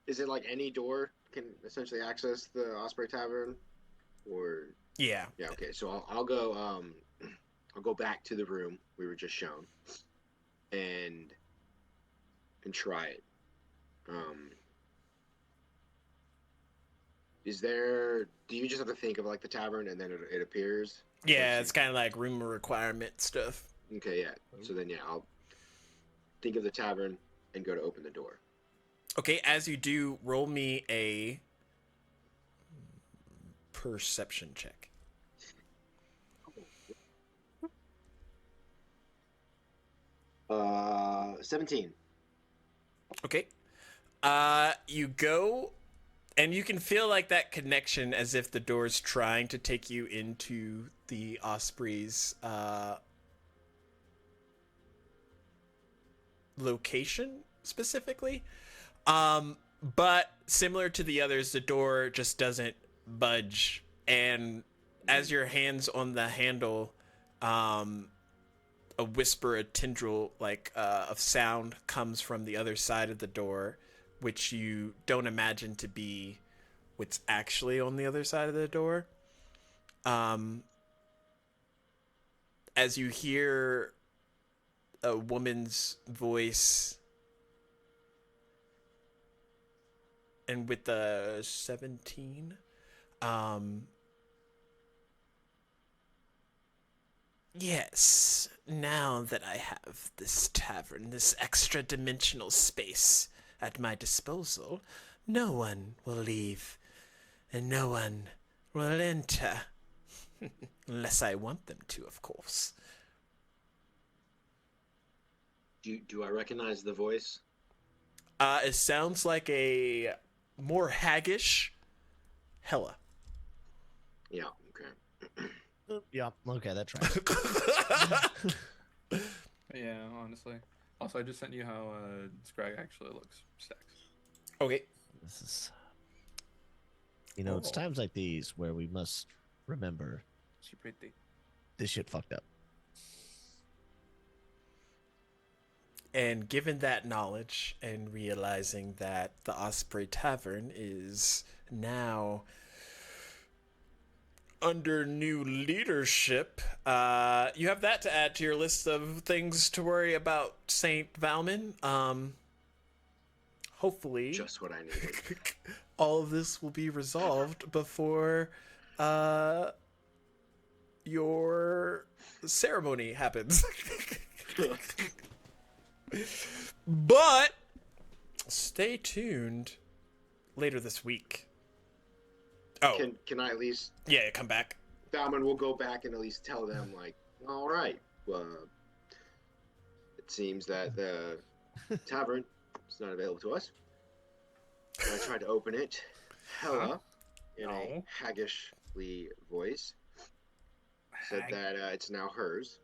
is it like any door can essentially access the Osprey Tavern? Or Yeah. yeah, okay. So I'll go back to the room we were just shown and try it. Do you just have to think of like the tavern and then it appears? Yeah, it's kind of like room requirement stuff. Okay, yeah. So then, yeah, I'll think of the tavern and go to open the door. Okay, as you do, roll me a perception check. Uh, 17. Okay. You go, and you can feel like that connection as if the door's trying to take you into the Osprey's location specifically. But similar to the others, the door just doesn't budge. And as your hand's on the handle, a whisper, a tendril of sound comes from the other side of the door, which you don't imagine to be what's actually on the other side of the door. As you hear a woman's voice, and with the 17, yes, now that I have this tavern, this extra dimensional space at my disposal, no one will leave, and no one will enter. Unless I want them to, of course. Do I recognize the voice? It sounds like a more haggish Hella. Yeah, okay. Yeah, okay, that's right. Yeah, honestly. Also, I just sent you how Scrag actually looks. Stacks. Okay. This is, it's times like these where we must remember She pretty. this shit fucked up. And given that knowledge and realizing that the Osprey Tavern is now under new leadership, you have that to add to your list of things to worry about, Saint Valmin. Hopefully, Just what I needed. all of this will be resolved before your ceremony happens. But stay tuned later this week Oh. Can I at least? Yeah, come back. Valmin will go back and at least tell them, like, all right, it seems that the tavern is not available to us. When I tried to open it, Hella, in a haggishly voice, said that it's now hers,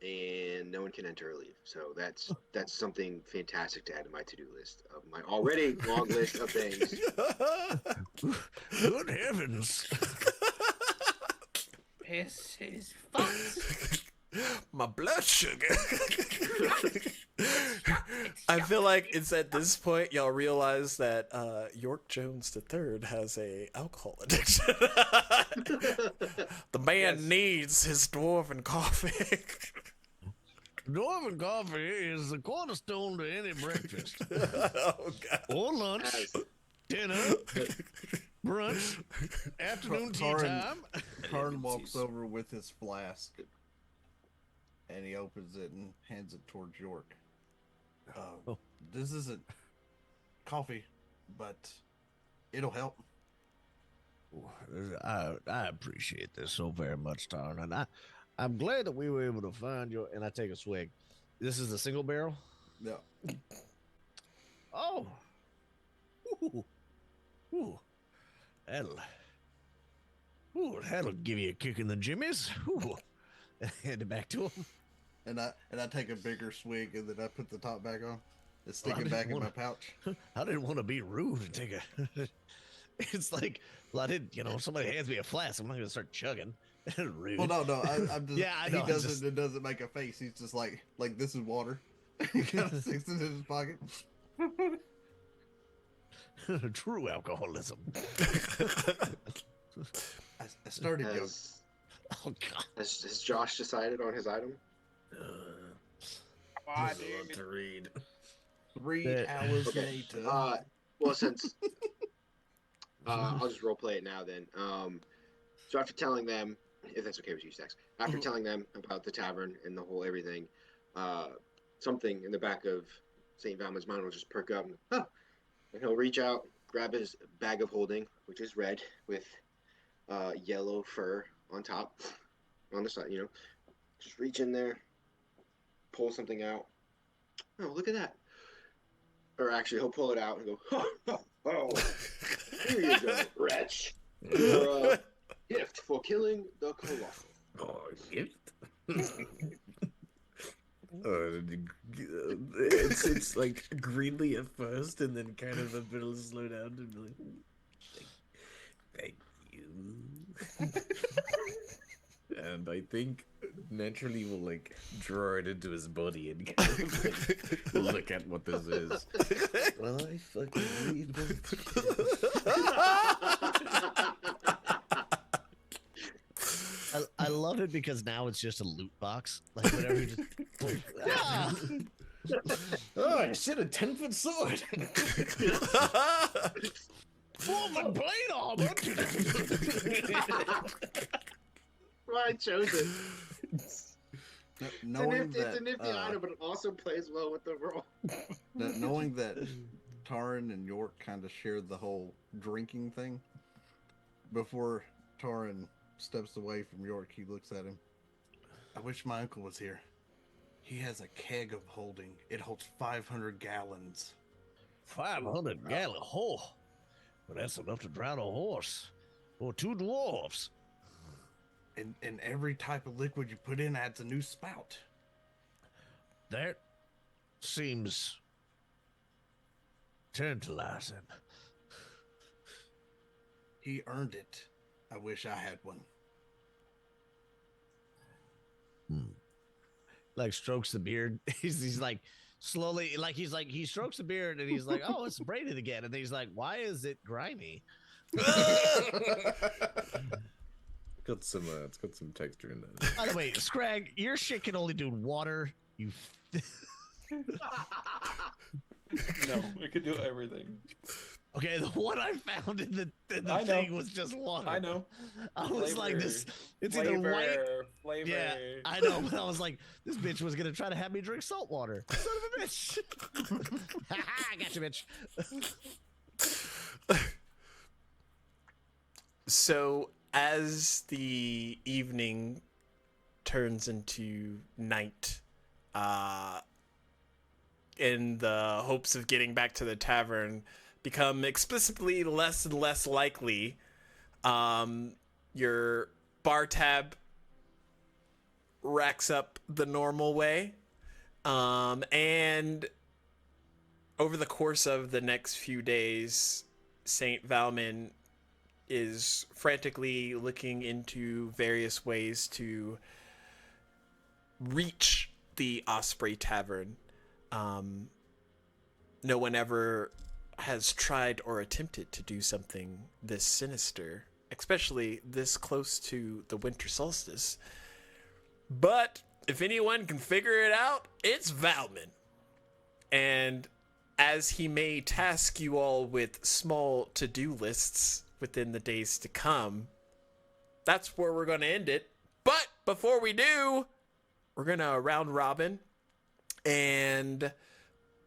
and no one can enter or leave. So that's something fantastic to add to my to-do list of my already long list of things. Good heavens. This is fucked. My blood sugar. I feel like it's at this point y'all realize that York Jones III has a alcohol addiction. The man needs his dwarven coffee. Dwarven coffee is the cornerstone to any breakfast. Oh, God. Or lunch, dinner, brunch, afternoon tea time. Tarn walks over with his flask, and he opens it and hands it towards York. This isn't coffee, but it'll help. I appreciate this so very much, Tarn, and I'm glad that we were able to find your. And I take a swig. This is a single barrel. No. Oh. Ooh. That'll give you a kick in the jimmies. Ooh. Hand it back to him. And I take a bigger swig, and then I put the top back on. And stick it back in my pouch. I didn't want to be rude and take a. It's like, well, I didn't. If somebody hands me a flask, I'm not gonna start chugging. Rude. Well, no. I'm just. Yeah, I know. It doesn't make a face. He's just like this is water. He kind of sticks it in his pocket. True alcoholism. I started joking. Oh God. Has Josh decided on his item? To read. 3 hours later. Well, since I'll just roleplay it now then. So after telling them, if that's okay with you, Stax, after telling them about the tavern and the whole everything, something in the back of St. Valmin's mind will just perk up, and he'll reach out, grab his bag of holding, which is red with yellow fur on top, on the side, just reach in there, pull something out. Oh, look at that. Or actually, he'll pull it out and go, oh, here you go, wretch. Your gift for killing the Colossal. Oh, gift? It's like greenly at first, and then kind of a bit of slow down and be like, thank you. And I think naturally we'll like draw it into his body and kind of, like, look at what this is. Well, I fucking read I love it because now it's just a loot box. Like whatever. Oh, I should have 10-foot sword. 4-foot blade armor. Well, I chose it. It's a nifty item, but it also plays well with the role. Knowing that Tarn and York kind of shared the whole drinking thing, before Tarn steps away from York, he looks at him. I wish my uncle was here. He has a keg of holding. It holds 500 gallons. 500 gallon? Oh, well, that's enough to drown a horse or 2 dwarves. And every type of liquid you put in adds a new spout. That seems tantalizing. He earned it. I wish I had one. Like strokes the beard. He's like slowly, like he strokes the beard and he's like, oh, it's braided again. And then he's like, why is it grimy? it's got some texture in that. By the way, Scrag, your shit can only do water. You. No, it could do everything. Okay, the one I found in the I thing was just water. I know. I was like, this. It's flavor, either white. flavor. Yeah, I know, but I was like, this bitch was gonna try to have me drink salt water. Son of a bitch. I got you, bitch. So as the evening turns into night, in the hopes of getting back to the tavern, become explicitly less and less likely. Your bar tab racks up the normal way. And over the course of the next few days, Saint Valmin is frantically looking into various ways to reach the Osprey Tavern. No one ever has tried or attempted to do something this sinister, especially this close to the winter solstice. But if anyone can figure it out, it's Valmin. And as he may task you all with small to-do lists within the days to come, that's where we're going to end it. But before we do, we're going to round robin and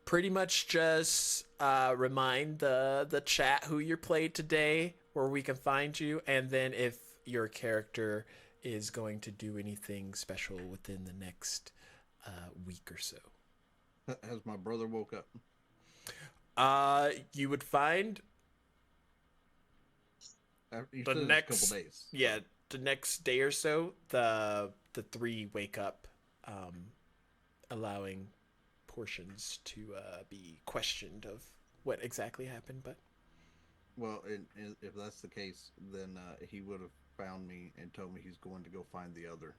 pretty much just remind the chat who you played today, where we can find you, and then if your character is going to do anything special within the next week or so. Has my brother woke up? You would find You the said next it's a couple days. Yeah, the next day or so, the three wake up, allowing portions to be questioned of what exactly happened. But Well, if that's the case, then he would have found me and told me he's going to go find the other,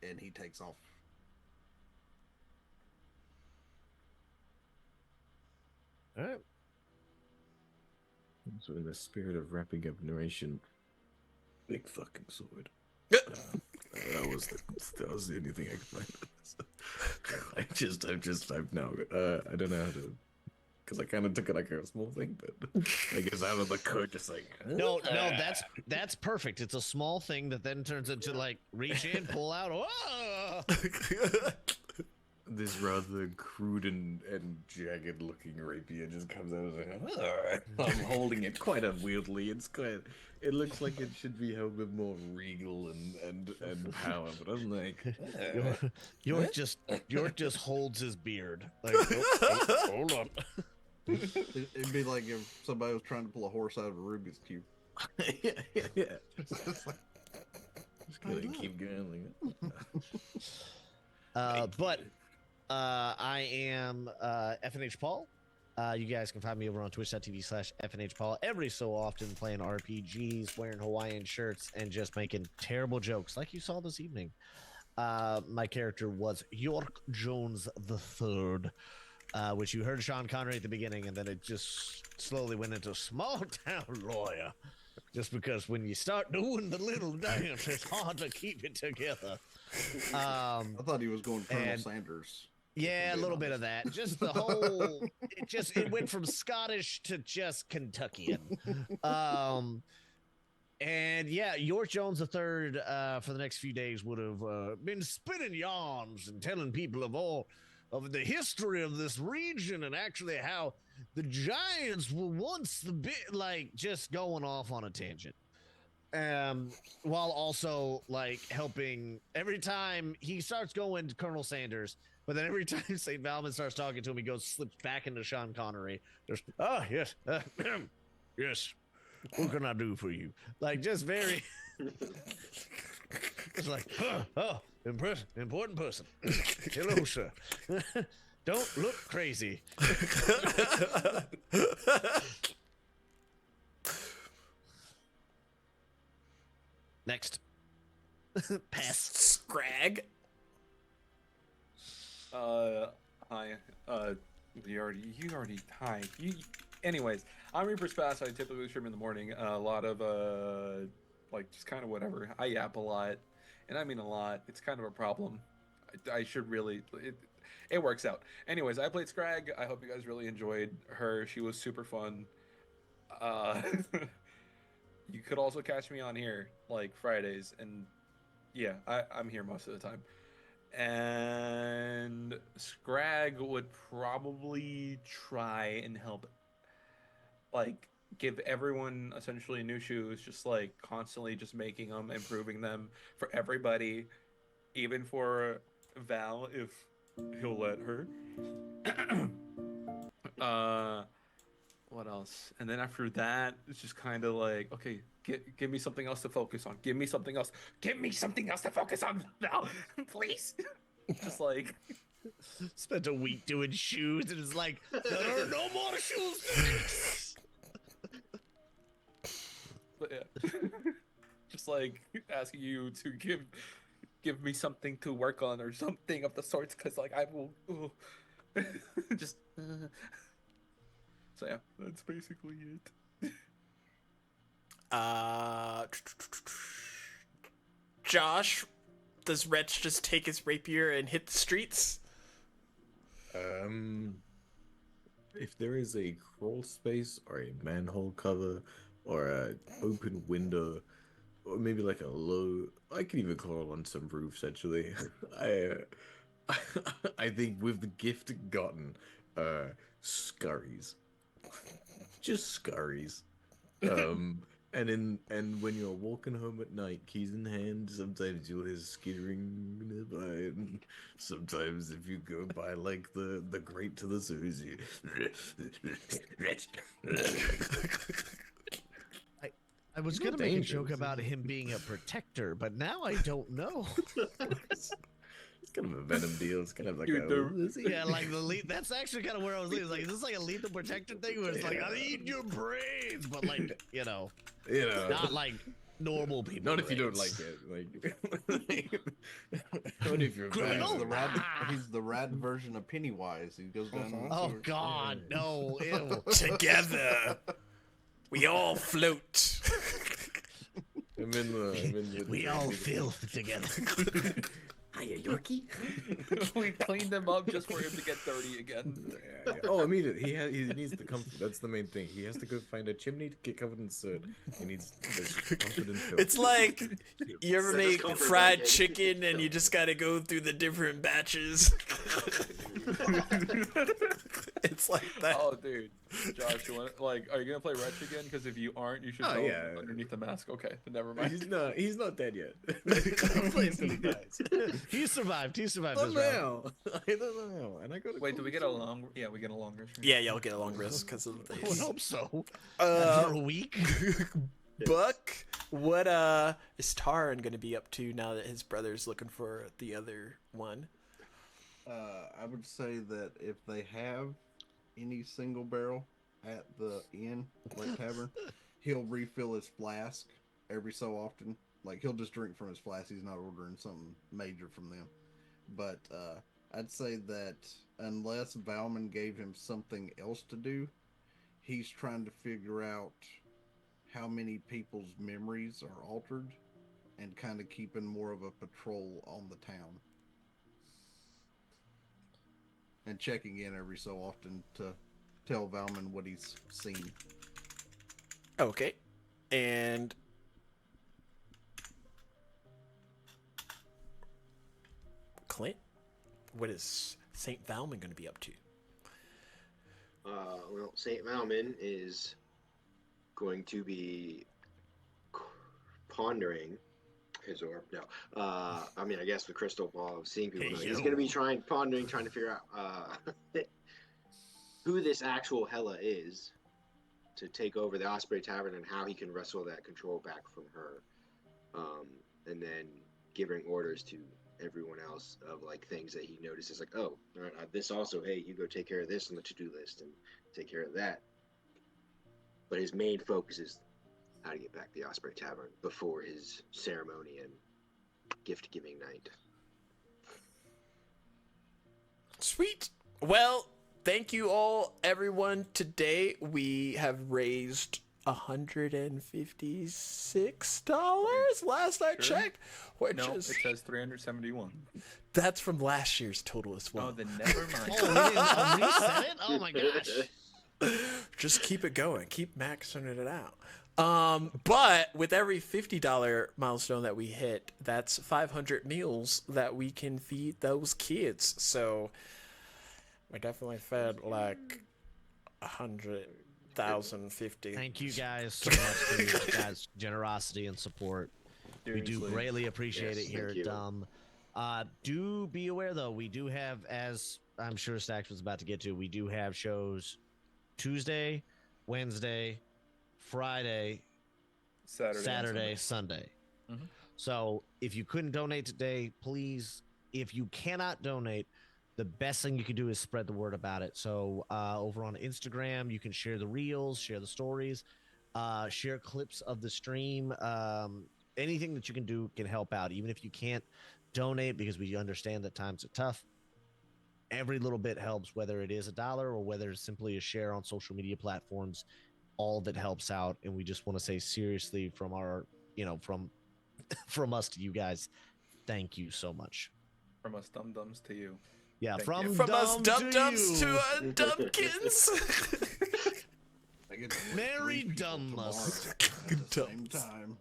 and he takes off. All right. So in the spirit of wrapping up narration, big fucking sword. That was the only thing I could find. I've now, I don't know how to, because I kind of took it like a small thing, but I guess out of the code, just like No, that's perfect. It's a small thing that then turns into like reach in, pull out. Whoa! this rather crude and jagged looking rapier just comes out. Like, I'm holding it quite unwieldily. It looks like it should be held with more regal and power, but I'm like, York just holds his beard. Like, oh, hold on. It'd be like if somebody was trying to pull a horse out of a Rubik's Cube. yeah. Just gonna keep going. But I am FNH Paul. You guys can find me over on twitch.tv/FNH Paul every so often playing RPGs, wearing Hawaiian shirts, and just making terrible jokes like you saw this evening. My character was York Jones III, which you heard Sean Connery at the beginning, and then it just slowly went into small town lawyer. Just because when you start doing the little dance, it's hard to keep it together. I thought he was going Colonel Sanders. Yeah, a little bit of that. Just the whole, it went from Scottish to just Kentuckian. And yeah, York Jones III for the next few days would have been spinning yarns and telling people of the history of this region and actually how the giants were once the bit like just going off on a tangent. While also like helping every time he starts going to Colonel Sanders, but then every time St. Valmin starts talking to him, he slips back into Sean Connery. Just, yes, yes. What can I do for you? Like, just very. It's like, important person. Hello, sir. Don't look crazy. Next. Pass. Scrag. Hi. Hi. Anyways, I'm Reaper's Pass. I typically stream in the morning. A lot of like just kind of whatever. I yap a lot, and I mean a lot. It's kind of a problem. I should really. It works out. Anyways, I played Scrag. I hope you guys really enjoyed her. She was super fun. You could also catch me on here like Fridays, and yeah, I'm here most of the time. And Scrag would probably try and help like give everyone essentially new shoes, just like constantly just making them, improving them for everybody, even for Val if he'll let her. What else? And then after that, it's just kind of like, okay, give me something else to focus on. Give me something else. Give me something else to focus on, Val, please. Just like Spent a week doing shoes, and it's like there are no more shoes. But yeah. Just like asking you to give me something to work on or something of the sorts, because like I will just so yeah, that's basically it. Josh, does Wretch just take his rapier and hit the streets? If there is a crawl space or a manhole cover or an open window or maybe like a low, I can even crawl on some roofs actually. I think with the gift gotten, scurries, just scurries. And when you're walking home at night, keys in hand, sometimes you'll hear skittering nearby, and sometimes if you go by like the grate to the sewers, you. I was gonna make a joke about him being a protector, but now I don't know. It's kind of a Venom deal. It's kind of like Yeah, like the lead. That's actually kind of where I was leading. Like, is this like a lethal protector thing where it's like, I need your brains, but like, not like normal people. Not if you don't like it. Like, not if you're a fan. He's the rad version of Pennywise. He goes down. In the Oh sewers. God, no! Ew. Together, we all float. We all filth together. Hiya, Yorkie. We cleaned them up just for him to get dirty again. Yeah. Oh, I mean, he needs the comfort. That's the main thing. He has to go find a chimney to get covered in soot. He needs the comfort and filth. It's like you ever make fried chicken and you just gotta go through the different batches. It's like that. Oh, dude, Josh, are you gonna play Wretch again? Because if you aren't, you should go underneath the mask. Okay, then never mind. He's not dead yet. He survived. He survived. I This don't round. know. I don't know. And I got. Wait, do we get a long? Yeah, we get a long rest. Yeah, y'all get a long rest because of I would this. hope so. After a week. Buck, what is Taran gonna be up to now that his brother's looking for the other one? I would say that if they have any single barrel at the inn, like tavern, he'll refill his flask every so often. Like, he'll just drink from his flask. He's not ordering something major from them. But I'd say that unless Valmin gave him something else to do, he's trying to figure out how many people's memories are altered and kind of keeping more of a patrol on the town. And checking in every so often to tell Valmin what he's seen. Okay, and Clint, what is Saint Valmin going to be up to? Well, Saint Valmin is going to be pondering his orb. No, I mean, I guess the crystal ball of seeing people. He's going to be trying to figure out who this actual Hela is to take over the Osprey Tavern and how he can wrestle that control back from her, and then giving orders to everyone else of like things that he notices, like, oh, all right, this also, hey, you go take care of this on the to-do list and take care of that. But his main focus is how to get back to the Osprey Tavern before his ceremony and gift-giving night. Sweet. Well, thank you all, everyone. Today we have raised $156 last I checked. Which No, is, it says 371. that's from last year's total as well. Oh, then never mind. Oh, we didn't reset it? Oh my gosh. Just keep it going. Keep maxing it out. But with every $50 milestone that we hit, that's 500 meals that we can feed those kids. So we definitely fed like 100 1,050. Thank you guys so much for your guys' generosity and support. We do Seriously. greatly appreciate Yes, it here thank at you. Dumb. Do be aware, though, we do have, as I'm sure Stacks was about to get to, we do have shows Tuesday, Wednesday, Friday, Saturday, and Sunday. Mhm. So if you couldn't donate today, please, if you cannot donate, the best thing you can do is spread the word about it. So over on Instagram, you can share the reels, share the stories, share clips of the stream. Anything that you can do can help out, even if you can't donate, because we understand that times are tough. Every little bit helps, whether it is $1 or whether it's simply a share on social media platforms. All that helps out, and we just want to say seriously from our, from us to you guys, thank you so much. From us dum-dums to you. Yeah, Thank from you. From us dumb dum-dums you. to dumpkins. I get to watch Merry 3 people Dummas. tomorrow at the same time.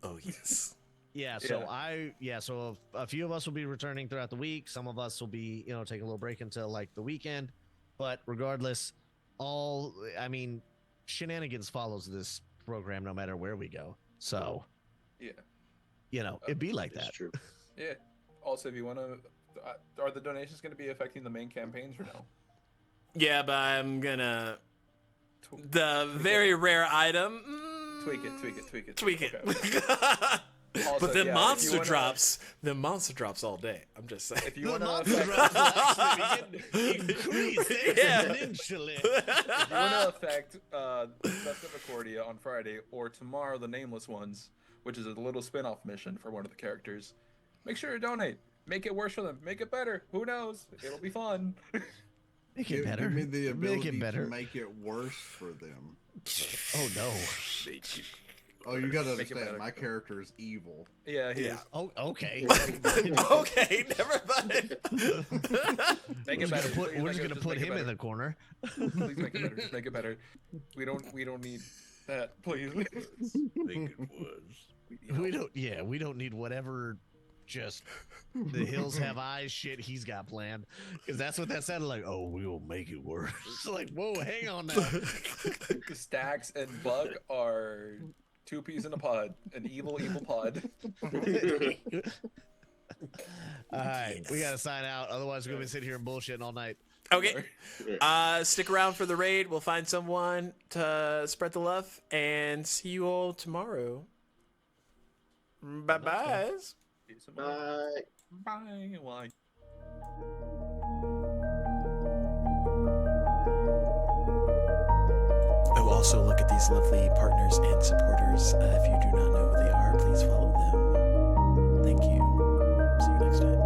Oh, yes. Yeah, so a few of us will be returning throughout the week. Some of us will be, taking a little break until like the weekend. But regardless, Shenanigans follows this program no matter where we go. So, Yeah. it'd be like It's that. true. Yeah. Also, if you want to, are the donations going to be affecting the main campaigns or no? Yeah, but I'm gonna... The very rare item... Tweak it. Tweak it. Okay. Also, But then yeah, if monster you wanna- drops. Then monster drops all day. I'm just saying. If you The want to monster affect, drops will actually be increased Yeah. exponentially. if you want to affect Best of Accordia on Friday or tomorrow, the Nameless Ones, which is a little spin-off mission for one of the characters, make sure to donate. Make it worse for them. Make it better. Who knows? It'll be fun. Make it Give, better. give me the ability Make it better. to make it worse for them. Oh no. Oh, you gotta Make it understand, better. my character is evil. Yeah, he Yeah. is. Oh, okay. Okay, never mind. Make We're it just better. gonna put, Please we're make just it- gonna just put make it him in better. the corner. Please make it better. Just make it better. We don't need that. Please. Think it was. We don't need whatever just the hills have eyes shit he's got planned, because that's what that sounded like. Oh, we will make it worse. Like, whoa, hang on now. Stacks and Buck are two peas in a pod. An evil pod. All right, we gotta sign out, otherwise we're gonna be sitting here and bullshitting all night. Okay. Stick around for the raid. We'll find someone to spread the love, and see you all tomorrow. Bye-bye. Bye. Bye. Why? Oh, also look at these lovely partners and supporters. If you do not know who they are, please follow them. Thank you. See you next time.